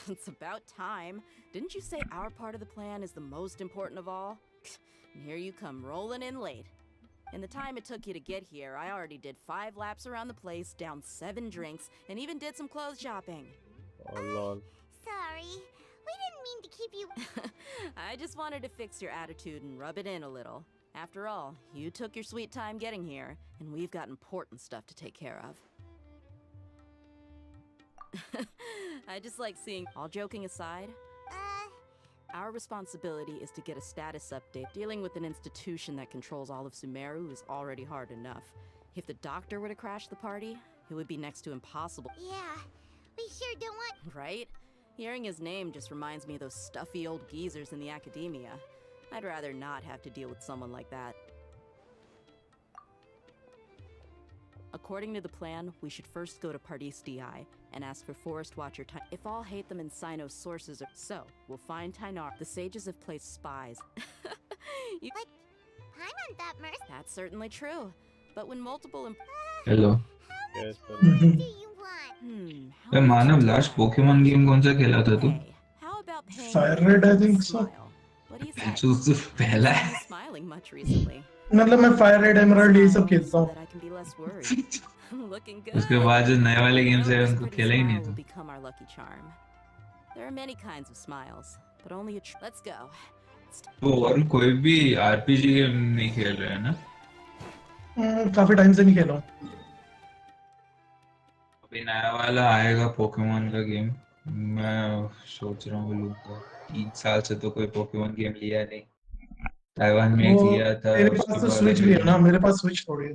It's about time. Didn't you say our part of the plan is the most important of all? And here you come rolling in late. In the time it took you to get here, I already did 5 laps around the place, downed 7 drinks, and even did some clothes shopping. Oh lol. Sorry. We didn't mean to keep you. I just wanted to fix your attitude and rub it in a little. After all, you took your sweet time getting here, and we've got important stuff to take care of. I just like seeing. All joking aside, our responsibility is to get a status update. Dealing with an institution that controls all of Sumeru is already hard enough. If the doctor were to crash the party, it would be next to impossible. Yeah, we sure don't want. Right? Hearing his name just reminds me of those stuffy old geezers in the academia. I'd rather not have to deal with someone like that. According to the plan, we should first go to Pardis DI and ask for Forest Watcher time. If all hate them in Sino's sources are so, we'll find Tynar. The sages have placed spies. But I'm not that merc. That's certainly true. But when multiple Hello. Yes, Do you want? मैं मानव last Pokemon game कौन सा खेला था तू? Fire red I think so. जो पहला है। Smiling much recently. मतलब मैं फायर रेड एमराल्ड ये सब खेलता हूँ। उसके बाद जो नए वाले गेम्स है उनको खेला ही नहीं become our lucky charm. There are many kinds of smiles, but only a let's go. तो और कोई भी आरपीजी गेम नहीं खेल रहे हैं ना? काफी टाइम से नहीं खेला हूँ। अभी नया वाला आएगा पोकेमॉन का गेम, मैं सोच रहा हूँ लूंगा। 3 साल से तो कोई पोकेमॉन गेम लिया नहीं। ताइवान में एक लिया था। मेरे पास तो स्विच भी है ना, मेरे पास स्विच थोड़ी है।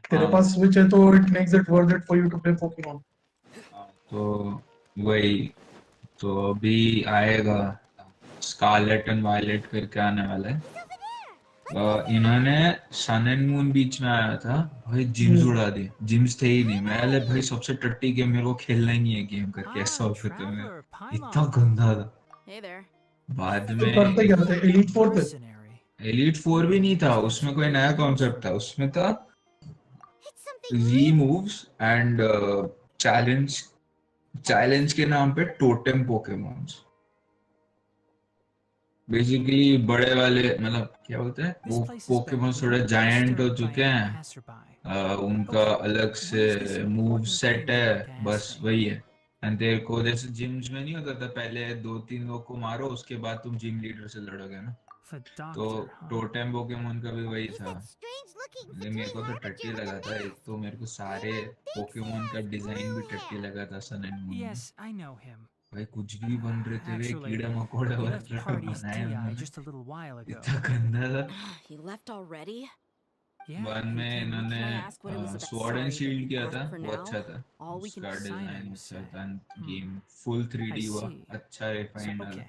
तेरे पास स्विच है तो it makes it worth it for you to play Pokemon. तो वही तो अभी आएगा स्कारलेट एंड वायलेट करके आने वाला है। इन्होंने सन एंड मून बीच में आया था भाई, जिम्स उड़ा दी। जिम्स थे ही नहीं। मैं भाई सबसे टट्टी गेम मेरे को खेलना ही नहीं है गेम करके ऐसा हो सकता है। इतना गंदा था। बाद में करते क्या थे? एलीट 4 थे। एलीट 4 भी नहीं था, उसमें कोई नया कॉन्सेप्ट था। उसमें था वी मूव्स एंड चैलेंज के नाम पे टोटेम पोकेमॉन्स। बेसिकली बड़े वाले मतलब क्या बोलते हैं वो पोकेमॉन्स थोड़े जायंट हो चुके हैं। उनका अलग से मूव सेट है, बस वही है। एंड तेरे को जैसे जिम्स में नहीं होता था पहले 2-3 लोग को मारो उसके बाद तुम जिम लीडर से लड़ोगे ना, तो टोटेम पोकेमॉन का भी वही था। मेरे को तो टट्टी लगा था। एक तो मेरे को सारे पोकेमॉन का डिजाइन भी टट्टी लगा था सन एंड मून। भाई कुछ भी बन रहे थे वे कीड़ा मकोड़ा बनाए उन्होंने, इतना गंदा था। बाद में इन्होंने स्वॉर्ड एंड शील्ड किया था, वो अच्छा था। उसका डिजाइन अच्छा था, गेम फुल 3D हुआ, अच्छा रिफाइंड वाला।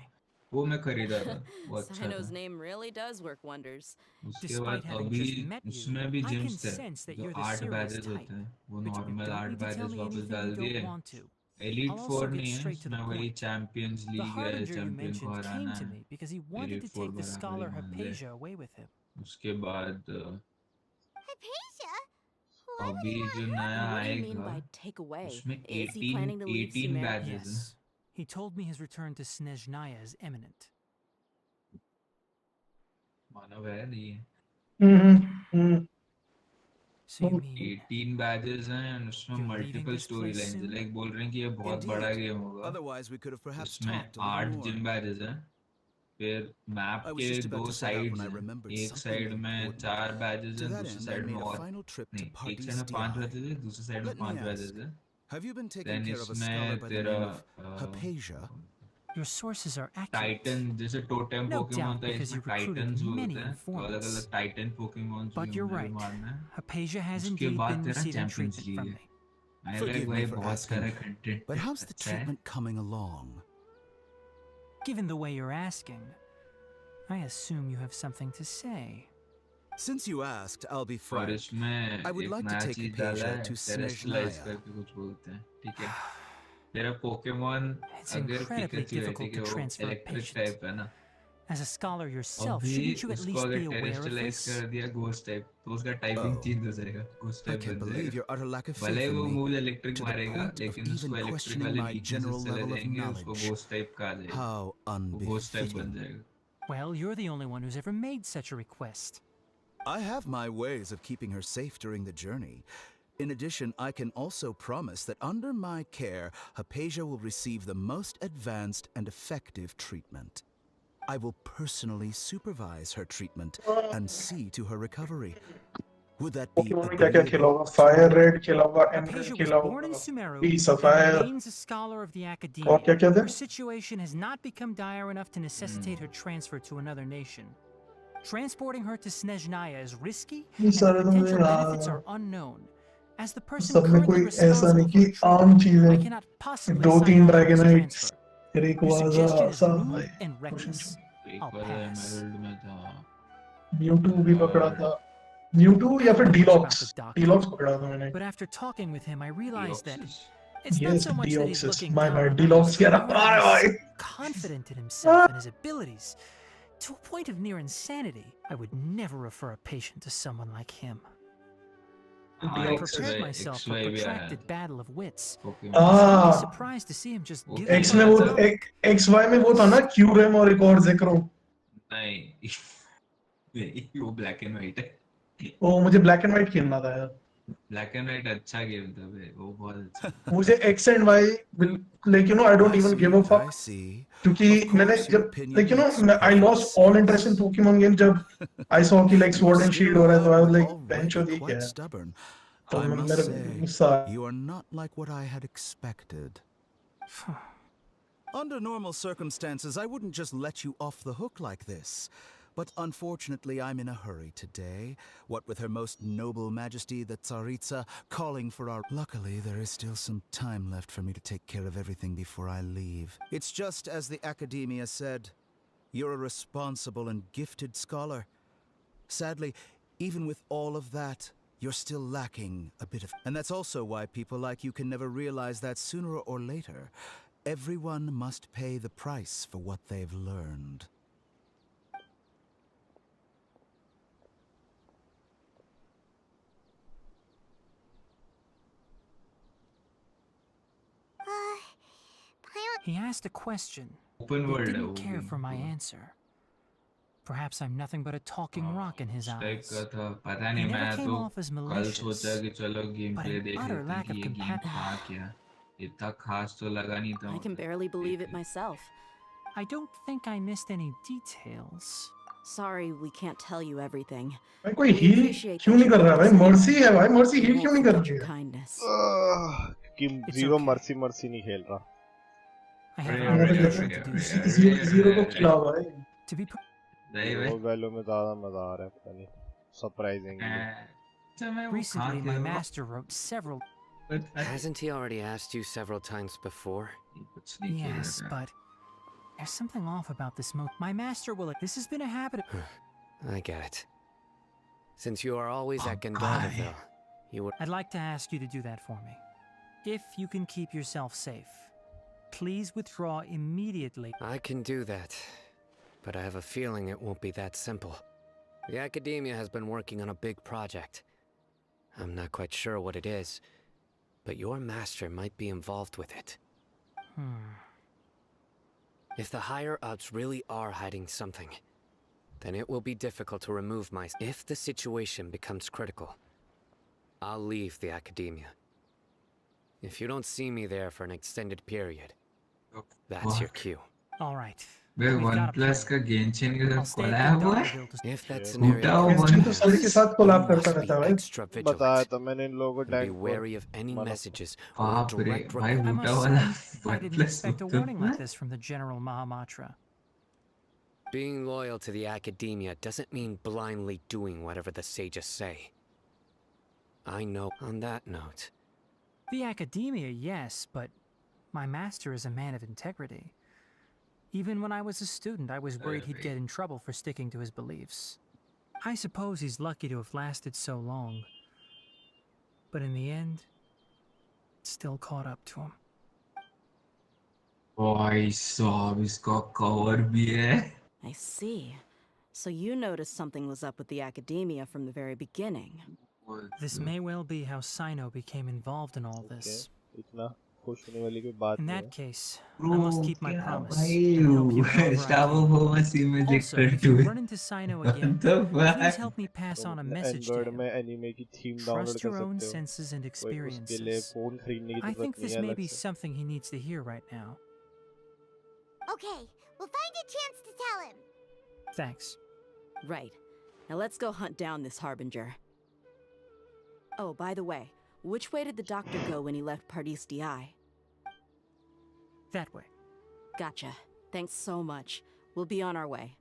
वो मैं खरीदा था, वो अच्छा था। उसके बाद अभी उसमें भी जिम्स थे जो 8 बैजेस होते हैं, वो नॉर्मल 8 बैजेस वापस डाल दिए। एलीट 4 नहीं है, उसमें वही चैंपियंस लीग है, चैंपियन को हराना है। एलीट 4 बना। उसके बाद अभी जो नया आएगा उसमें 18 बैजेस हैं। He told me his return to Snezhnaya is imminent. मानव है नहीं। 18 बैजेस हैं और उसमें मल्टीपल स्टोरी लाइंस हैं। लाइक बोल रहे हैं कि ये बहुत बड़ा गेम होगा। उसमें 8 जिम बैजेस हैं, फिर मैप के 2 साइड्स हैं। एक साइड में 4 बैजेस हैं, दूसरी साइड में और नहीं, एक साइड में 5 बैजेस हैं, दूसरी साइड में 5 बैजेस हैं। Then इसमें तेरा Your sources are accurate. Titan जैसे टोटेम पोकेमॉन था, इसमें टाइटन्स होते हैं, तो अलग-अलग Titan Pokemon But you're right. Hypatia has indeed been receiving treatment from me. Forgive me for asking, but how's the treatment coming along? Given the way you're asking, I assume you have something to say. Since you asked, I'll be frank. I would like to take Hypatia to Snezhnaya. कुछ बोलते हैं, ठीक है? तेरा Pokemon अगर Pikachu है, ठीक है, वो इलेक्ट्रिक टाइप है ना। As a scholar yourself, shouldn't you at least be aware of this? कर दिया घोस्ट टाइप, तो उसका टाइपिंग चेंज हो जाएगा, घोस्ट टाइप बन जाएगा। भले वो मूव इलेक्ट्रिक मारेगा, लेकिन उसको इलेक्ट्रिक वाले वीकनेसेस चले जाएंगे, उसको घोस्ट टाइप का आ जाएगा, वो घोस्ट टाइप बन जाएगा। Well, you're the only one who's ever made such a request. I have my ways of keeping her safe during the journey. In addition, I can also promise that under my care, Hypatia will receive the most advanced and effective treatment. I will personally supervise her treatment and see to her recovery. Would that be Pokemon में क्या क्या खेला agreeable? होगा? Fire red खेला होगा, emerald Hypatia was खेला born in होगा, Sumeru P and sapphire remains a scholar of the और academia. क्या क्या था? Her situation has not become dire enough to necessitate her transfer to another nation. Transporting her to Snezhnaya is risky, ये and the सारे तो मुझे potential benefits याद are unknown. As the person सब में currently कोई ऐसा responsible नहीं for कि the treatment, आम I चीजें cannot possibly दो sign तीन on for this ड्रैगनाइट्स transfer. फिर एक Your वाजा suggestion is साहब rude भाई and reckless. I'll pass. Mewtwo भी पकड़ा था, म्यूटू या फिर डीलॉक्स, doctor. डीलॉक्स पकड़ा था मैंने. But after talking with him, I realized that it's not Yes, so much that he's Deoxys. looking My down bad. on Deluxe others, kya but raha more that hai, he's confident in himself and his abilities. To a point of near insanity, I would never refer a patient to someone like him. I prepared myself for a protracted battle of wits. I was really surprised to see him just give X up में on वो the topic. XY में वो था ना क्यूरेम और एक और ज़ेक्रो. नहीं वो ब्लैक एंड व्हाइट है. वो मुझे ब्लैक एंड व्हाइट खेलना था यार. ब्लैक एंड व्हाइट अच्छा गेम था बे, वो बहुत अच्छा. मुझे X and Y like you know I don't even give a fuck. क्योंकि मैंने जब like you know I lost all interest in Pokemon game जब I saw कि like Sword and Shield हो रहा है तो I was like Bansh ये क्या है. तो I must मेरे say, गुस्सा. you are not like what I had expected. Under normal circumstances, I wouldn't just let you off the hook like this. But unfortunately, I'm in a hurry today. What with Her Most Noble Majesty, the Tsaritsa, calling for our... Luckily, there is still some time left for me to take care of everything before I leave. It's just as the Academia said. You're a responsible and gifted scholar. Sadly, even with all of that, you're still lacking a bit of... And that's also why people like you can never realize that sooner or later, everyone must pay the price for what they've learned. He asked a question, Open but world didn't care for my answer. Perhaps I'm nothing but a talking rock in his eyes. पता He नहीं never मैं came तो off as कल malicious, सोचा कि चलो game but play an देख utter लेते हैं lack कि of ये गेम था compassion. क्या. इतना खास तो लगा नहीं था. I can barely believe it myself. I don't think I missed any details. Sorry, we can't tell you everything. भाई कोई We हील appreciate क्यों that नहीं you कर रहा है भाई? helped us mercy anyway. है भाई, मर्सी We हील won't क्यों नहीं कर forget रही your है? kindness. कि जीरो मर्सी मर्सी नहीं खेल रहा. I have an obligation to do so. Zero को खिलाओ भाई. To be वो गैलो में ज़्यादा मजा आ रहा है पता नहीं. Surprisingly. Recently, my master wrote several. Hasn't he already asked you several times before? Yes, but there's something off about this My master will. This has been a habit. I get it. Since you are always at Gandharville, you would. I'd like to ask you to do that for me. If you can keep yourself safe, please withdraw immediately. I can do that, but I have a feeling it won't be that simple. The Academia has been working on a big project. I'm not quite sure what it is, but your master might be involved with it. If the higher-ups really are hiding something, then it will be difficult to remove my... If the situation becomes critical, I'll leave the Academia. If you don't see me there for an extended period, that's your cue. All right. Bay OnePlus का genshin के साथ collab हुआ है. If that टूटा scenario हुआ Genshin तो happens, सभी के साथ कोलैब करता must be रहता है भाई. extra बताया vigilant. तो मैंने इन लोगों को And be tag wary of any messages or बाप रे direct भाई I reports. must टूटा वाला say, I didn't OnePlus expect a warning like this from the General Mahamatra. Being loyal to the Academia doesn't mean blindly doing whatever the sages say. I know. On that note, The Academia, yes, but my master is a man of integrity. Even when I was a student, I was worried he'd get in trouble for sticking to his beliefs. I suppose he's lucky to have lasted so long. But in the end, it still caught up to him. भाई साहब इसका cover भी है. I see. So you noticed something was up with the Academia from the very beginning. This may well be how Sino became involved in all this. इतना खुश होने वाली कोई बात In नहीं that है। case, I must keep my promise भाई and help you wherever I staff can. Home SIM Also, if you run into Sino again, please help me pass on a message to Android him. में anime की theme download Trust कर your own सकते हो। senses and कोई उसके लिए experiences. Phone खरीदने की I जरूरत think नहीं this है may अलग be से। something he needs to hear right now. Okay, we'll find a chance to tell him. Thanks. Right. Now let's go hunt down this Harbinger. Oh, by the way, which way did the doctor go when he left Pardis DI? That way. Gotcha. Thanks so much. We'll be on our way.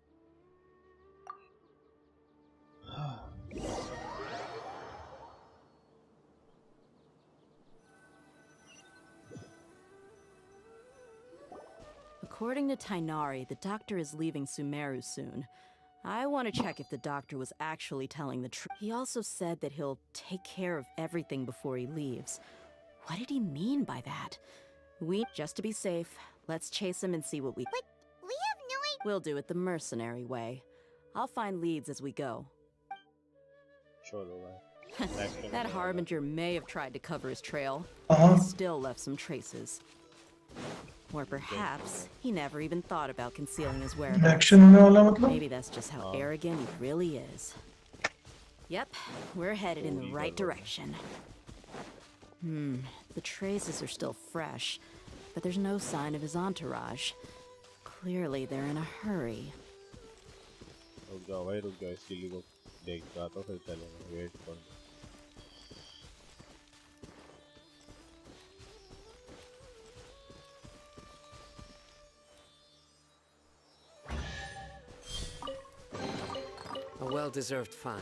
According to Tainari, the doctor is leaving Sumeru soon. I want to check if the doctor was actually telling the truth. He also said that he'll take care of everything before he leaves. What did he mean by that? Just to be safe, let's chase him and see what we... But we have no idea... We'll do it the mercenary way. I'll find leads as we go. That Harbinger may have tried to cover his trail, but he still left some traces. Or perhaps he never even thought about concealing his whereabouts. Maybe that's just how arrogant he really is. Yep, we're headed in the right direction. The traces are still fresh, but there's no sign of his entourage. Clearly they're in a hurry. रुक जाओ इसके लिए को देखता तो फिर चलेंगे wait कर। A well-deserved fine.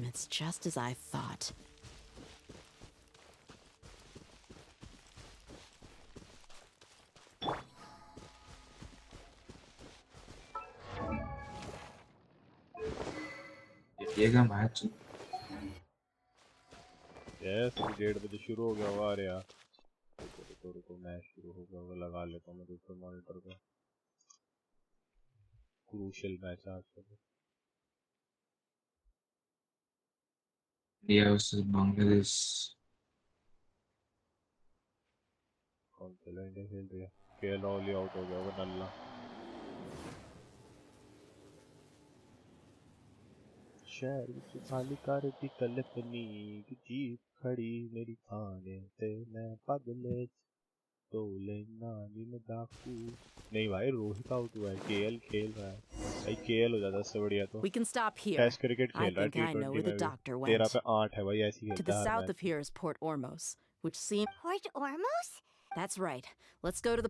It's just as I thought. देखिएगा मैच। यस 1:30 बजे शुरू हो गया हुआ। अरे यार रुको मैच शुरू हो गया वो लगा लेता हूँ मैं दूसरे मॉनिटर पे। क्रूशियल मैच आज का। India versus Bangladesh. कौन सा इंडिया खेल रही है? केएल ऑल आउट हो गया वो नल्ला। शहर विच खाली कर दी कल्पनी की जीप खड़ी मेरी थाने ते मैं पगले तो लेना नी मैं डाकू। नहीं भाई रोहित आउट हुआ है। केएल खेल रहा है भाई। केएल हो जाता इससे बढ़िया तो। We can stop here. Test cricket I खेल रहा है think I know T20 where the में भी। doctor 13 went. पे 8 है भाई ऐसी To खेलता the है हर south match. of here is Port Ormos, which seems... Port Ormos? That's right. Let's go to the...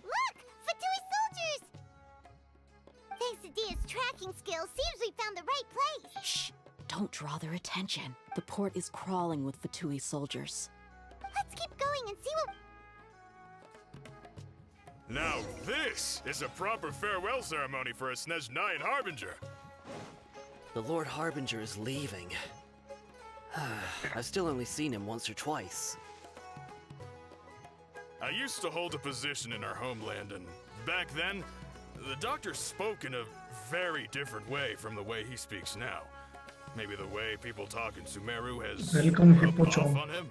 Look! Fatui soldiers! Thanks to Dia's tracking skills, seems we found the right place. Shh! Don't draw their attention. The port is crawling with Fatui soldiers. Let's keep going and see what... Now this is a proper farewell ceremony for a Snej 9 Harbinger. The Lord Harbinger is leaving. I've still only seen him once or twice. I used to hold a position in our homeland, and back then, the doctor spoke in a very different way from the way he speaks now. Maybe the way people talk in Sumeru has rubbed off on him.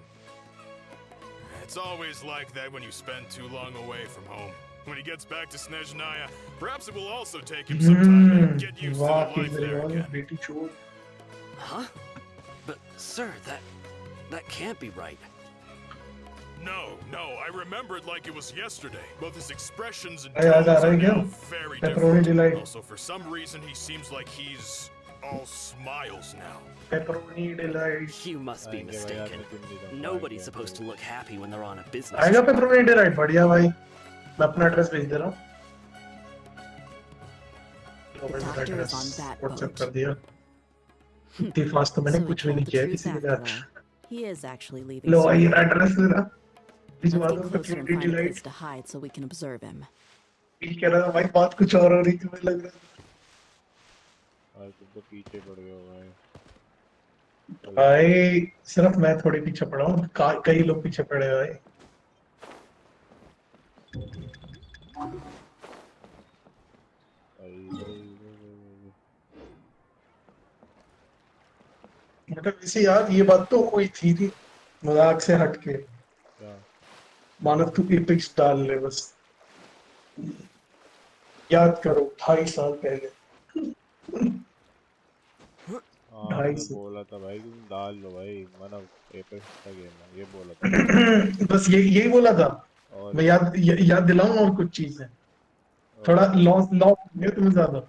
It's always like that when you spend too long away from home. When he gets back to Snezhnaya, perhaps it will also take him some time to get used to the life there again. Huh? But, sir, that can't be right. No, I remember it like it was yesterday. Both his expressions and tones are now very different. Also, for some reason, he seems like he's all smiles now. Pepperoni delight. You must be mistaken. Nobody's supposed to look happy when they're on a business आएगा trip. pepperoni delight बढ़िया भाई. मैं अपना address भेज दे रहा हूँ. Doctor is on that WhatsApp boat. कर दिया. इतनी फास्ट तो मैंने So he कुछ भी told नहीं the किया truth किसी के after साथ. all. He is actually leaving low soon. ये एड्रेस मेरा. Let's भिजवा get दो closer and pepperoni find a delight. place to hide so we can observe him. ये कह रहा था भाई बात कुछ और हो रही थी मुझे लग रहा है. आज तो पीछे पड़ गए हो भाई. भाई सिर्फ मैं थोड़ी पीछे पड़ा हूँ. कई लोग पीछे पड़े हैं भाई. मतलब वैसे यार ये बात तो हुई थी मजाक से हटके. मानव तू एपिक्स डाल ले बस. याद करो 2.5 साल पहले. मैंने बोला था भाई तुम डाल लो भाई. मानव एपिक्स का गेम है ये बोला था. बस यही बोला था. मैं याद दिलाऊं और कुछ चीजें. थोड़ा लॉस है तुम्हें ज्यादा.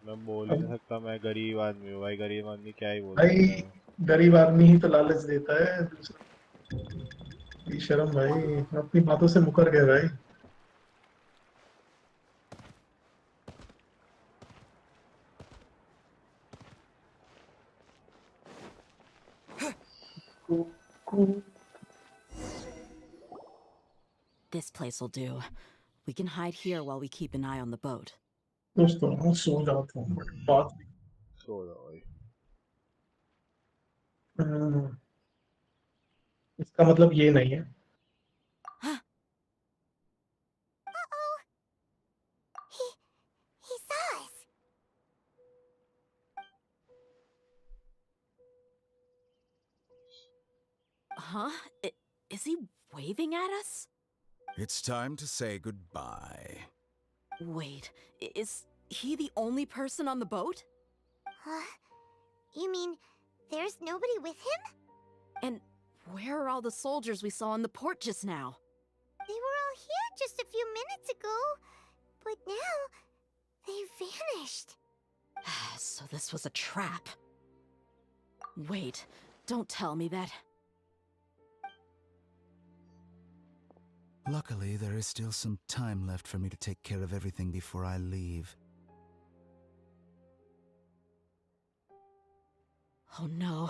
मैं बोल ही नहीं सकता. मैं गरीब आदमी हूँ भाई. गरीब आदमी क्या ही बोल भाई सकता है. गरीब आदमी ही तो लालच देता है. शर्म भाई अपनी बातों से मुकर गए भाई. This place will do. We can hide here while we keep an eye on the boat. दोस्तों मैं सो जाता हूँ बात. सो जाओ भाई. इसका मतलब ये नहीं है. He saw us. Huh? Is he waving at us? It's time to say goodbye. Wait, is he the only person on the boat? You mean there's nobody with him? And where are all the soldiers we saw on the port just now? They were all here just a few minutes ago, but now they vanished. So this was a trap. Wait, don't tell me that. Luckily, there is still some time left for me to take care of everything before I leave. Oh no.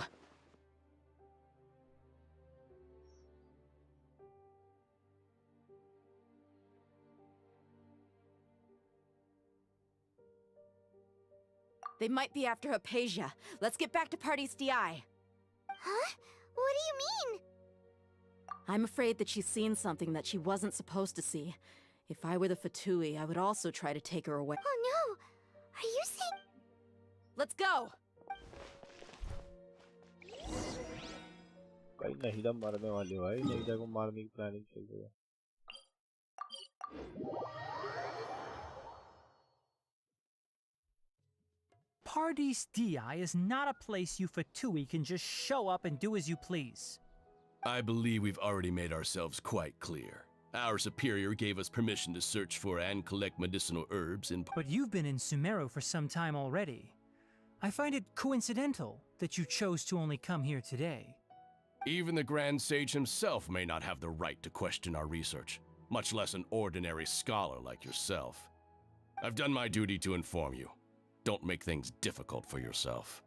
They might be after Hypatia. Let's get back to Party's DI. Huh? What do you mean? I'm afraid that she's seen something that she wasn't supposed to see. If I were the Fatui, I would also try to take her away. Oh no! Are you saying... Let's go! भाई Nahida मारने वाली भाई. Nahida को मारने की planning चल रही है. Party's DI is not a place you Fatui can just show up and do as you please. I believe we've already made ourselves quite clear. Our superior gave us permission to search for and collect medicinal herbs in... But you've been in Sumeru for some time already. I find it coincidental that you chose to only come here today. Even the Grand Sage himself may not have the right to question our research, much less an ordinary scholar like yourself. I've done my duty to inform you. Don't make things difficult for yourself.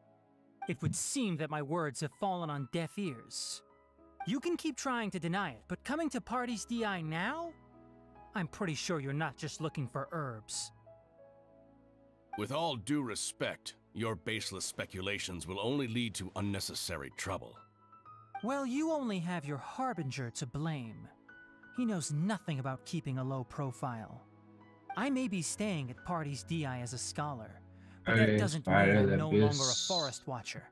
It would seem that my words have fallen on deaf ears. You can keep trying to deny it, but coming to Party's DI now? I'm pretty sure you're not just looking for herbs. With all due respect, your baseless speculations will only lead to unnecessary trouble. Well, you only have your Harbinger to blame. He knows nothing about keeping a low profile. I may be staying at Party's DI as a scholar, but that doesn't mean I'm no longer a forest watcher.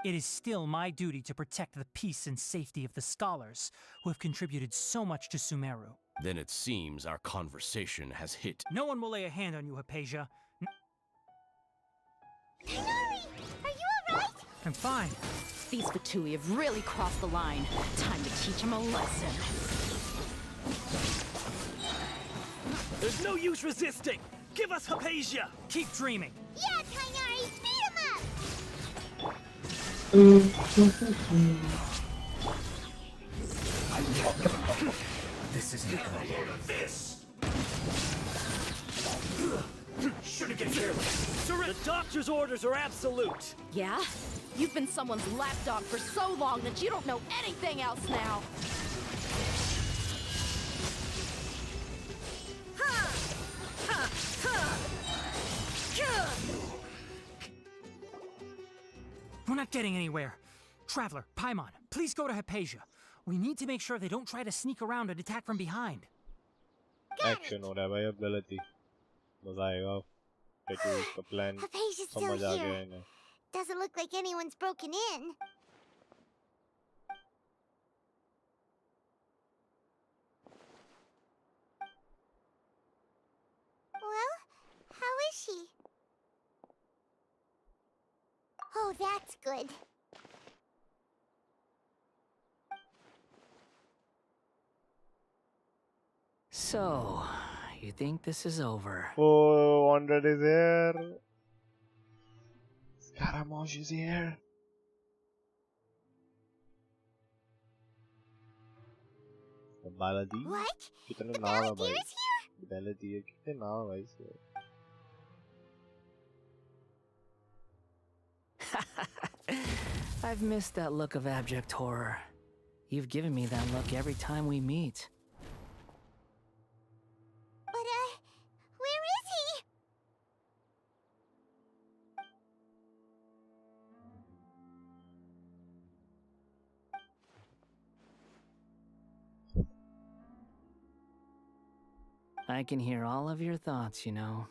It is still my duty to protect the peace and safety of the scholars who have contributed so much to Sumeru. Then it seems our conversation has hit... No one will lay a hand on you, Hypatia. Kanari! Are you alright? I'm fine. These Fatui have really crossed the line. Time to teach them a lesson. There's no use resisting! Give us Hypatia! Keep dreaming! Yeah, Kainari! Beat him up! This isn't good. This! Shouldn't get careless. The doctor's orders are absolute. Yeah? You've been someone's lapdog for so long that you don't know anything else now. We're not getting anywhere. Traveler, Paimon, please go to Hypatia. We need to make sure they don't try to sneak around and attack from behind. Action हो रहा है भाई अब गलती मजा आएगा पेटू इसका plan Hypatia's still समझ आ गया here. इन्हें Doesn't look like anyone's broken in. Well, how is she? Oh, that's good. So, you think this is over? Oh, Wonder is here. Scaramouche is here. Balaji कितने नाम है भाई बालाजी है कितने नाम है भाई इसके I've missed that look of abject horror. You've given me that look every time we meet. But, where is he? I can hear all of your thoughts, you know.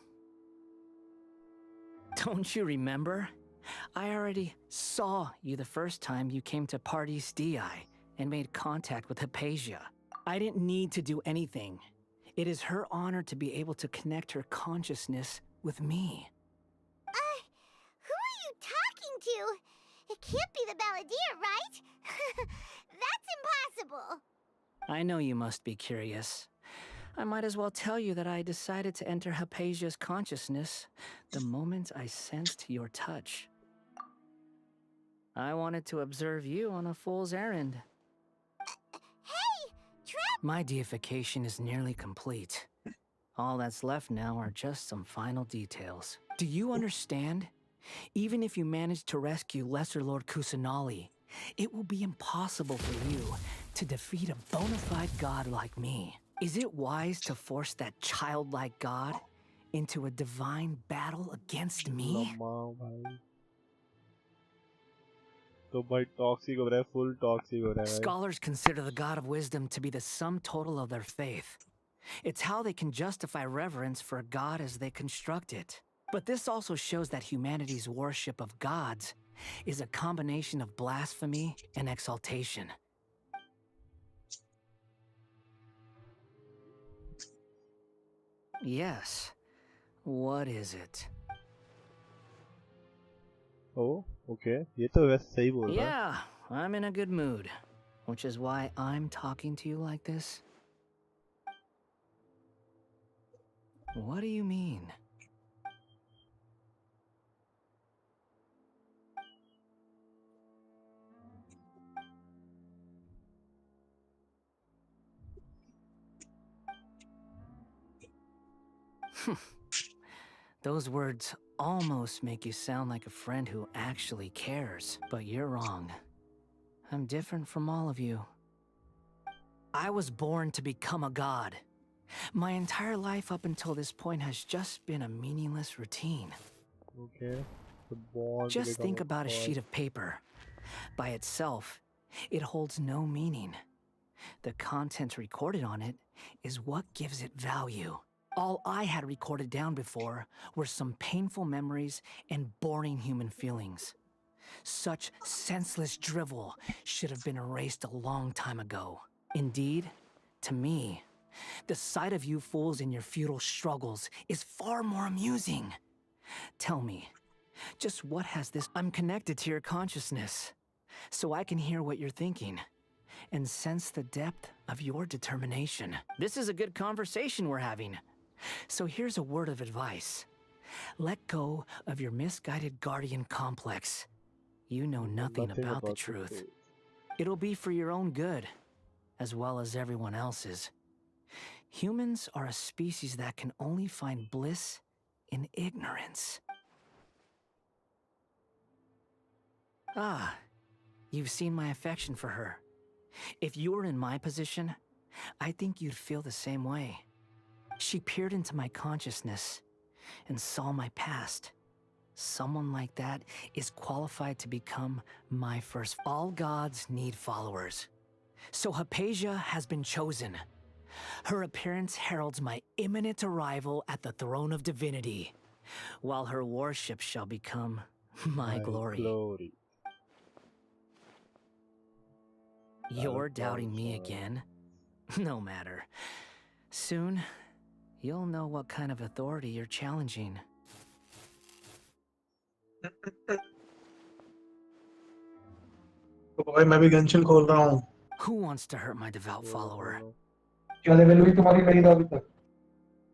Don't you remember? I already saw you the first time you came to Party's DI and made contact with Hypatia. I didn't need to do anything. It is her honor to be able to connect her consciousness with me. Who are you talking to? It can't be the Balladeer, right? That's impossible. I know you must be curious. I might as well tell you that I decided to enter Hypatia's consciousness the moment I sensed your touch. I wanted to observe you on a fool's errand. Hey, Trap! My deification is nearly complete. All that's left now are just some final details. Do you understand? Even if you manage to rescue Lesser Lord Kusanali, it will be impossible for you to defeat a bona fide god like me. Is it wise to force that childlike god into a divine battle against me? तो भाई toxic हो रहा है full toxic हो रहा है Scholars consider the god of wisdom to be the sum total of their faith. It's how they can justify reverence for a god as they construct it. But this also shows that humanity's worship of gods is a combination of blasphemy and exaltation. Yes. What is it? Oh, okay. ये तो वैसे सही बोल रहा है. Yeah, I'm in a good mood, which is why I'm talking to you like this. What do you mean? Those words almost make you sound like a friend who actually cares, but you're wrong. I'm different from all of you. I was born to become a god. My entire life up until this point has just been a meaningless routine. Okay. The Just think about a sheet of paper. By itself, it holds no meaning. The content recorded on it is what gives it value. All I had recorded down before were some painful memories and boring human feelings. Such senseless drivel should have been erased a long time ago. Indeed, to me, the sight of you fools in your futile struggles is far more amusing. Tell me, just what has this... I'm connected to your consciousness, so I can hear what you're thinking and sense the depth of your determination. This is a good conversation we're having. So here's a word of advice. Let go of your misguided guardian complex. you know nothing about the truth. It'll be for your own good, as well as everyone else's. Humans are a species that can only find bliss in ignorance. Ah, you've seen my affection for her. If you were in my position, I think you'd feel the same way. She peered into my consciousness and saw my past. Someone like that is qualified to become my first. All gods need followers. So Hypatia has been chosen. Her appearance heralds my imminent arrival at the throne of divinity, while her worship shall become my glory. You're doubting me again? No matter. Soon, you'll know what kind of authority you're challenging. तो भाई मैं भी गंशन खोल रहा हूँ. Who wants to hurt my devout follower? क्या level हुई तुम्हारी नहीं था अभी तक?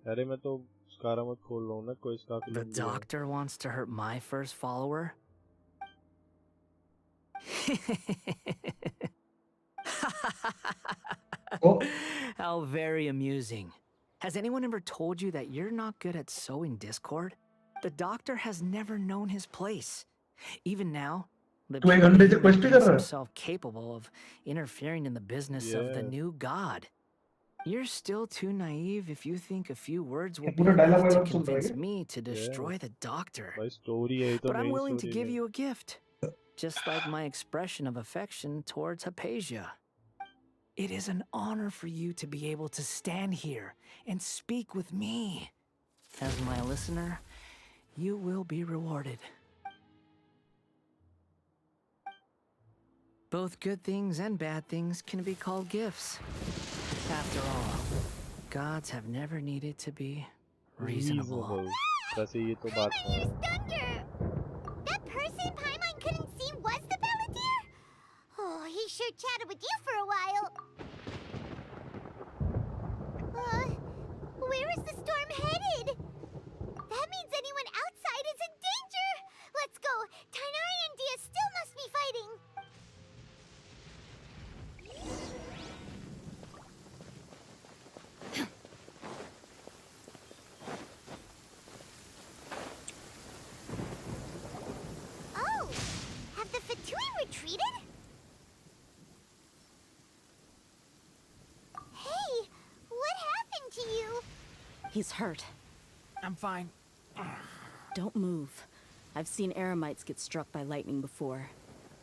अरे मैं तो स्कारा मत खोल रहा हूँ ना, कोई स्का The doctor wants to hurt my first follower? How very amusing. Has anyone ever told you that you're not good at sewing Discord? The doctor has never known his place. Even now, the thinks himself capable of interfering in the business of the new god. You're still too naive if you think a few words will be enough to convince me to destroy the doctor. But I'm willing to give you a gift, just like my expression of affection towards Hypatia. It is an honor for you to be able to stand here and speak with me. As my listener, you will be rewarded. Both good things and bad things can be called gifts. After all, gods have never needed to be reasonable. That person Paimon couldn't see was the Balladeer? Oh, he sure chatted with you for a while. Where is the storm headed? That means anyone outside is in danger. Let's go. Tainari and Dia still must be fighting. Oh, have the Fatui retreated? Hey, what happened to you? He's hurt. I'm fine. Don't move. I've seen Eremites get struck by lightning before.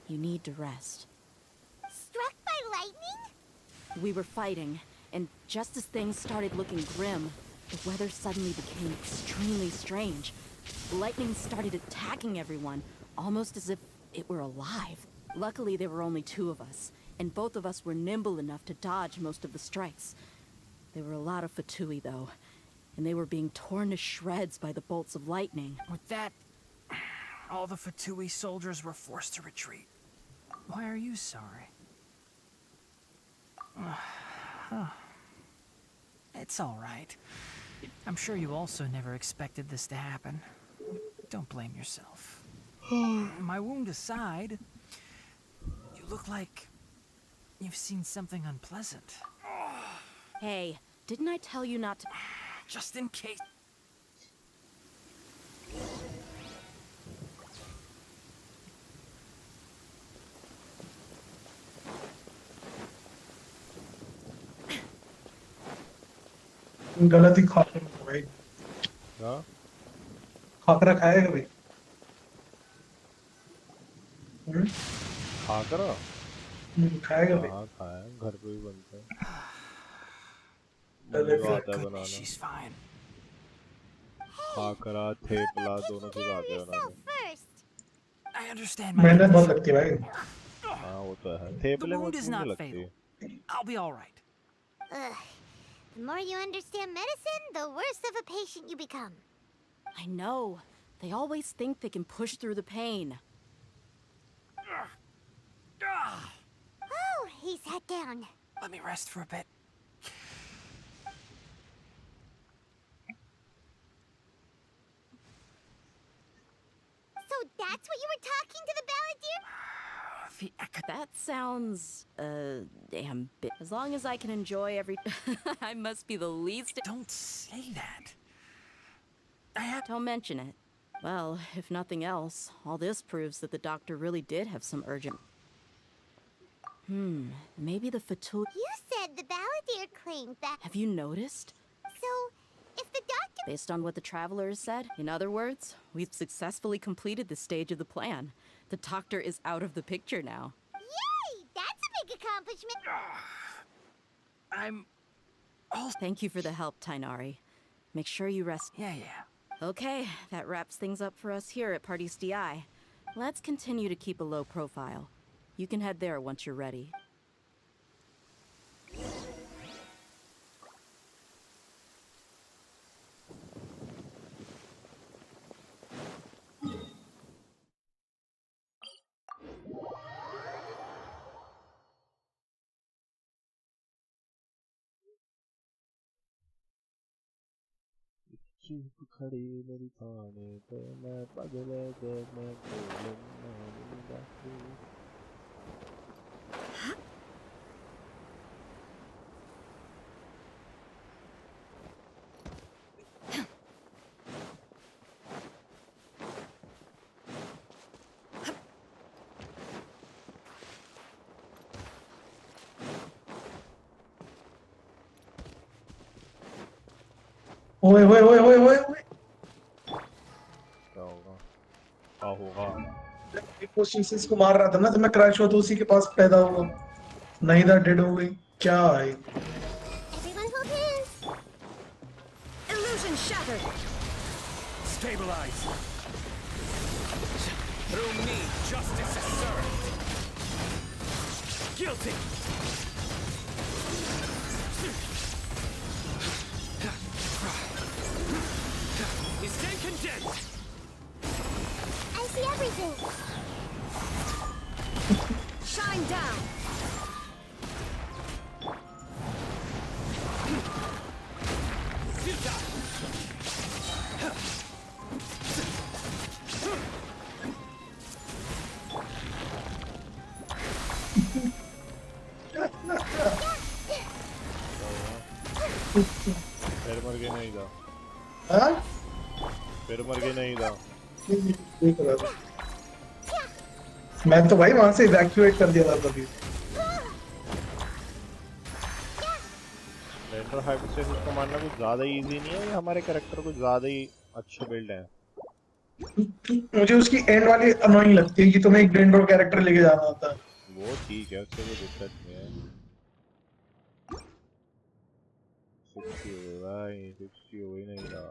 You need to rest. Struck by lightning? We were fighting, and just as things started looking grim, the weather suddenly became extremely strange. Lightning started attacking everyone, almost as if it were alive. Luckily, there were only two of us, and both of us were nimble enough to dodge most of the strikes. There were a lot of Fatui, though, and they were being torn to shreds by the bolts of lightning. With that, all the Fatui soldiers were forced to retreat. Why are you sorry? It's all right. I'm sure you also never expected this to happen. Don't blame yourself. My wound aside, you look like you've seen something unpleasant. Hey, didn't I tell you not to... Just in case... गलत ही खा रहे हो भाई. हाँ? खाकरा खाएगा भाई? खाकरा? खाएगा भाई. हाँ खाया, घर पे भी बनता है. मुझे आता है बनाना. She's fine. खाकरा, थेपला दोनों चीज आते हैं बनाने. I understand. मेहनत बहुत लगती है भाई. हाँ वो तो है. थेपले में मुझे लगती है. I'll be all right. Ugh. The more you understand medicine, the worse of a patient you become. I know. They always think they can push through the pain. Oh, he sat down. Let me rest for a bit. So that's that's what you were talking to the balladeer? That sounds, damn bit. As long as I can enjoy every... I must be the least... Don't say that. Don't mention it. Well, if nothing else, all this proves that the doctor really did have some urgent... maybe the Fatul... You said the balladeer claimed that... Have you noticed? So, if the doctor... Based on what the traveler has said, in other words, we've successfully completed this stage of the plan. The doctor is out of the picture now. Yay! That's a big accomplishment! Thank you for the help, Tainari. Make sure you rest... Yeah. Okay, that wraps things up for us here at Party's DI. Let's continue to keep a low profile. You can head there once you're ready. चुप खड़ी मेरी थाने पे मैं पगले जब मैं बोलूं ओए ओए ओए ओए ओए क्या होगा क्या होगा पोस्टिंग को मार रहा था ना तो मैं क्रैश हुआ तो उसी के पास पैदा हुआ नहीदा डेड हो गई क्या है Everyone hold hands! Illusion shattered! Stabilize! Through me, justice is served! Guilty! He's staying condemned! I see everything! Shine down! फिर मर गए नहीं था हाँ फिर मर गए नहीं था देख रहा था मैं तो भाई वहां से इवैक्यूएट कर दिया था तभी रेंडर हाइपरक्स को मारना कुछ ज्यादा इजी नहीं है या हमारे कैरेक्टर कुछ ज्यादा ही अच्छे बिल्ड है मुझे उसकी एंड वाली अनोइंग लगती है कि तुम्हें एक रेंडर कैरेक्टर लेके जाना होता है वो ठीक है उससे कोई दिक्कत नहीं है 60 हो गए भाई 60 हो गई नहीं था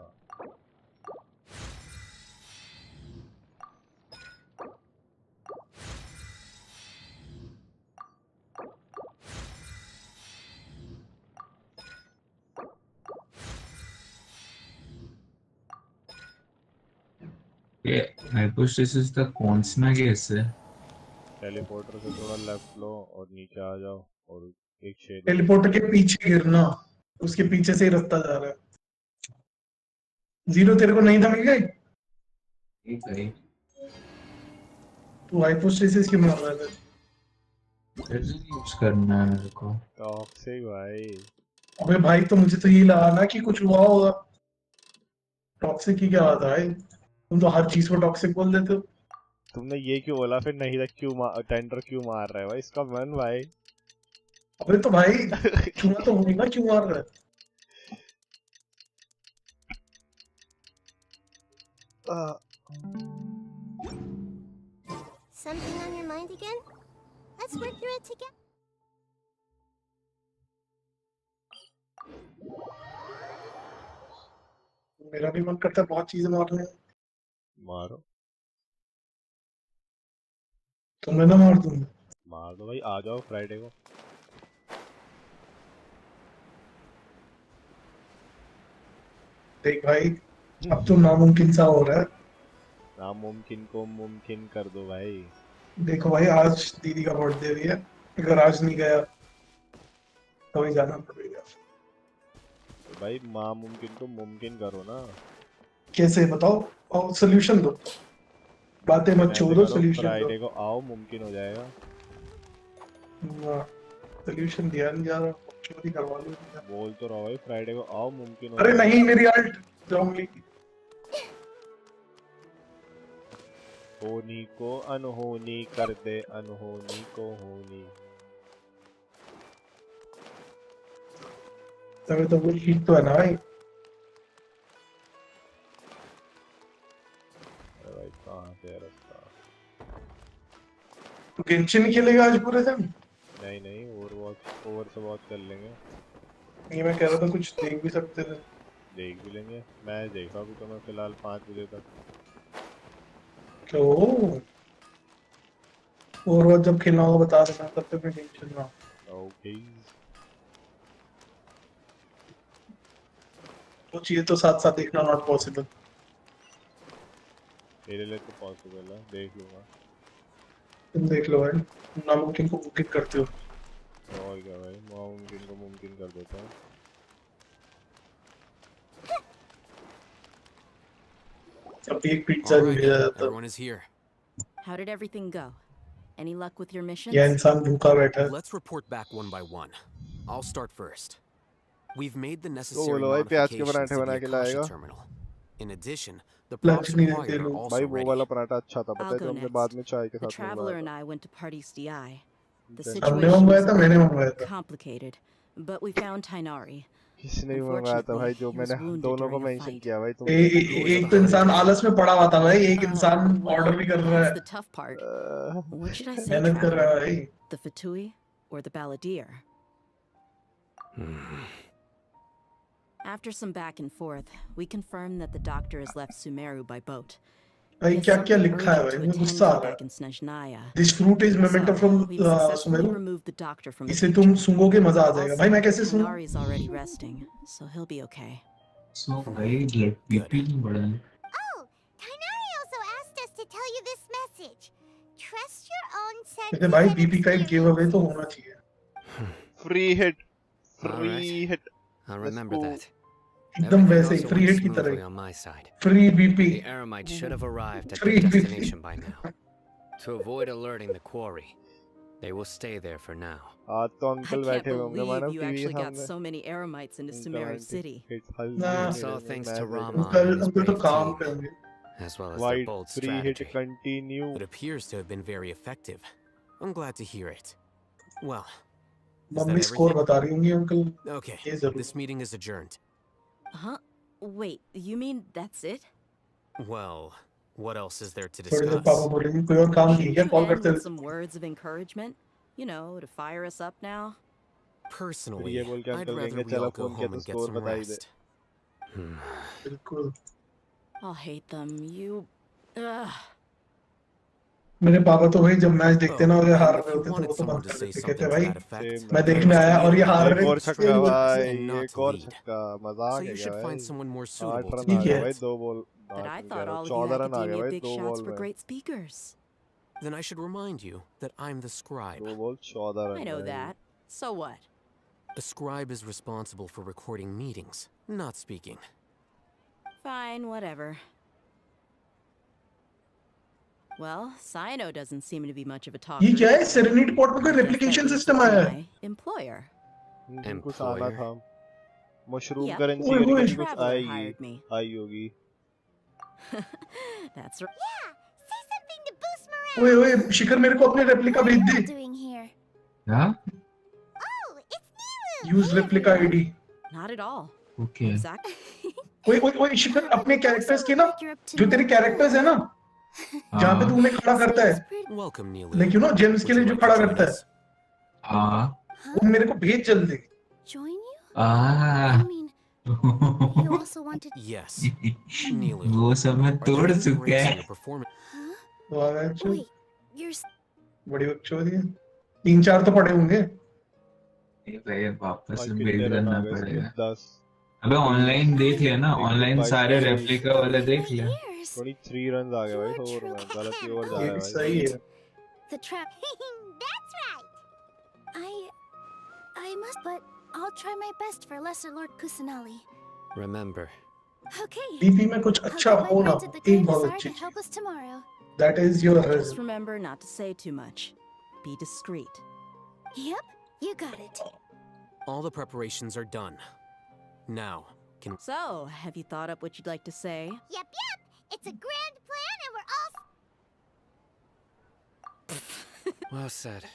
ये हाइपोस्टेसिस तक पहुंचना कैसे टेलीपोर्टर से थोड़ा लेफ्ट लो और नीचे आ जाओ और एक शेड टेलीपोर्टर के पीछे गिरना उसके पीछे से ही रास्ता जा रहा है जीरो तेरे को नहीं था मिल गई ठीक है तू हाइपोस्टेसिस क्यों मार रहा था यूज करना है मेरे को टॉक्सिक भाई अबे भाई तो मुझे तो ये लगा ना कि कुछ हुआ होगा टॉक्सिक की क्या बात है भाई तुम तो हर चीज को टॉक्सिक बोल देते हो तुमने ये क्यों बोला फिर नहीं था क्यों टेंडर क्यों मार रहा है भाई इसका मन भाई अबे तो भाई क्यों तो होगी ना क्यों मार रहा है Something on your mind again? Let's work through it together. मेरा भी मन करता है बहुत चीजें मारने मारो तो मैं ना मार दूंगा मार दो भाई आ जाओ फ्राइडे को देख भाई अब तो नामुमकिन सा हो रहा है नामुमकिन को मुमकिन कर दो भाई देखो भाई आज दीदी का बर्थडे भी है अगर आज नहीं गया तो ही जाना पड़ेगा तो भाई नामुमकिन को मुमकिन करो ना कैसे बताओ और सॉल्यूशन दो बातें मत छोड़ो, सॉल्यूशन फ्राइडे को आओ, मुमकिन हो जाएगा। सॉल्यूशन दिया नहीं जा रहा, चोरी करवा लो। बोल तो रहा भाई, फ्राइडे को आओ, मुमकिन हो अरे जाएगा। नहीं, मेरी अल्ट जॉम्बी होनी को अनहोनी कर दे, अनहोनी को होनी। तभी तो वो ठीक तो है ना भाई। भाई कहाँ से है रास्ता? तो गेंशिन खेलेगा आज पूरे दिन? नहीं नहीं, ओवर से वॉच कर लेंगे। ये मैं कह रहा था कुछ देख भी सकते थे। देख भी लेंगे, मैच देखा अभी तो मैं फिलहाल 5 बजे तक। तो और जब खेलना होगा बता देना, तब तक मैं गेंशिन में। ओके। वो चीजें तो साथ साथ देखना नॉट पॉसिबल। मेरे लिए तो पॉसिबल है, देख लूंगा। तुम देख लो भाई, नामुमकिन को मुमकिन करते हो। और क्या भाई, नामुमकिन को मुमकिन कर देता हूँ। अब एक पिज्जा भी भेजा जाता। Everyone is here. How did everything go? Any luck with your missions? ये इंसान भूखा बैठा है। Let's report back one by one. I'll start first. We've made the तो necessary बोलो भाई, प्याज के modifications पराठे to बना the के Akasha लाएगा। terminal. In addition, the lunch props नहीं required देते are लोग। also भाई वो ready. वाला पराठा अच्छा था, पता I'll है go जो हमने next. बाद में चाय के The साथ traveler मंगवाया and था। I went to Party's DI. The हमने situation मंगवाया is था, मैंने मंगवाया था। complicated, but we found Tainari. किसने भी मंगवाया था भाई? जो Unfortunately, he was मैंने wounded दोनों को during a मेंशन fight. किया भाई तुम। एक तो इंसान आलस में पड़ा हुआ था भाई, एक इंसान Well, ऑर्डर भी कर रहा that's है। the tough part. What should I say, मेहनत कर रहा है traveler? भाई। The Fatui or the Balladeer? After some back and forth, we confirmed that the doctor has left Sumeru by boat. भाई क्या क्या लिखा है भाई, मुझे गुस्सा आ रहा है। This fruit is memento from We've successfully Sumeru. removed the doctor from the इसे picture. तुम सूंघोगे मजा आ जाएगा भाई। मैं कैसे सूंघूं? Tainari is already resting, so he'll be okay. So भाई ब्लड बीपी नहीं बढ़ा है। Oh, Tainari also asked us to tell you this message. Trust your own sense. कहते भाई बीपी का एक गिव अवे तो होना चाहिए। Free hit, All free right. Hit. I'll remember that. एकदम Everything वैसे ही also फ्री went हिट की smoothly तरह। on my side. Free BP. The Eremites should have arrived at Free their BP. destination by now. To avoid alerting the quarry, they will stay there for now. आज तो I uncle can't बैठे हुए होंगे मानो believe you TV actually के got सामने। so many Eremites into uncle Sumeru aunty City. Hit हल्दी ना। नहीं It's all देंगे, thanks मैं to देख Rama लूंगा। अंकल and his अंकल तो brave काम team, पे होंगे। as well as their white bold free hit strategy. Continue. It appears to have been very effective. I'm glad to hear it. Well, is that mummy score everything? बता रही होंगी uncle. Okay, ये जरूर। this meeting is adjourned. Huh? Wait, you mean that's it? Well, what else is there to थोड़ी देर पापा discuss? बोलेंगे कोई और काम नहीं है क्या? You कॉल end करते with हैं। some words of encouragement, you know, to fire us up now. Personally, ये बोल के I'd अंकल rather कहेंगे we चलो all go फोन किया home तो and get स्कोर some बता ही दे। rest. बिल्कुल। I'll hate them. You. Ugh. मेरे पापा तो भाई जब मैच देखते ना और ये and हार if रहे you होते तो wanted वो तो someone बंद to कर say देते। something कहते to भाई that effect, मैं then देखने it's आया to और me ये to हार lead. रहे एक और छक्का भाई, And not एक to और lead. छक्का, So मजाक है you क्या should भाई? find someone more 8 suitable run to आ do गए that. भाई, 2 बॉल। But I कह thought रहा हूँ all of you 14 रन आ गए Academia भाई, big 2 shots बॉल were में। great speakers. Then I should remind you that I'm the scribe. 2 ball 14 I run know भाई। that. So what? A scribe is responsible for recording meetings, not speaking. Fine, whatever. Well, Sino doesn't seem to be much of a talker. ये क्या है? either. Serenity pot में कोई I guess that replication leaves system it to आया है। my employer. कुछ आना था। Mushroom Yep. करेंसी ओए, करके ओए। कुछ Traveler आएगी, hired me. आई होगी। That's right. Yeah, say something to boost morale. ओए ओए शिखर मेरे को अपने रेप्लिका What are भेज you all they. doing here? क्या? Oh, it's Nilu. Use Hey, replica everyone. ID. Not at all. Okay. Exactly. ओए ओए ओए शिखर अपने कैरेक्टर्स के ना Like you're up to जो no तेरे कैरेक्टर्स है ना जहाँ पे तू उन्हें खड़ा करता है, Welcome, Neelu. Like you know James के Would लिए you जो like to खड़ा join करता है, us? वो मेरे को भेज जल्दी। Join you? Ah. I mean, you also wanted. Yes. Neelu. वो सब मैं Are there तोड़ any चुका breaks in है। your performance? वाह अच्छा, Wait, you're. बड़ी बकचोदी है। 3-4 तो पड़े होंगे। ये भाई वापस भाई से कितने बिल्ड रन करना आ गए इसके? पड़ेगा। 10। अबे ऑनलाइन देख लिया ना, ऑनलाइन 22 सारे पे रेप्लिका वाले देख लिया। 23 रन आ गए भाई, 100 ओवर में। गलत ही ओवर जा ये रहा है भी भाई। सही है। The trap. That's right. I must, but I'll try my best for Lesser Lord Kusanali. Remember, Okay. DP में कुछ I'll अच्छा get my हो ना, friends at the एक Grand बहुत Bazaar अच्छी to help us tomorrow. That is your Just remember not to say too much. Be discreet. Yep, you got it. All the preparations are done. Now, can... So, have you thought up what you'd like to say? Yep. It's a grand plan and we're all... Well said.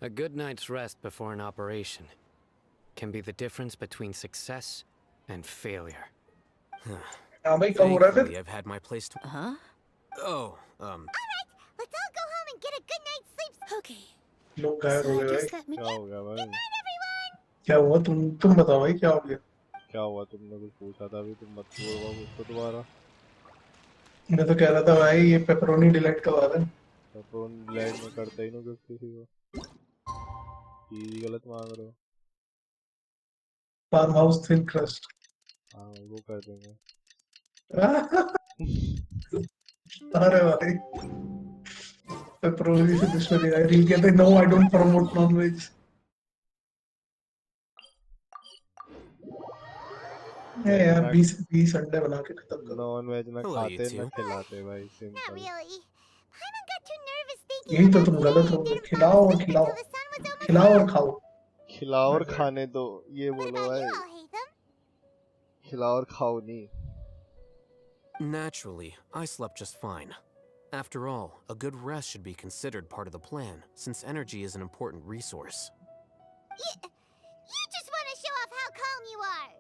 A good night's rest before an operation can be the difference between success and failure. Thankfully, I've had my place to... Huh? Oh, Alright, let's all go home and get a good night's sleep. Okay. लोग गायब हो गए भाई. क्या हो गया भाई? क्या हुआ तुम बताओ भाई क्या हो गया? क्या हुआ? तुमने कुछ पूछा था अभी, तुम मत बोलो उसको दोबारा. मैं तो कह रहा था भाई ये पेपरोनी डिलीट करवा दे. पेपरोनी डिलीट में करते ही नहीं किसी को. चीज गलत मांग रहे हो. Farm house thin crust. हाँ वो कर देंगे. अरे भाई पेपरोनी से दुश्मनी है. रील कहते हैं no I don't promote non veg. यार 20 अंडे बना के खत्म करो. नॉन वेज ना खाते ना खिलाते भाई. Not really. Paimon got too nervous thinking यही तो तुम गलत हो गए. खिलाओ और खाओ. खिलाओ और खाने दो. ये बोलो भाई. खिलाओ और खाओ नहीं. Naturally, I slept just fine. After all, a good rest should be considered part of the plan, since energy is an important resource. You just want to show off how calm you are.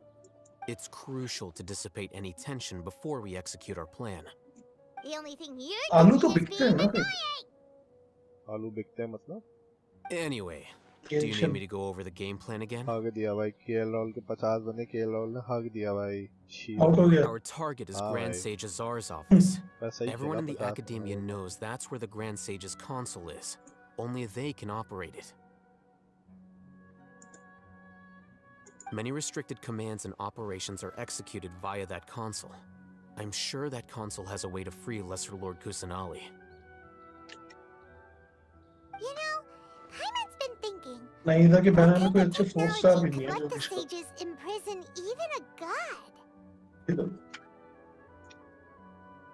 It's crucial to dissipate any tension before we execute our plan. The only thing you're आलू तो doing is बिकते हैं being ना. annoying. आलू बिकते हैं मतलब? Anyway, do you need me to go over the game plan again? हग दिया भाई. KL के 50 बने. KL ने हग दिया भाई. Our target is Grand Sage Azar's office. Everyone in the academia knows that's where the Grand Sage's console is. Only they can operate it. Many restricted commands and operations are executed via that console. I'm sure that console has a way to free Lesser Lord Kusanali. You know, Paimon's been thinking. Nahida के बहन में कोई अच्छे 4-star भी नहीं है Let जो the इसका. sages imprison even a god.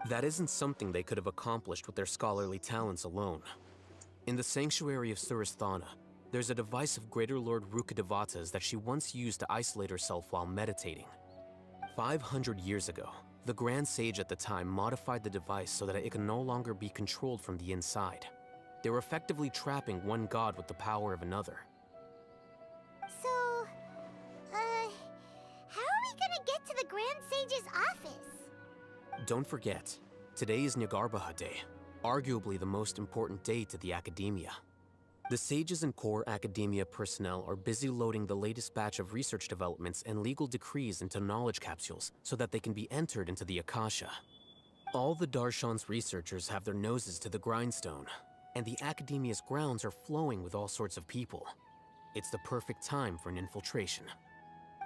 That isn't something they could have accomplished with their scholarly talents alone. In the sanctuary of Suristhana, there's a device of Greater Lord Rukkhadevata's that she once used to isolate herself while meditating. 500 years ago, the Grand Sage at the time modified the device so that it could no longer be controlled from the inside. They were effectively trapping one god with the power of another. So, how are we gonna get to the Grand Sage's office? Don't forget, today is Nyagarbha Day, arguably the most important day to the academia. The sages and core academia personnel are busy loading the latest batch of research developments and legal decrees into knowledge capsules so that they can be entered into the Akasha. All the Darshan's researchers have their noses to the grindstone, and the academia's grounds are flowing with all sorts of people. It's the perfect time for an infiltration.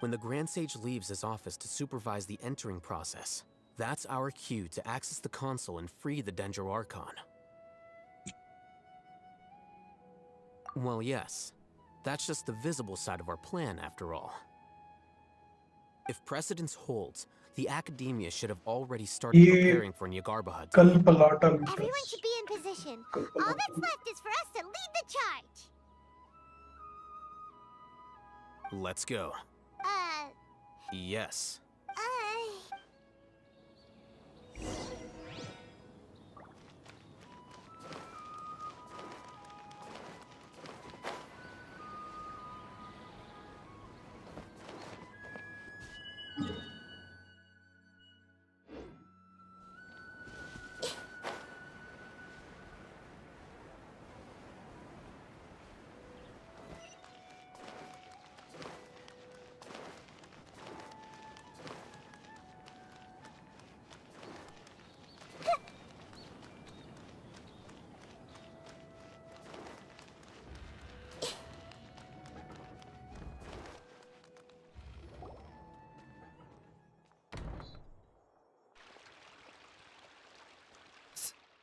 When the Grand Sage leaves his office to supervise the entering process, that's our cue to access the console and free the Dendro Archon. Well, yes. That's just the visible side of our plan, after all. If precedence holds, the academia should have already started preparing for Nyagarbha Day. Everyone should be in position. All that's left is for us to lead the charge. Let's go. Yes.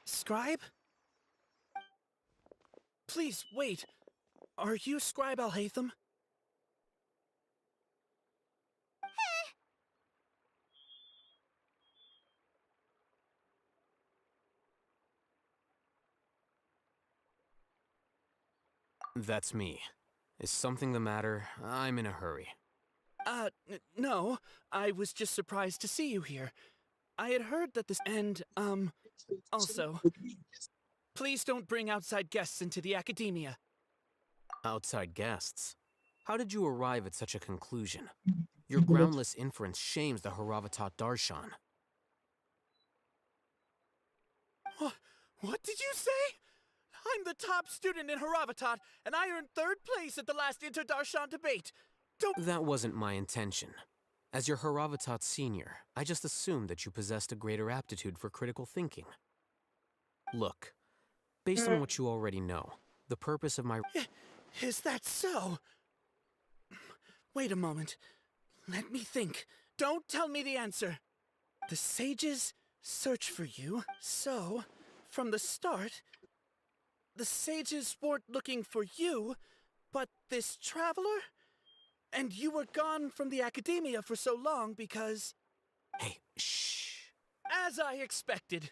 Scribe? Please, wait. Are you Scribe Alhaitham? That's me. Is something the matter? I'm in a hurry. No. I was just surprised to see you here. I had heard that this... And, also... Please don't bring outside guests into the academia. Outside guests? How did you arrive at such a conclusion? Your groundless inference shames the Haravatat Darshan. What did you say? I'm the top student in Haravatat, and I earned 3rd place at the last Inter-Darshan debate. That wasn't my intention. As your Haravatat senior, I just assumed that you possessed a greater aptitude for critical thinking. Look, based on what you already know, the purpose of my... Is that so? Wait a moment. Let me think. Don't tell me the answer. The sages search for you, so, from the start, the sages weren't looking for you, but this traveler? And you were gone from the academia for so long because... Hey, shh. As I expected.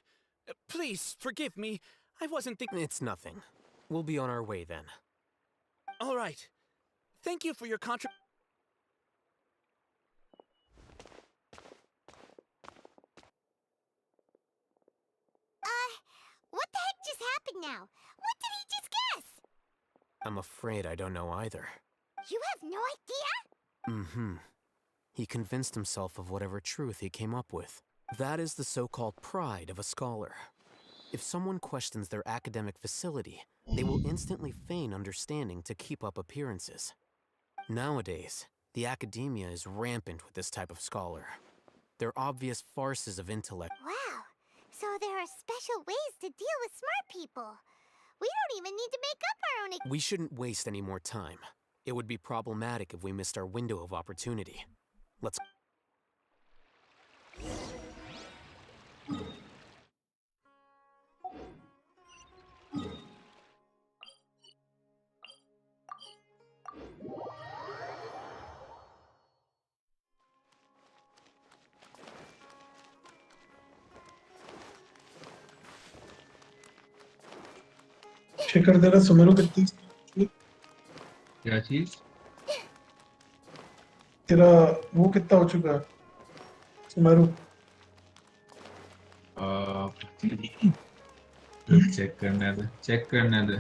Please, forgive me. I wasn't thinking... It's nothing. We'll be on our way then. All right. Thank you for your contribution. What the heck just happened now? What did he just guess? I'm afraid I don't know either. You have no idea? Mm-hmm. He convinced himself of whatever truth he came up with. That is the so-called pride of a scholar. If someone questions their academic facility, they will instantly feign understanding to keep up appearances. Nowadays, the academia is rampant with this type of scholar. They're obvious farces of intellect. Wow. So there are special ways to deal with smart people. We don't even need to make up our own... We shouldn't waste any more time. It would be problematic if we missed our window of opportunity. Let's... check कर दे रहा सुमेरु कितनी क्या चीज तेरा वो कितना हो चुका है सुमेरु चेक करने दे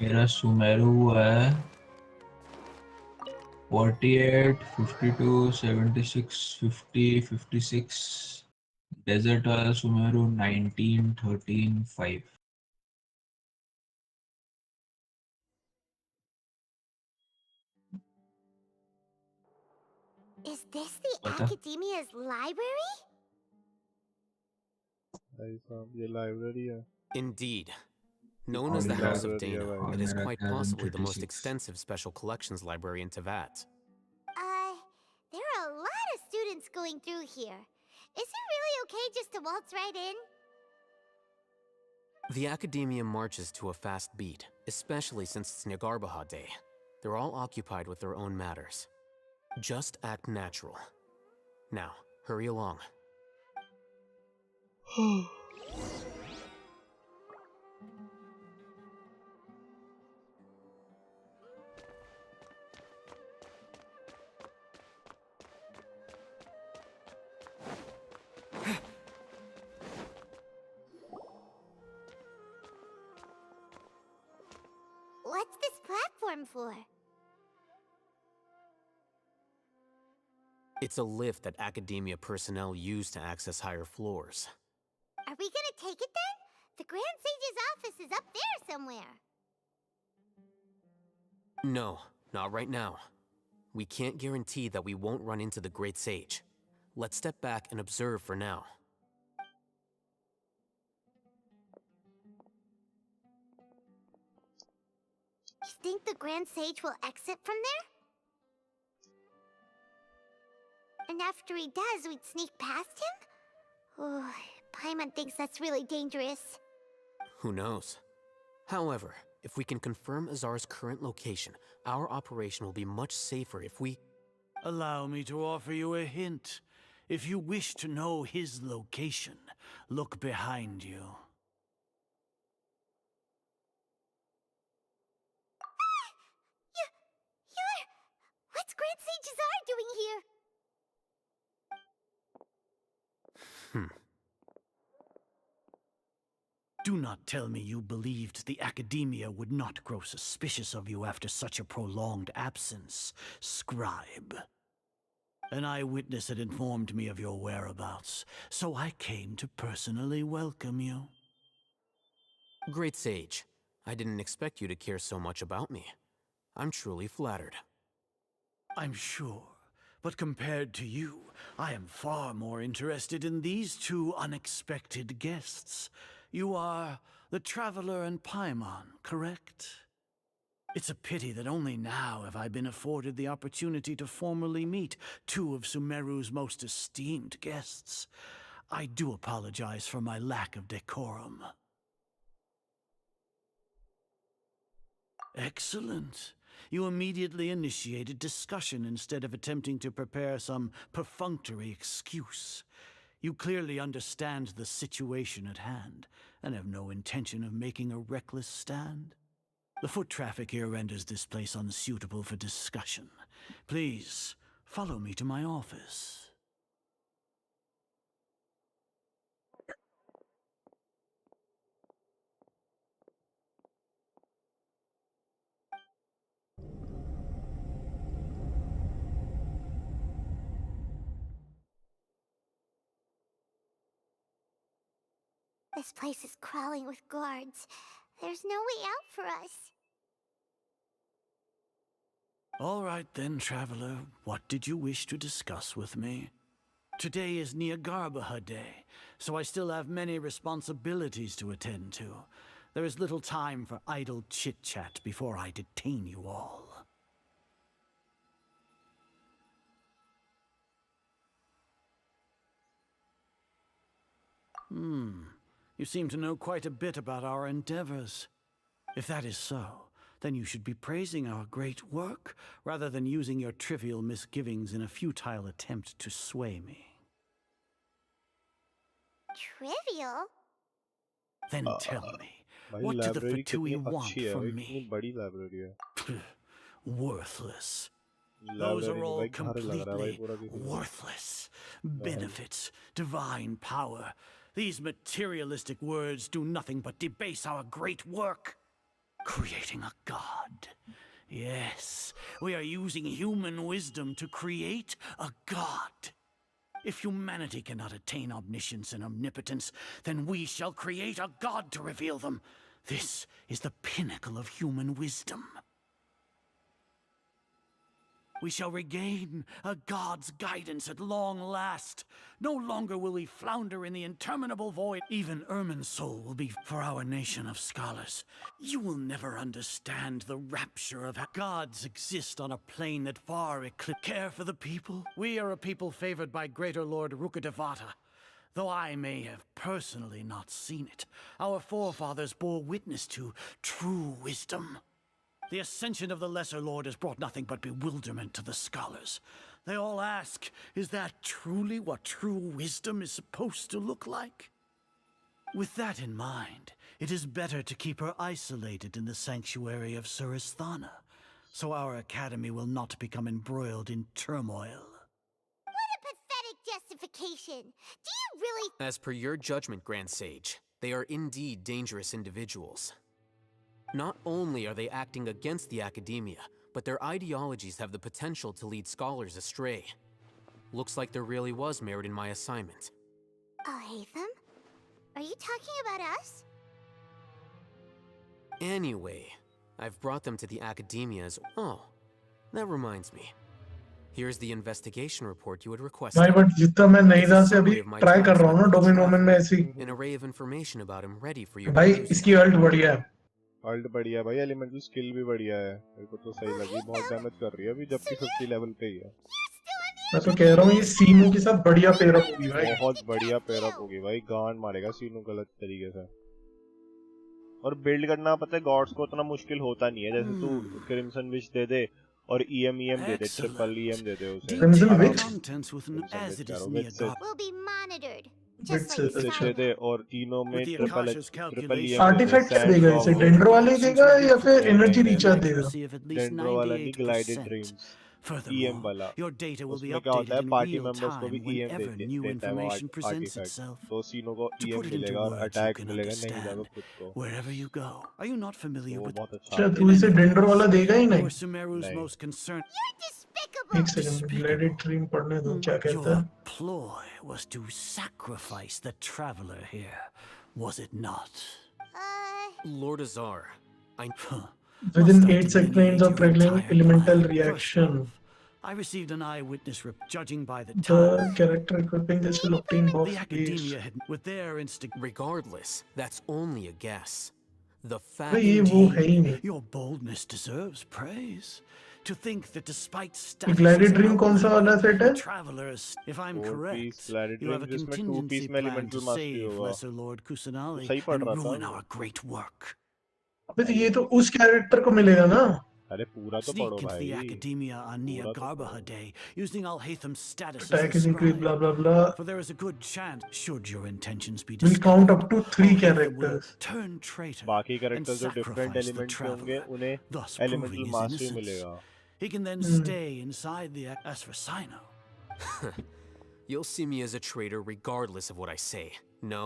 मेरा सुमेरु है 48, 52, 76, 50, 56. डेजर्ट वाला Sumeru 19, 13, 5. Is this the academia's library? ये लाइब्रेरी है. Indeed. Known as the House of Dana, it is quite possibly the most extensive special collections library in Tevat. There are a lot of students going through here. Is it really okay just to waltz right in? The academia marches to a fast beat, especially since it's Nagarbaha Day. They're all occupied with their own matters. Just act natural. Now, hurry along. What's this platform for? It's a lift that academia personnel use to access higher floors. Are we gonna take it then? The Grand Sage's office is up there somewhere. No, not right now. We can't guarantee that we won't run into the Great Sage. Let's step back and observe for now. You think the Grand Sage will exit from there? And after he does, we'd sneak past him? Oh, Paimon thinks that's really dangerous. Who knows? However, if we can confirm Azar's current location, our operation will be much safer if we... Allow me to offer you a hint. If you wish to know his location, look behind you. What's Grand Sage Azar doing here? Do not tell me you believed the Academia would not grow suspicious of you after such a prolonged absence, scribe. An eyewitness had informed me of your whereabouts, so I came to personally welcome you. Great Sage, I didn't expect you to care so much about me. I'm truly flattered. I'm sure, but compared to you, I am far more interested in these two unexpected guests. You are the Traveler and Paimon, correct? It's a pity that only now have I been afforded the opportunity to formally meet two of Sumeru's most esteemed guests. I do apologize for my lack of decorum. Excellent. You immediately initiated discussion instead of attempting to prepare some perfunctory excuse. You clearly understand the situation at hand, and have no intention of making a reckless stand. The foot traffic here renders this place unsuitable for discussion. Please, follow me to my office. This place is crawling with guards. There's no way out for us. All right then, Traveler. What did you wish to discuss with me? Today is Niagarbaha Day, so I still have many responsibilities to attend to. There is little time for idle chit-chat before I detain you all. You seem to know quite a bit about our endeavors. If that is so, then you should be praising our great work, rather than using your trivial misgivings in a futile attempt to sway me. Trivial? Then tell me, what do the F2P want from me? Worthless. Those are all completely worthless. Benefits, divine power. These materialistic words do nothing but debase our great work. Creating a god. Yes, we are using human wisdom to create a god. If humanity cannot attain omniscience and omnipotence, then we shall create a god to reveal them. This is the pinnacle of human wisdom. We shall regain a god's guidance at long last. No longer will we flounder in the interminable void. Even Ermin's soul will be for our nation of scholars. You will never understand the rapture of how gods exist on a plane that far eclipses care for the people. We are a people favored by Greater Lord Rukkhadevata. Though I may have personally not seen it, our forefathers bore witness to true wisdom. The ascension of the Lesser Lord has brought nothing but bewilderment to the scholars. They all ask, is that truly what true wisdom is supposed to look like? With that in mind, it is better to keep her isolated in the sanctuary of Suristhana, so our academy will not become embroiled in turmoil. What a pathetic justification! Do you really— As per your judgment, Grand Sage, they are indeed dangerous individuals. Not only are they acting against the academia, but their ideologies have the potential to lead scholars astray. Looks like there really was merit in my assignment. Alhaitham? Are you talking about us? Anyway, I've brought them to the academia as— Oh, that reminds me. Here's the investigation report you had requested. भाई but जितना मैं Nahida से अभी try कर रहा हूँ ना domain women में ऐसी An array of information about him ready for your भाई इसकी अल्ट बढ़िया है अल्ट बढ़िया भाई एलिमेंटल स्किल भी बढ़िया है मेरे को तो सही लगी बहुत डैमेज कर रही है अभी जबकि 50 लेवल पे ही है You're still on the मैं तो कह रहा हूँ ये सीनू के साथ बढ़िया पेयर अप होगी भाई। बहुत बढ़िया पेयर अप होगी भाई, गांड मारेगा सीनू गलत तरीके से। और बिल्ड करना पता है गॉड्स को उतना मुश्किल होता नहीं है, जैसे तू क्रिम्सन विच दे दे और ईएम दे दे, ट्रिपल ईएम दे दे उसे। क्रिम्सन विच दे दे और तीनों में ट्रिपल ईएम आर्टिफैक्ट देगा इसे, डेंड्रो वाले देगा या फिर एनर्जी रिचार्ज देगा? डेंड्रो वाला नहीं, ग्लाइडेड ड्रीम्स ईएम वाला। उसमें क्या होता है पार्टी मेंबर्स को भी ईएम देता है वो आर्टिफैक्ट, तो सीनों को ईएम मिलेगा और अटैक मिलेगा नहीं जाएगा खुद को। वो बहुत अच्छा। तू इसे डेंड्रो वाला देगा ही नहीं? एक सेकंड, ग्लाइडेड ड्रीम पढ़ने दो क्या कहता है। Ploy was to sacrifice the traveler here, was it not? Lord Azar, Within 8 seconds of triggering elemental reaction, I received an eyewitness judging by the the character equipping this will obtain the buff base. academia had with their instinct. regardless, that's only a guess. The fact भाई ये वो है ही नहीं। Your boldness deserves praise. To think that despite glided dream कौन सा वाला set है? travelers, if I'm correct, you have a contingency plan to save Lesser Lord Kusanali and ruin our great work. अबे तो ये तो उस कैरेक्टर को मिलेगा ना? अरे पूरा तो Sneak पढ़ो into the भाई। academia on Nia Garbaha Day, using Al-Haytham's status Attack as is a increased, scribe. blah blah blah. For there is a good chance, should your intentions be Will count up to 3 characters. turn traitor बाकी and characters जो different sacrifice the elements के होंगे traveler, उन्हें thus elemental proving his mastery innocence. मिलेगा। He can then stay inside the as for Sino. You'll see me as a traitor regardless of what I say, no?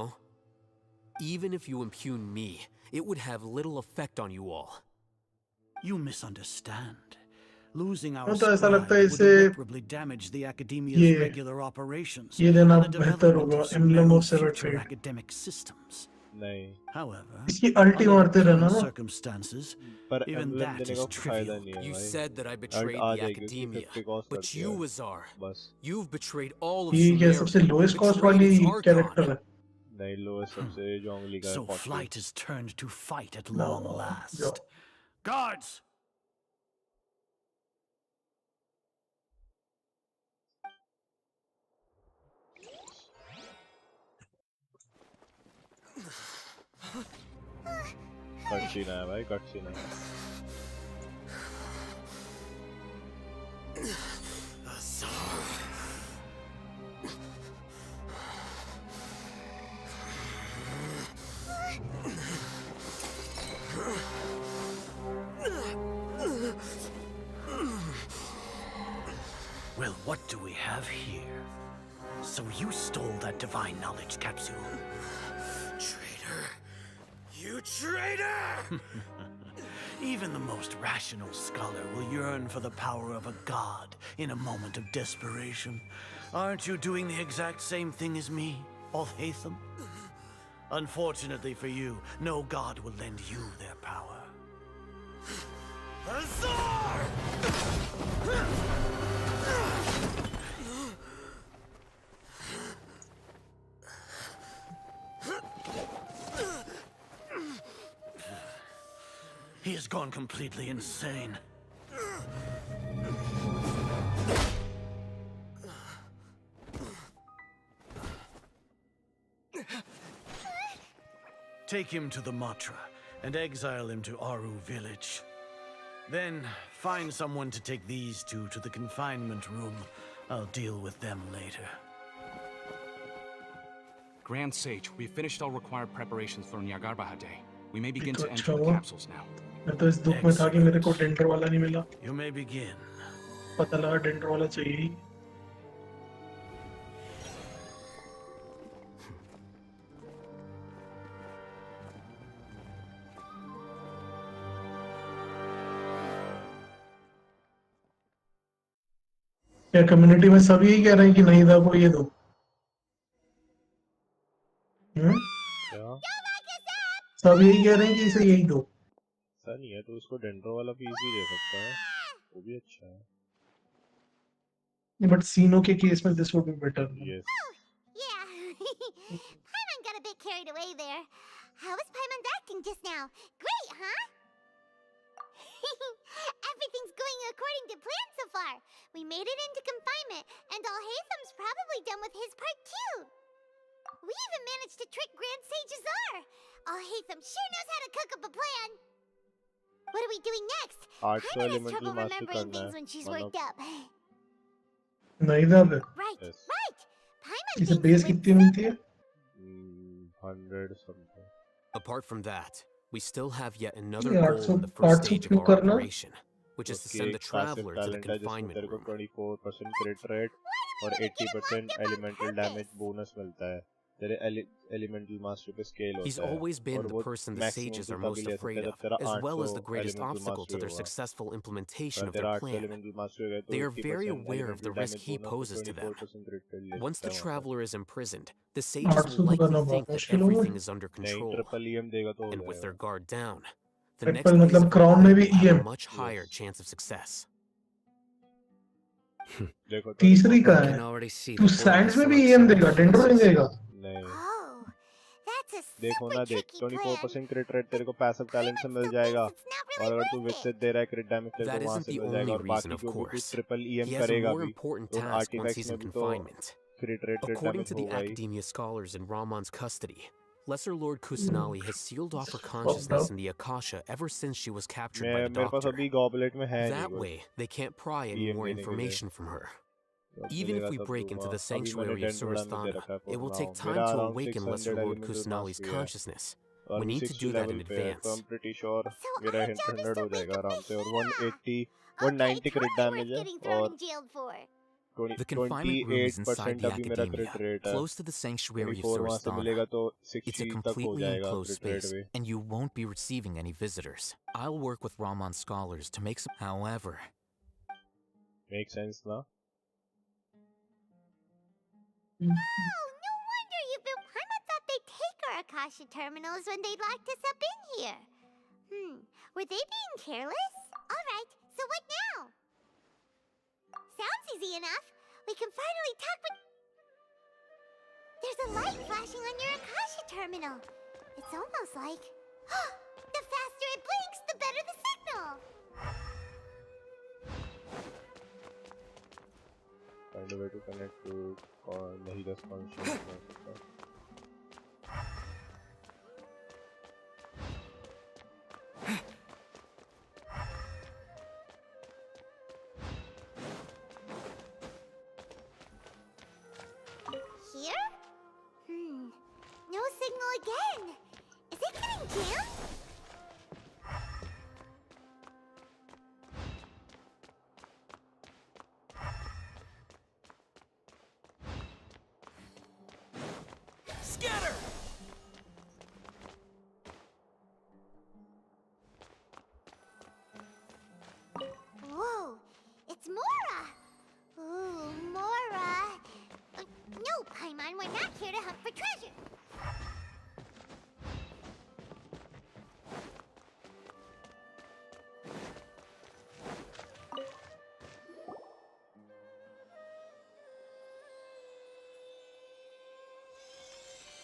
Even if you impugn me, it would have little effect on you all. You misunderstand. Losing our हाँ, तो ऐसा scribe लगता है would इसे irreparably damage the academia's regular operations ये देना and the बेहतर development होगा, of emblem of Sumeru's future Severtrade। academic systems. नहीं However, इसकी अल्टी मारते रहना ना। circumstances, पर even एम्ब्लेम that देने is का फायदा trivial. नहीं है You भाई। said that I betrayed uh the जाएगी उसकी academia, 50 कॉस्ट but करती you, है Azar, बस। you've betrayed all of ये क्या सबसे Sumeru, लोएस्ट कॉस्ट betrayed वाली its कैरेक्टर Archon. है? नहीं लो सबसे जोंगली का So 40। flight is turned to fight at No, long last. no. Guards! Cut scene है भाई, कट सीन है। Well, what do we have here? So you stole that divine knowledge capsule. Traitor! You traitor! Even the most rational scholar will yearn for the power of a god in a moment of desperation. Aren't you doing the exact same thing as me, Al-Haytham? Unfortunately for you, no god will lend you their power. Azar! He has gone completely insane. Take him to the Matra and exile him to Aru village. Then find someone to take these two to the confinement room. I'll deal with them later. Grand Sage, we've finished all required preparations for Nyagarbha Day. We may begin to अच्छा enter the हुआ। capsules now. मैं तो इस दुख में था कि मेरे को डेंडर वाला नहीं मिला। You may begin. पता लगा डेंडर वाला चाहिए ही। क्या कम्युनिटी में सब यही कह रहे हैं कि नहीदा को ये दो? क्या? सब यही कह रहे हैं कि इसे यही दो। ऐसा नहीं है तो उसको डेंड्रो वाला पीस भी दे सकता है, वो भी अच्छा है। बट सीनो के केस में this would be better. Yes. Paimon got a bit carried away there. How was Paimon acting just now? Great, huh? Everything's going according to plan so far. We made it into confinement, and sages are. Okhdfcbank sure knows how to cook up a plan. What are we doing next? 800 Paimon has elemental trouble mastery remembering करना है things when she's मतलब worked up. Nahida पे Right, yes right. Paimon इसे thinks base with कितनी मिलती है? 100 something. Apart from that, we still have yet another ये goal in the first 800 stage of क्यों our करना? operation, which is to उसकी send एक the passive traveler to the talent है जिसमें confinement तेरे को room. 24% crit rate और 80% elemental damage bonus मिलता है तेरे elemental mastery पे scale He's होता है always और been the वो person the maximum sages तू are तभी most ले सकता afraid है of, जब तेरा as well as 800 the greatest elemental obstacle to mastery their होगा successful implementation अगर of तेरा their 800 plan. elemental mastery होगा तो They are very 80% aware of the elemental risk damage he bonus poses और to them. 24% crit rate ले Once सकता the है वहाँ पे traveler is imprisoned, the sages 800 will तो likely करना think बहुत that मुश्किल होगा। everything is under नहीं control, ट्रिपल ईएम देगा तो हो and with their जाएगा guard down, the next triple phase मतलब of our क्राउन में plan भी will have a EM. much higher chance of success. देखो तीसरी 24 का I है। can already see तू the board सैंड्स has में भी selected ईएम some देगा, good टेंडर नहीं places. देगा। नहीं Oh, that's a देखो super ना देख tricky plan. 24% crit rate तेरे को पैसिव टैलेंट से मिल जाएगा और अगर तू विकसित दे रहा है क्रिट डैमेज तेरे That को वहां isn't से the मिल जाएगा only और reason, बाकी of जो भी तू course. Triple EM He has a करेगा more भी important तो उन task once आर्टिफैक्ट्स he's में in भी तो confinement. क्रिट rate क्रिट According damage to the होगा ही academia scholars in Ramon's custody, Lesser Lord Kusanali has sealed off her consciousness in the Akasha ever since she was captured by the मेरे पास doctor. अभी goblet में है नहीं That कुछ way, they can't pry any EM more देने के लिए information from her. जब Even if मिलेगा we तब break into दूंगा the अभी मैंने sanctuary of 10 थोड़ा में दे Surastana, रखा है it for will now take time मेरा to around awaken 600 Lesser Lord elemental Kusanali's mastery है consciousness. और We अभी need to 60 do that level in पे है तो advance. I'm pretty sure मेरा our hint job is 100 to हो wake जाएगा up आराम से और Nahida. 180 Okay, 190 क्रिट totally damage worth है getting thrown और in jail for. The confinement room is inside 28% the अभी मेरा क्रिट academia, रेट है close to the sanctuary of 24 वहां से Surastana. मिलेगा तो It's a 60 तक हो completely जाएगा enclosed क्रिट रेट space, पे and you won't be receiving any visitors. I'll work with Ramon's scholars to make some. However, make sense ना Oh, no wonder you've been. Paimon thought they'd take our Akasha terminals when they locked us up in here. Were they being careless? All right, so what now? Sounds easy enough. We can finally talk with. There's a light flashing on your Akasha terminal. It's almost like. The faster it blinks, the better the signal. find a way to connect to Nahida's consciousness Here? No signal again. Is it getting jammed? Scatter! Whoa, it's Mora! Ooh, Mora! No, Paimon, we're not here to hunt for treasure.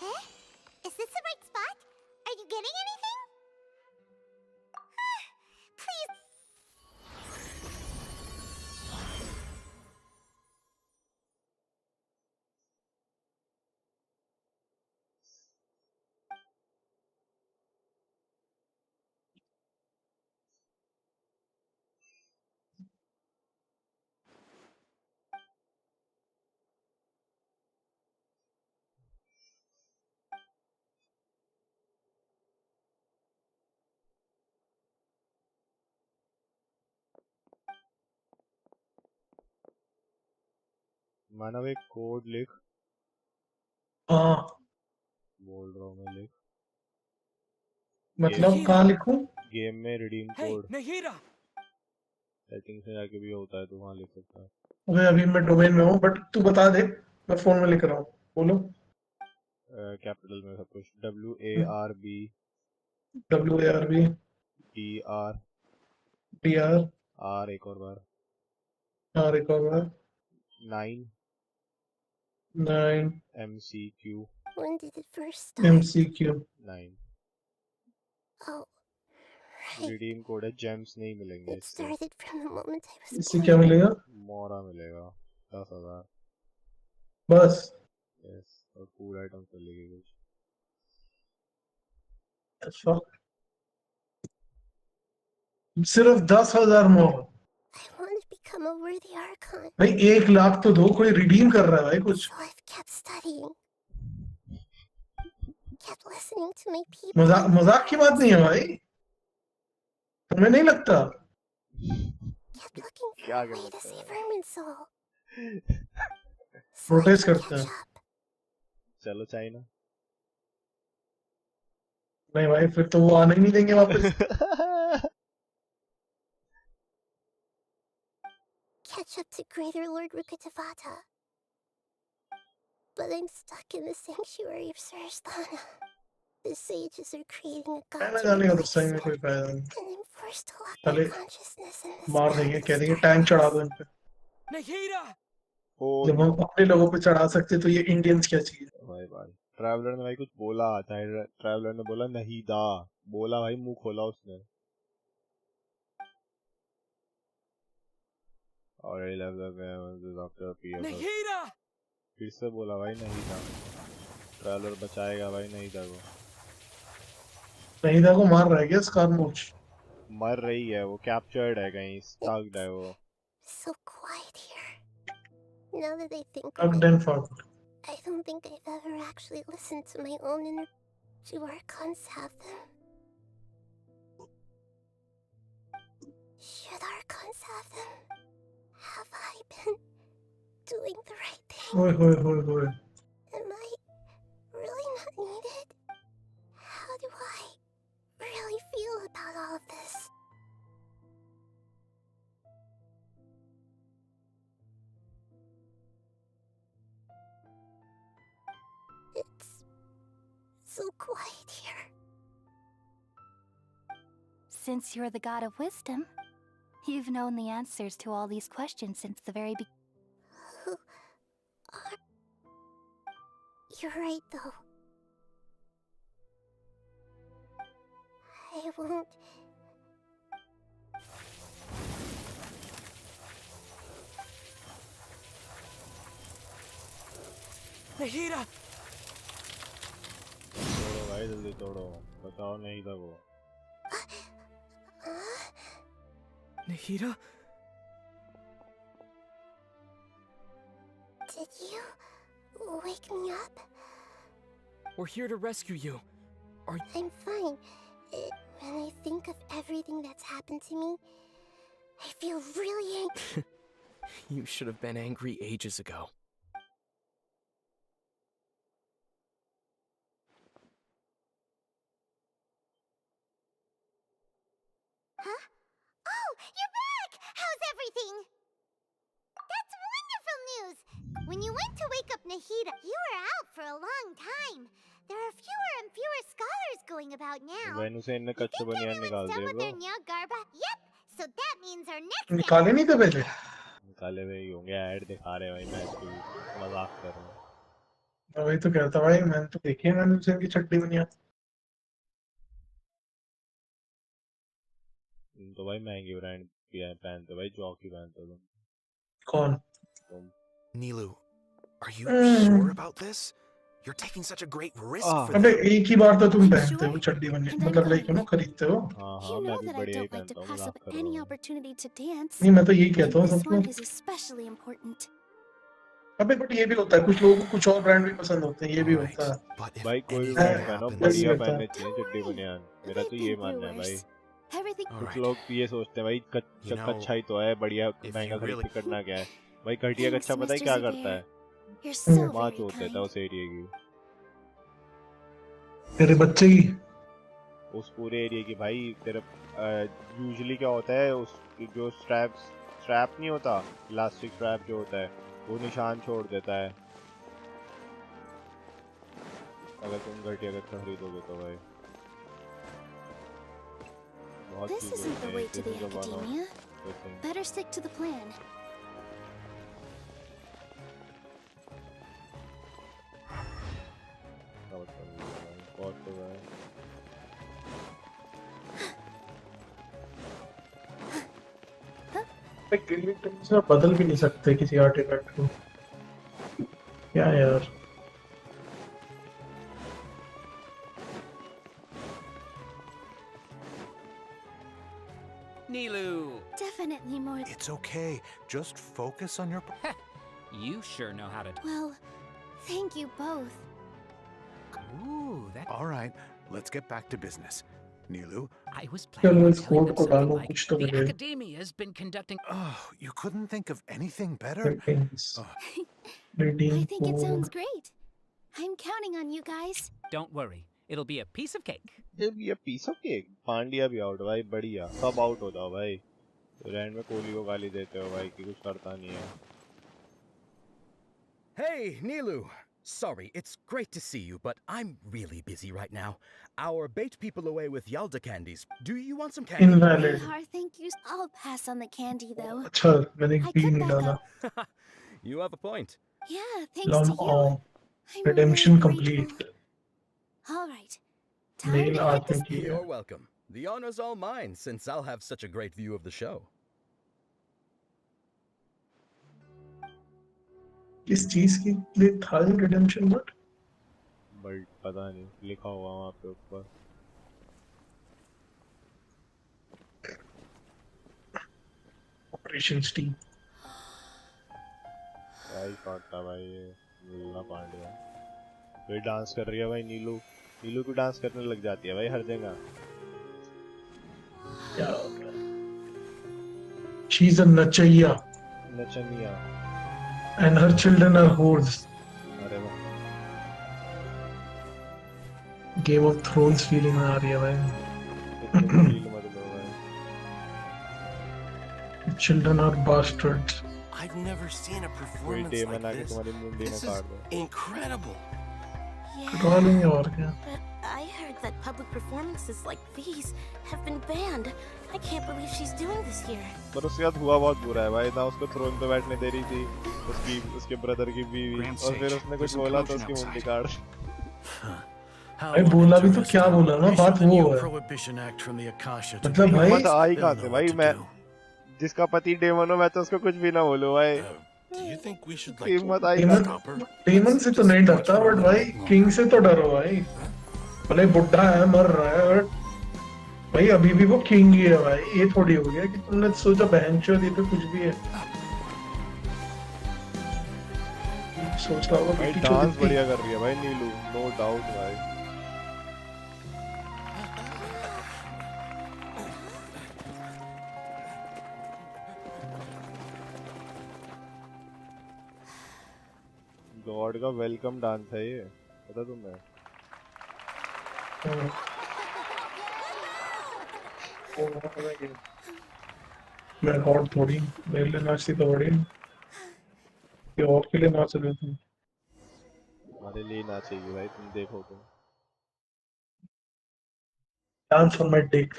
Eh? Is this the right spot? Are you getting anything? Please. मानव एक code लिख हाँ बोल रहा हूँ मैं लिख मतलब कहाँ लिखूं? गेम में redeem Hey, code Nahida! Settings में जाके भी होता है तो वहाँ लिख सकता है अबे अभी मैं डोमेन में हूँ बट तू बता दे मैं फोन में लिख रहा हूँ बोलो कैपिटल में सब कुछ WARB WARB TR DR R एक और बार R एक और बार 9 9 MCQ When did it first start? MCQ 9 Oh, redeem code है जेम्स नहीं मिलेंगे it इससे started from the moment I was इससे क्या मिलेगा? मोरा मिलेगा 10,000 बस यस और फूड आइटम्स मिलेगी कुछ सिर्फ 10,000 मोर। I want to become a worthy Archon. भाई 1,00,000 तो दो, कोई रिडीम कर रहा है भाई कुछ। So I've kept studying. Kept listening to my people. मजाक की बात नहीं है भाई, तुम्हें नहीं लगता? Kept looking for a way to save Irminsul. Protest करते हैं। चलो चाइना। नहीं भाई, फिर तो वो आने ही नहीं देंगे वापस। Catch up to Greater Lord Rukatavata. But I'm stuck in the sanctuary of Surasthana. The sages are creating a god कहना to जाने का तो replace सही में them, कोई फायदा नहीं। and I'm forced to lock चले my consciousness in this मार देंगे, कह देंगे टैंक चढ़ा दो इन पे। Nahida! जब हम अपने लोगों पे चढ़ा सकते तो ये इंडियंस क्या चाहिए? भाई ट्रैवलर ने भाई कुछ बोला था, ट्रैवलर ने बोला नहीदा, बोला भाई मुंह खोला उसने। Already left the game after a period. Nahida! फिर से बोला भाई नहीदा, ट्रैवलर बचाएगा भाई नहीदा को। नहीदा को मार रहा है क्या स्कारमूच? मर रही है वो, कैप्चर्ड है कहीं, स्टक्ड है वो। So quiet here. Now that I think of Stuck it, and fucked. I don't think I've ever actually listened to my own inner. Do Archons have them? Should Archons have them? Have I been doing the right thing? Hoy. Am I really not needed? How do I really feel about all of this? It's so quiet here. Since you're the god of wisdom, you've known the answers to all these questions since the very beginning. You're right, though. I won't. Nahida! तोड़ो भाई जल्दी तोड़ो, बचाओ नहीदा को। Nahida? Did you wake me up? We're here to rescue you. I'm fine. When I think of everything that's happened to me, I feel really angry. You should have been angry ages ago. Huh? Oh, you're back! How's everything? That's wonderful news! When you went to wake up Nahida, you were out for a long time. There are fewer and fewer scholars going about now. वैनु से इन्हें कच्चे बनियान निकाल दे With bro. their Nyagarba? Yep. So that means our next निकाले नहीं थे पहले? निकाले हुए ही होंगे, ऐड दिखा रहे भाई, मैं इसकी मजाक कर रहा हूँ। मैं वही तो कहता भाई, मैंने तो देखी है मैंने उसे की चड्डी बनियान। तो भाई महंगी ब्रांड पहनते भाई, जॉकी पहनते तुम। कौन? तुम। Nilu, are you sure about this? You're taking such a great risk for अबे them. एक ही बार तो तुम पहनते हो चड्डी बनियान, मतलब लाइक यू नो खरीदते हो। You know that I don't like to pass up any opportunity to dance. नहीं मैं तो यही कहता हूँ This सबको। one is especially important. अबे बट ये भी होता है, कुछ लोगों को कुछ और ब्रांड भी पसंद होते हैं, ये भी होता है। भाई कोई भी ब्रांड पहनो, बढ़िया पहनने चाहिए चड्डी बनियान, मेरा तो ये मानना है भाई। कुछ लोग ये सोचते हैं भाई कच्चा ही तो है, बढ़िया महंगा खरीद के करना क्या है भाई। घटिया कच्चा पता है क्या करता है? माँ चोट देता है उस एरिया की, तेरे बच्चे की, उस पूरे एरिया की भाई। तेरे यूजुअली क्या होता है, उस जो स्ट्रैप नहीं होता, इलास्टिक स्ट्रैप जो होता है, वो निशान छोड़ देता है अगर तुम घटिया कच्चा खरीदोगे तो भाई। This isn't the way to the academia. Better stick to the plan. बदल भी नहीं सकते किसी आर्टिफैक्ट को, क्या यार। Nilu! Definitely more. It's okay. Just focus on your... You sure know how to... Well, thank you both. Ooh, that... All right, let's get back to business. Nilu? I was चलो planning on इस telling code them को something डालो like, कुछ तो the मिले academia has been conducting... Oh, you couldn't think of anything better? settings Oh. I redeem think it sounds code great. I'm counting on you guys. Don't worry, it'll be a piece of cake. It'll be a piece of cake. Pandya भी out भाई बढ़िया सब out हो जाओ भाई Rand में कोहली को गाली देते हो भाई कि कुछ करता नहीं है Hey, Nilu. Sorry, it's great to see you, but I'm really busy right now. Our bait people away with Yalda candies. Do you want some candy? invalid Thank you. I'll pass on the candy though. अच्छा मैंने I green cut नहीं back डाला up. You have a point. Yeah, thanks long to you. I'm redemption really complete grateful. All right. Time mail to hit आदमी the... की है You're welcome. The honor's all mine, since I'll have such a great view of the show. किस चीज के लिए था redemption but but पता नहीं लिखा हुआ वहाँ पे ऊपर operations team भाई काटता भाई ये नीला पांड्या कोई डांस कर रही है भाई नीलू नीलू को डांस करने लग जाती है भाई हर जगह क्या she's a nachaiya नचनिया and her children are whores अरे वाह Game of Thrones feeling में आ रही है भाई फील मत लो भाई children are bastards I've never seen a कोई performance डेमन like आके this. तुम्हारी मुंडी में This काट is दे incredible. कटवा लेंगे और क्या But I heard that public performances like these have been banned. I can't believe she's doing this here. पर उसके साथ हुआ बहुत बुरा है भाई ना उसको थ्रोन पे बैठने दे रही थी उसके ब्रदर की बीवी और फिर उसने कुछ बोला तो उसकी मुंडी काट भाई बोला भी तो क्या बोला ना बात वो है Prohibition Act from the Akasha to मतलब be भाई मत आई कहाँ से भाई मैं जिसका पति डेमन हो मैं तो उसको कुछ भी ना बोलूं भाई Do you think we should कीमत आई कहाँ से डेमन से तो नहीं डरता बट भाई किंग से तो डरो भाई भले बुढ़ा है मर रहा है बट भाई अभी भी वो किंग ही है भाई ये थोड़ी हो गया कि तुमने सोचा बहनचोद ये तो कुछ भी है सोच रहा होगा भाई बेटी डांस चोद बढ़िया कर रही है भाई नीलू नो डाउट भाई गॉड का वेलकम डांस है ये पता तुम्हें मैं गॉड थोड़ी मेरे लिए नाचती तो बड़ी ये और के लिए नाच रहे थे हमारे लिए ना चाहिए भाई तुम देखो तुम dance on my dick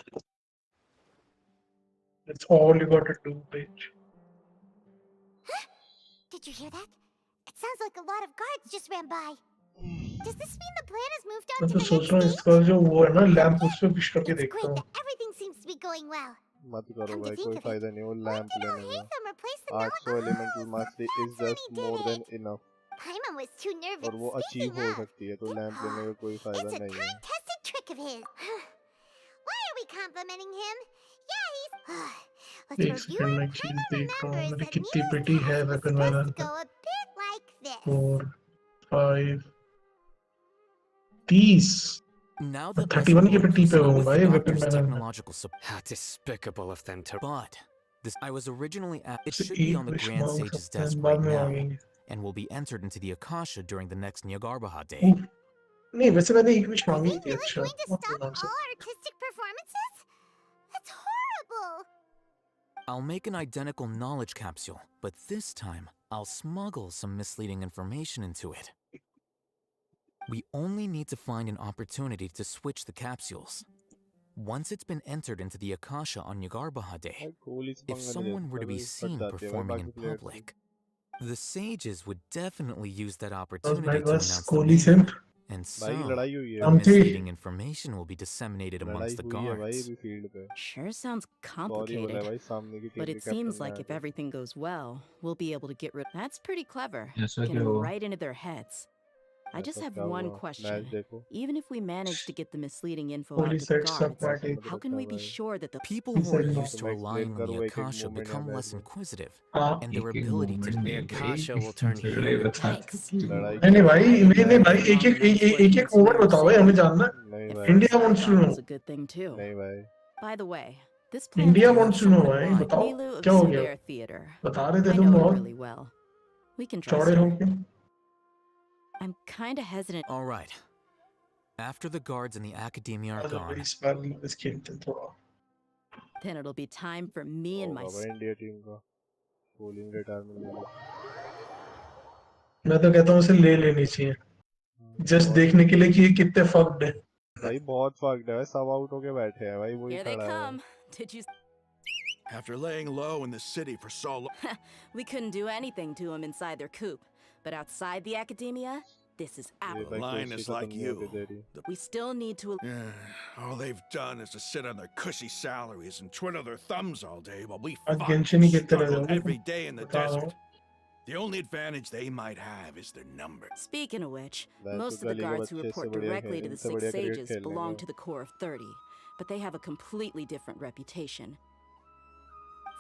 that's all you gotta do bitch Did you hear that? It sounds like a lot of guards just ran by. Does this mean the plan has moved on मैं to तो the सोच next रहा हूँ stage? इसका जो वो है ना लैंप उस पे पिश करके It's देखता great हूँ that everything seems to be going well. मत करो Come to भाई think कोई of it, फायदा नहीं वो लैंप लेने में Haytham replaced the 800 elemental mastery is just more than enough Paimon was too nervous और वो अचीव speaking हो up. सकती है तो लैंप लेने का कोई फायदा It's a नहीं है time-tested trick of his. Why are we complimenting him? Yeah, he's... Let's एक review सेकंड our में चीज Paimon देख रहा हूँ remembers मेरी that कितनी Nilu's पेटी है task was weapon supposed manner to का go a bit like this. 4 5 30 Now that 31 की पेटी पे हूँ with भाई the वेपन doctor's मैनर में technological support. How despicable of them to... But this I was originally at. It से should be एक on the wish Grand मांग Sage's सकते हैं desk बाद right में now, मांगेंगे and will be entered into the Akasha during the next Nyagarbha Day. नहीं वैसे मैंने एक विश मांगी थी अच्छा Going to stop all artistic performances? That's horrible! I'll make an identical knowledge capsule, but this time I'll smuggle some misleading information into it. We only need to find an opportunity to switch the capsules. Once it's been entered into the Akasha on Nyagarbha Day, if someone were to be seen performing in public, the sages would definitely use that opportunity to announce the name. And so, misleading information will be disseminated amongst the guards. Sure sounds complicated. But it seems like if everything goes well, we'll be able to get rid... That's pretty clever. Yes, I Get 'em do. right into their heads. I just मतलब have क्या one हुआ? question. Match देखो. Even if we manage to get the misleading info Holy out to the set sub guards, party. how can we be sure that the People who are used तो to मैं relying explain on the करूँ एक-एक Akasha movement become यहाँ less बैठ के. inquisitive, हाँ. and their ability to The Akasha will turn थोड़े human. बता. लड़ाई नहीं नहीं करो. भाई नहीं नहीं भाई Long nights working in एक ओवर Sumeru बताओ भाई City. हमें जानना है. नहीं At भाई. first, India I wants to thought it know. was a good thing too. नहीं भाई. By the way, this plan India is wants to know भाई बताओ Nilu of क्या हो गया. Sudare Theater. बता रहे थे I तुम know it बहुत really well. We can trust चौड़े her. होके. I'm kinda hesitant. All right. After the guards and the academia are अरे gone, भाई इस बार इस खेलते थोड़ा. Then it'll be time for me and my. होगा भाई इंडिया टीम का. बॉलिंग रिटायरमेंट ले लो. मैं तो कहता हूँ उसे ले लेनी चाहिए. जस्ट देखने के लिए कि ये कितने फक्ड है. भाई बहुत फक्ड है. सब आउट होके बैठे हैं भाई. वही Here they खड़ा है. come. Did you? After laying low in the city for so long, We couldn't do anything to them inside their coop, but outside the academia, this is ये our. भाई line कोशिश is like खत्म नहीं you. होती तेरी. We still need to. All they've done is to sit on their cushy salaries and twiddle their thumbs all day while we आज fought genshin he and खेलते रह struggled जाओगे. every day in the बता रहा desert. हूँ. The only advantage they might have is their numbers. Speaking of which, वैसे most of the गली के guards who बच्चे इससे report बढ़िया directly खेल to the इनसे Six बढ़िया क्रिकेट Sages खेल belong लेंगे. to the core of 30, but they have a completely different reputation.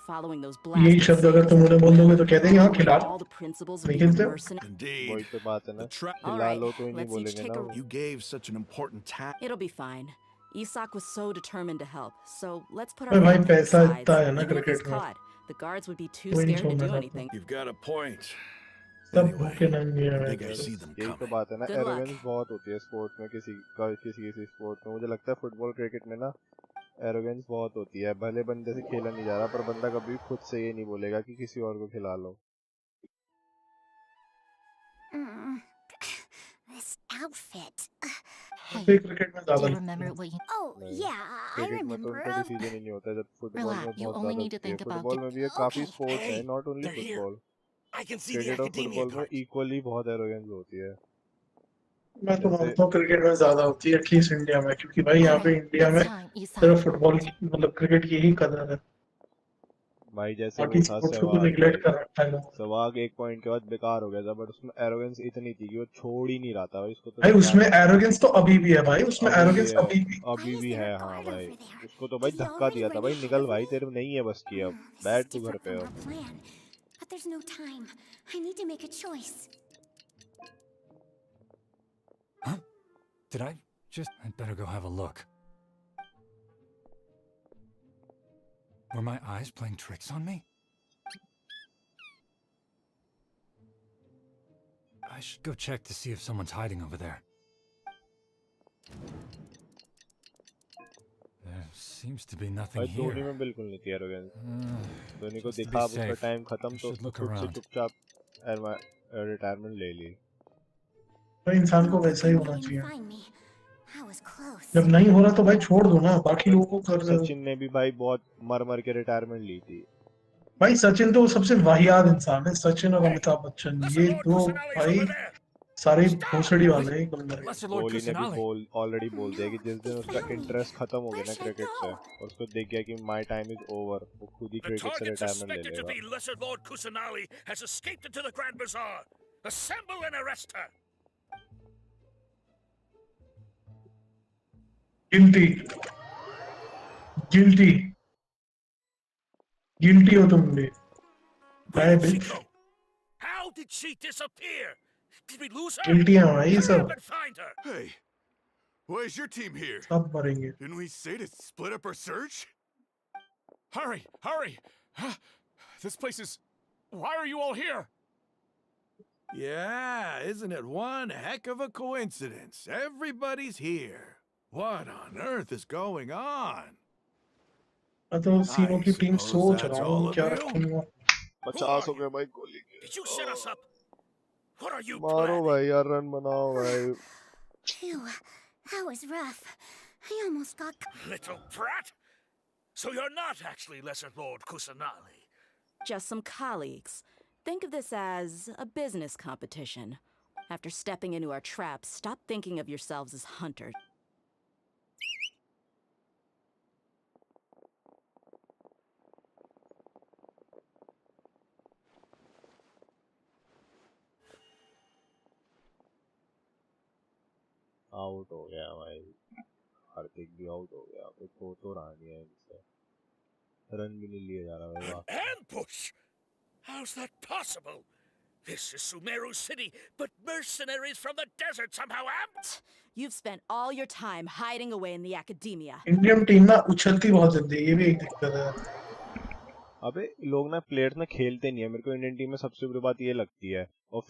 Following those यही blasted शब्द अगर sages तुम like उन्हें a बोल दोगे relic, तो कह देंगे हाँ following खिला. all the principles of नहीं being a खेलते. mercenary. Indeed. वही तो बात है ना. All खिला right, लो तो ही नहीं let's each बोलेंगे take ना a. वो. You gave such an important task. It'll be fine. Isak was so determined to help, so let's put अरे our भाई ego to the पैसा sides. इतना है ना Even if he's क्रिकेट में. caught, the guards would be too कोई नहीं scared to छोड़ना do चाहता. anything. You've got a point. सब Anyway, भूखे नंगे I हैं. think I see them यही तो coming. बात है ना. Good luck. एरोगेंस बहुत होती है स्पोर्ट्स में. किसी स्पोर्ट में मुझे लगता है फुटबॉल क्रिकेट में ना एरोगेंस बहुत होती है. भले बंदे से खेला नहीं जा रहा पर बंदा कभी खुद से ये नहीं बोलेगा कि किसी और को खिला लो. This outfit. फिर क्रिकेट में Do ज्यादा you नहीं. remember what you... Oh, नहीं. yeah, I क्रिकेट में तो remember. उनका डिसीजन ही नहीं होता. जब फुटबॉल में Relax, you बहुत only ज्यादा need to होती है. think about फुटबॉल में भी ये काफी Okay. स्पोर्ट्स है. Not only they're here. Football. I can see the cricket और academia फुटबॉल में guards. इक्वली बहुत एरोगेंस होती है. मैं तो जैसे मानता हूँ क्रिकेट में ज्यादा होती है एटलीस्ट इंडिया में क्योंकि भाई यहाँ पे Alright, इंडिया में it's time, Isak. सिर्फ फुटबॉल की मतलब क्रिकेट की ही कदर है. भाई जैसे बाकी वो था स्पोर्ट्स को तो सहवाग निगलेक्ट भाई. कर रखा है. सहवाग एक पॉइंट के बाद बेकार हो गया था. बट उसमें एरोगेंस इतनी थी कि वो छोड़ ही नहीं रहा था भाई. उसको तो भाई उसमें एरोगेंस तो अभी भी है भाई. उसमें अभी भी एरोगेंस है. अभी भी. अभी भी है. हाँ भाई. over there? उसको तो भाई Did he धक्का already दिया था run भाई. ahead निकल of भाई me? तेरे में नहीं है बस की अब. This is बैठ तू घर different पे from अब. our plan. But there's no time. I need to make a choice. Did I just... I'd better go have a look. Were my eyes playing tricks on me? I should go check to see if someone's hiding over there. There seems to be nothing भाई Dhoni here. में बिल्कुल नहीं थी arrogance. Dhoni को Just to दिखा be अब उसका safe, time खत्म I तो should look खुद से around. चुपचाप रिटायरमेंट ले ली. भाई इंसान को No, वैसा ही they होना didn't चाहिए. find me. I was close. जब नहीं हो रहा तो भाई छोड़ दो ना. बाकी लोगों को कर रहे हो. सचिन ने भी भाई बहुत मर मर के रिटायरमेंट ली थी. भाई सचिन तो सबसे वाहियात इंसान है. सचिन और अमिताभ बच्चन ये दो भाई सारे भोसड़ी वाले हैं एक नंबर. कोहली ने भी ऑलरेडी बोल दिया कि जिस दिन उसका इंटरेस्ट खत्म हो गया ना क्रिकेट से और उसको देख गया कि माय टाइम इज ओवर, वो खुद ही The क्रिकेट से target रिटायरमेंट ले suspected to लेगा. be Lesser Lord Kusanali has escaped into the Grand Bazaar. Assemble and arrest her. Guilty guilty guilty हो तुम भी. Where did she go? How did she disappear? Did we lose her? Guilty है भाई ये Hurry सब. up and find her. Hey, why is your team here? सब मरेंगे. Didn't we say to split up our search? Hurry, hurry! This place is... Why are you all here? Yeah, isn't it one heck of a coincidence? Everybody's here. What on earth is going on? मैं तो सीनों की team सोच that's रहा all हूँ of क्या you? रखूंगा. 50 हो गए भाई कोहली के. Did you set us up? What are you मारो planning? भाई यार, रन बनाओ भाई. Phew, that was rough. I almost got... Little brat! So you're not actually Lesser Lord Kusanali. Just some colleagues. Think of this as a business competition. After stepping into our traps, stop thinking of yourselves as hunters. Out हो गया भाई, हार्दिक भी out हो गया, कोई तो रहा नहीं है इनसे, रन भी नहीं लिया जा रहा भाई। वाह Ambush! How's that possible? This is Sumeru City, but mercenaries from the desert somehow You've spent all your time hiding away in the academia. Indian team ना उछलती बहुत जल्दी है, ये भी एक दिक्कत है। अबे लोग ना प्लेयर्स ना खेलते नहीं है, मेरे को इंडियन टीम में सबसे बुरी बात ये लगती है। और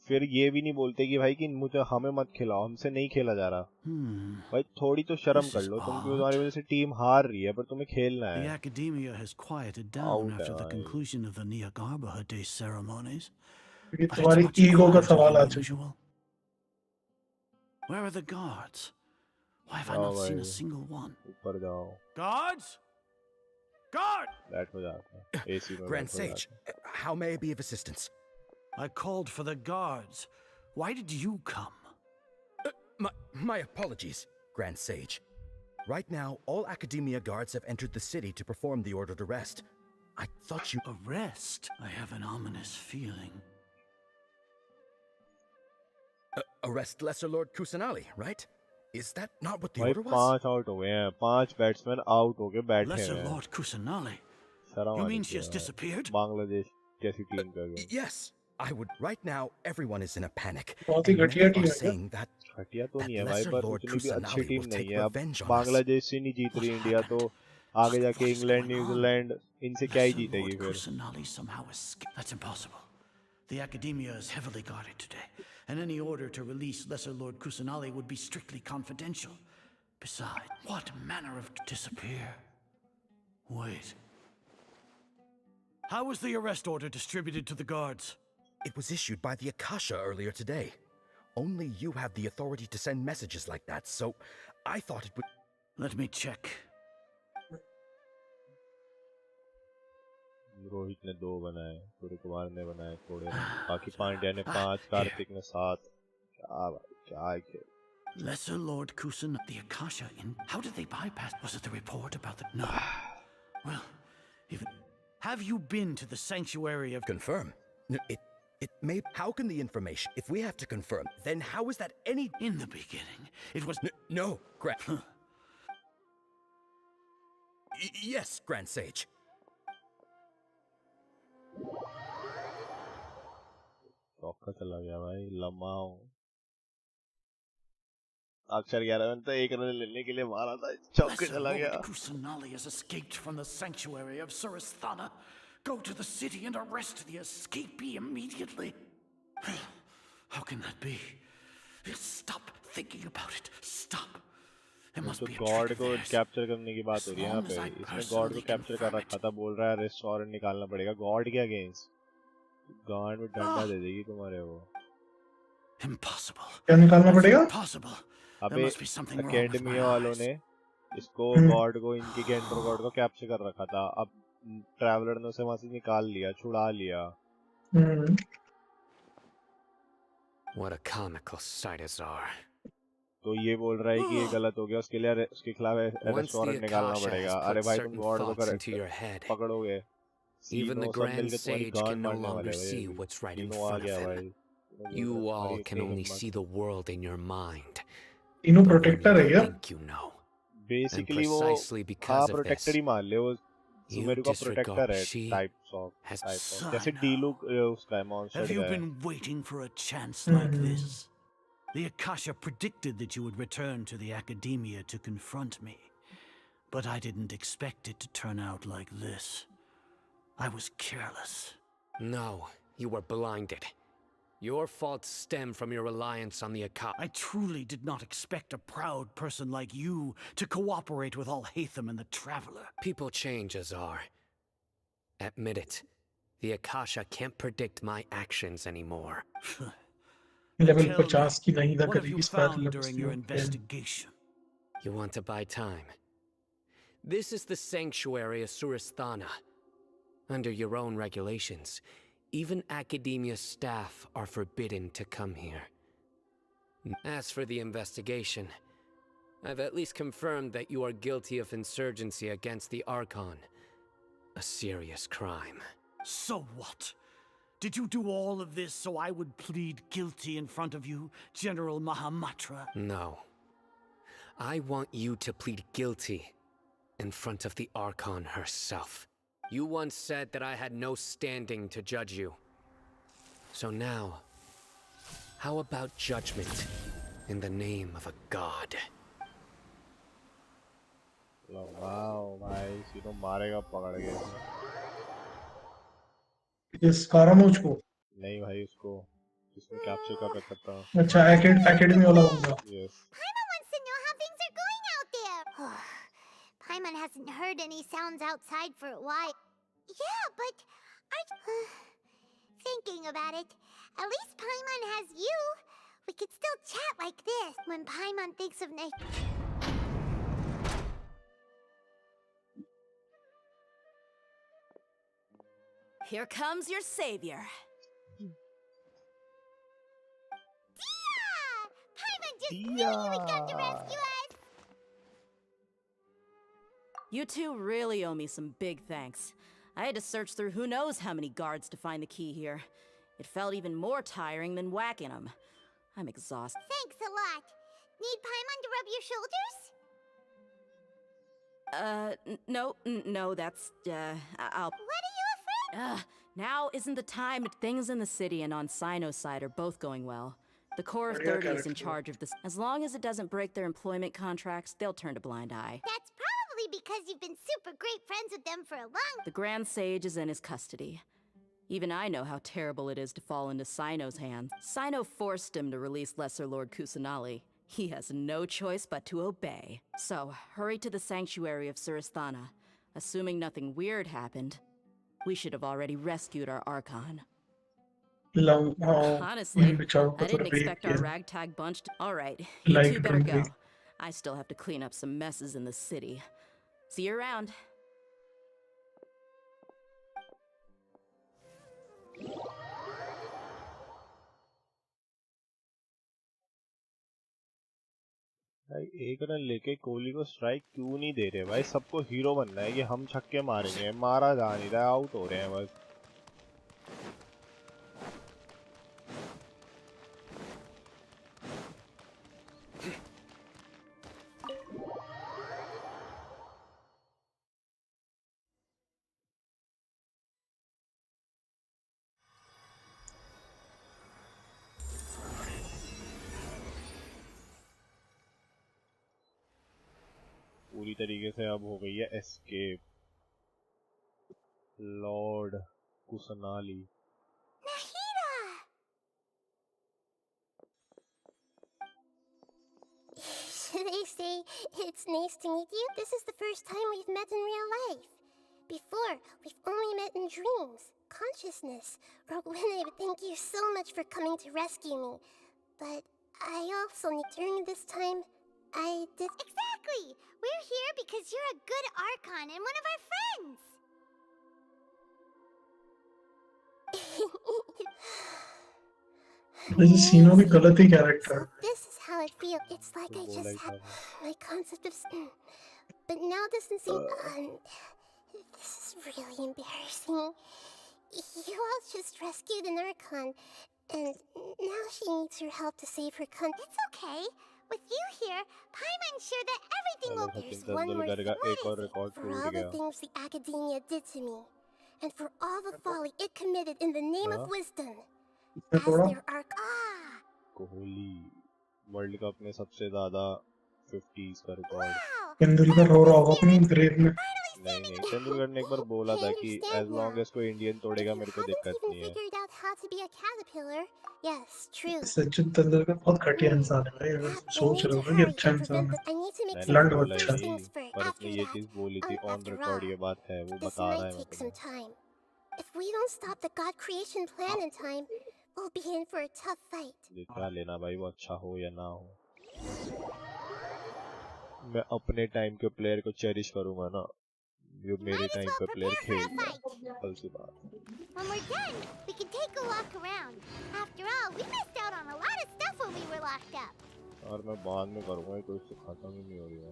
फिर ये भी नहीं बोलते कि भाई कि मुझे हमें मत खिलाओ, हमसे नहीं खेला जा रहा। भाई थोड़ी तो शर्म कर लो तुम, क्योंकि तुम्हारी वजह से टीम हार रही है पर तुम्हें खेलना है। The academia has quieted down after the conclusion of the Niagara Day ceremonies. तुम्हारी ईगो का सवाल आ चुका। Where are the guards? Why have I not seen a single one? ऊपर जाओ। Guards? Guard! बैठ हो जाता है एसी में। Grand Sage, how may I be of assistance? I called for the guards. Why did you come? My apologies, Grand Sage. Right now, all Academia guards have entered the city to perform the ordered arrest. I thought you... Arrest? I have an ominous feeling. Arrest Lesser Lord Kusanali, right? Is that not what the भाई order was? 5 out हो गए हैं, 5 batsman out हो के बैठे हैं। Lesser Lord Kusanali? You mean she has disappeared? Bangladesh जैसी team का गया। Yes, I would. Right now, everyone is in a panic. बहुत ही घटिया टीम है। Saying that घटिया तो नहीं है भाई, Lesser पर Lord उतनी भी अच्छी Kusanali टीम will नहीं take है। अब revenge on us. बांग्लादेश से नहीं जीत रही इंडिया, तो आगे जाके इंग्लैंड, न्यूजीलैंड, इनसे क्या ही जीतेगी फिर। Kusanali somehow escaped. That's impossible. The Academia is heavily guarded today, and any order to release Lesser Lord Kusanali would be strictly confidential. Besides, what manner of disappear? Wait. How was the arrest order distributed to the guards? it was issued by the Akasha earlier today. Only you have the authority to send messages like that, so I thought it would... Let me check. Rohit ने 2 बनाए, सूर्य कुमार ने बनाए थोड़े, बाकी पांड्या ने 5, कार्तिक ने 7। क्या भाई क्या है। Lesser Lord Kusan, the Akasha in... How did they bypass? Was it the report about the... No. Well, even... Have you been to the sanctuary of... Confirm. It may... How can the information... If we have to confirm, then how is that any... In the beginning, it was... No, Grand... Yes, Grand Sage. चौका चला गया भाई, लम्बा हूँ। अक्षर 11 में तो 1 run लेने के लिए मारा था, चौके चला गया। Kusanali has escaped from the sanctuary of Surasthana. Go to the city and arrest the escapee immediately. How can that be? Stop thinking about it. Stop. There must be a God trick को of theirs. Capture करने की बात हो रही है यहाँ पे। इसने गॉड को कैप्चर कर रखा था, बोल रहा है रेस्टोरेंट निकालना पड़ेगा। गॉड के अगेंस्ट गांड में डंडा दे देगी तुम्हारे वो। Impossible. क्या निकालना पड़ेगा? Impossible. अबे एकेडमी वालों ने इसको गॉड को, इनके गेंडर गॉड को कैप्चर कर रखा था। अब ट्रैवलर ने उसे वहां से निकाल लिया, छुड़ा लिया। What a comical sight as are. तो ये बोल रहा है कि ये गलत हो गया, उसके लिए उसके खिलाफ रेस्टोरेंट निकालना पड़ेगा। अरे भाई तुम गॉड को पकड़ोगे, even the Grand Sage can no longer see what's right in front of him. You all can only see the world in your mind. तीनों प्रोटेक्टर है क्या? Think you know. बेसिकली वो हाँ प्रोटेक्टर ही मान ले, वो सुमेरु का प्रोटेक्टर है टाइप्स ऑफ, जैसे डीलुक उसका है monster. Have you been waiting for a chance like this? The Akasha predicted that you would return to the Academia to confront me, but I didn't expect it to turn out like this. I was careless. No, you were blinded. Your faults stem from your reliance on the Akasha. I truly did not expect a proud person like you to cooperate with Al-Haytham and the Traveler. People change, Azar. Admit it. The Akasha can't predict my actions anymore. Level 50 की Nahida What have you करेगी found during your investigation? You want to buy time? This is the sanctuary of Surasthana. Under your own regulations, even Academia staff are forbidden to come here. As for the investigation, I've at least confirmed that you are guilty of insurgency against the Archon. A serious crime. So what? Did you do all of this so I would plead guilty in front of you, General Mahamatra? No. I want you to plead guilty in front of the Archon herself. You once said that I had no standing to judge you. So now, how about judgment in the name of a god? Wow, भाई सीधो मारेगा पकड़ के। इस कारामोच को? नहीं भाई उसको जिसने कैप्चर कर रखा था। अच्छा एकेडमी वाला होगा। Yes. Paimon wants to know how things are going out there. Paimon hasn't heard any sounds outside for a while. Yeah, but thinking about it, at least Paimon has you. We could still chat like this when Paimon thinks of Here comes your savior. Paimon just knew you would come to rescue us! You two really owe me some big thanks. I had to search through who knows how many guards to find the key here. It felt even more tiring than whacking them. I'm exhausted. Thanks a lot. Need Paimon to rub your shoulders? No, that's, I'll... What are you afraid? Now isn't the time. Things in the city and on Sino's side are both going well. The Core of 30 is in charge of this. As long as it doesn't break their employment contracts, they'll turn a blind eye. That's probably because you've been super great friends with them for a long... The Grand Sage is in his custody. Even I know how terrible it is to fall into Sino's hands. Sino forced him to release Lesser Lord Kusanali. He has no choice but to obey. So, hurry to the sanctuary of Surasthana. Assuming nothing weird happened, we should have already rescued our Archon. Honestly, I didn't expect our ragtag bunch to... Alright, you two better go. I still have to clean up some messes in the city. See you around. भाई एक run लेके कोहली को strike क्यों नहीं दे रहे भाई? सबको hero बनना है कि हम छक्के मारेंगे, मारा जा नहीं रहा, आउट हो रहे हैं बस। पूरी तरीके से अब हो गई है escape. Lord Kusanali. Nahida! They say it's nice to meet you. This is the first time we've met in real life. Before, we've only met in dreams, consciousness, or when I would thank you so much for coming to rescue me. But I also need during this time, I did... Exactly! We're here because you're a good Archon and one of our friends! This is Sino की गलत ही character. So this is how it feels. It's like I just had my concept of... But now this doesn't seem... this is really embarrassing. You all just rescued an Archon, and now she needs your help to save her con... It's okay. With you here, Paimon's sure that everything will... There's one more thing. What is it? For all the things the Academia did to me, and for all the folly it committed in the name of wisdom. As there are... Kohli world cup में सबसे ज्यादा 50s का record. Tendulkar रो रहा होगा अपनी grave में। नहीं, तेंदुलकर ने एक बार बोला था कि as long as कोई इंडियन तोड़ेगा मेरे को दिक्कत नहीं है। सचिन तेंदुलकर बहुत घटिया इंसान है भाई, अगर सोच रहे हो कि अच्छा इंसान है। लंड अच्छा है। पर उसने ये चीज बोली थी ऑन रिकॉर्ड, ये बात है, वो बता रहा है मुझे। If we don't stop the God creation plan in time, we'll be in for a tough fight. क्या लेना भाई, वो अच्छा हो या ना हो। मैं अपने टाइम के प्लेयर को चेरिश करूंगा ना, जो मेरे टाइम पे प्लेयर खेल रहा है। कल से बात। When we're done, we can take a walk around. After all, we missed out on a lot of stuff when we were locked up. और मैं बाद में करूंगा, कोई से खत्म ही नहीं हो रही है।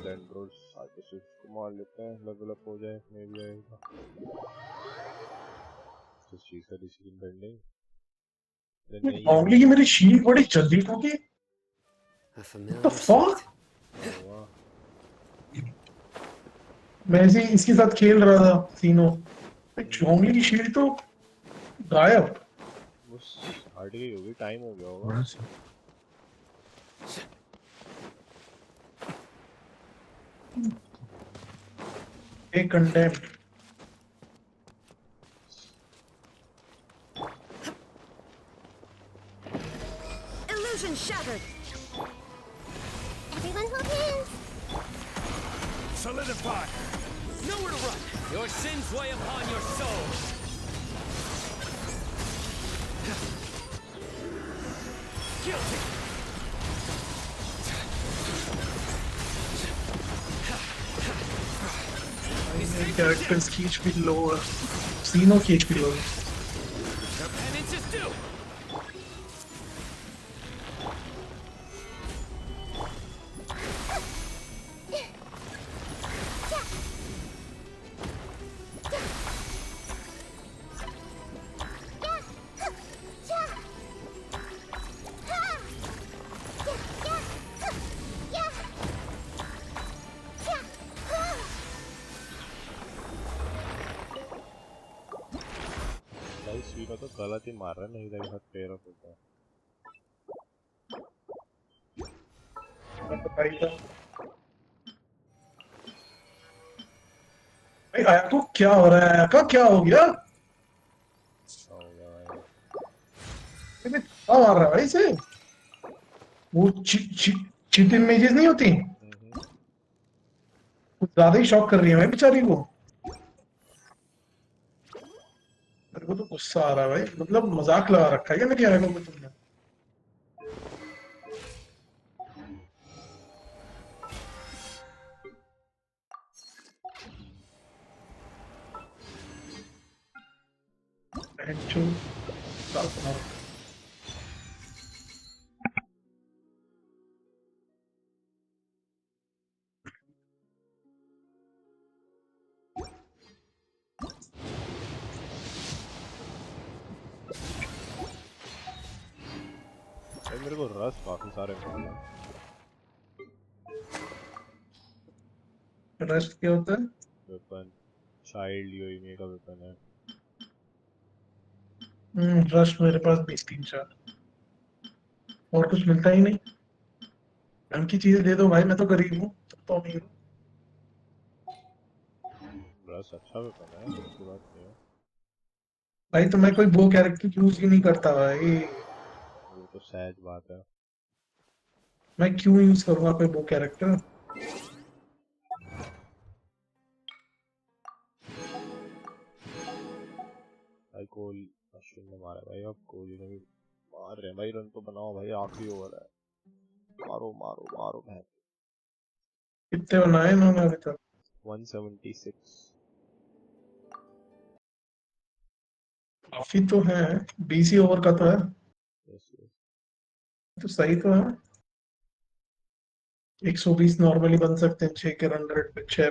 डेंड्रोस आर्टिस्ट को मार लेते हैं, लेवल अप हो जाए, मे भी आएगा। किस चीज का डिसीजन पेंडिंग? नॉर्मली की मेरी शील्ड बड़ी जल्दी टूटी। What the fuck? मैं ऐसे इसके साथ खेल रहा था तीनों, चोंगली की शील्ड तो गायब। बस हट गई होगी, टाइम हो गया होगा। एक content Illusion shattered. Everyone hold hands. Solidify. Nowhere to run. Your sins weigh upon your soul. Guilty. characters की HP lower, तीनों की HP lower। Your penance is due. तो गलत ही मार रहा है, नहीं के साथ पेयर अप होता है। भाई आया को क्या हो रहा है? का क्या हो गया? क्या मार रहा है भाई से? वो चीट इमेजेस नहीं होती, कुछ ज्यादा ही शॉक कर रही है भाई बेचारी को। मेरे को तो गुस्सा आ रहा है भाई, मतलब मजाक लगा रखा है क्या मेरी आईगो में तुमने? मेरे को रस काफी सारे मिले। रस्ट क्या होता है? वेपन, चाइल्ड यूएमए का वेपन है। रस्ट मेरे पास 20-3-4 और कुछ मिलता ही नहीं। ढंग की चीजें दे दो भाई, मैं तो गरीब हूँ, तो अमीर हूँ। रस अच्छा वेपन है, उसकी बात नहीं है भाई तो मैं कोई वो कैरेक्टर यूज ही नहीं करता भाई। वो तो सहज बात है। मैं क्यों यूज करूंगा कोई वो कैरेक्टर? भाई कोहली अश्विन ने मारा भाई, अब कोहली ने भी मार रहे हैं भाई। रन तो बनाओ भाई, आखिरी ओवर है, मारो मारो मारो भाई। कितने बनाए इन्होंने अभी तक? 176। काफी तो है, 20 ओवर का तो है। Yes yes. तो सही तो है। 120 नॉर्मली बन सकते हैं 6 के रन रेट पे, 6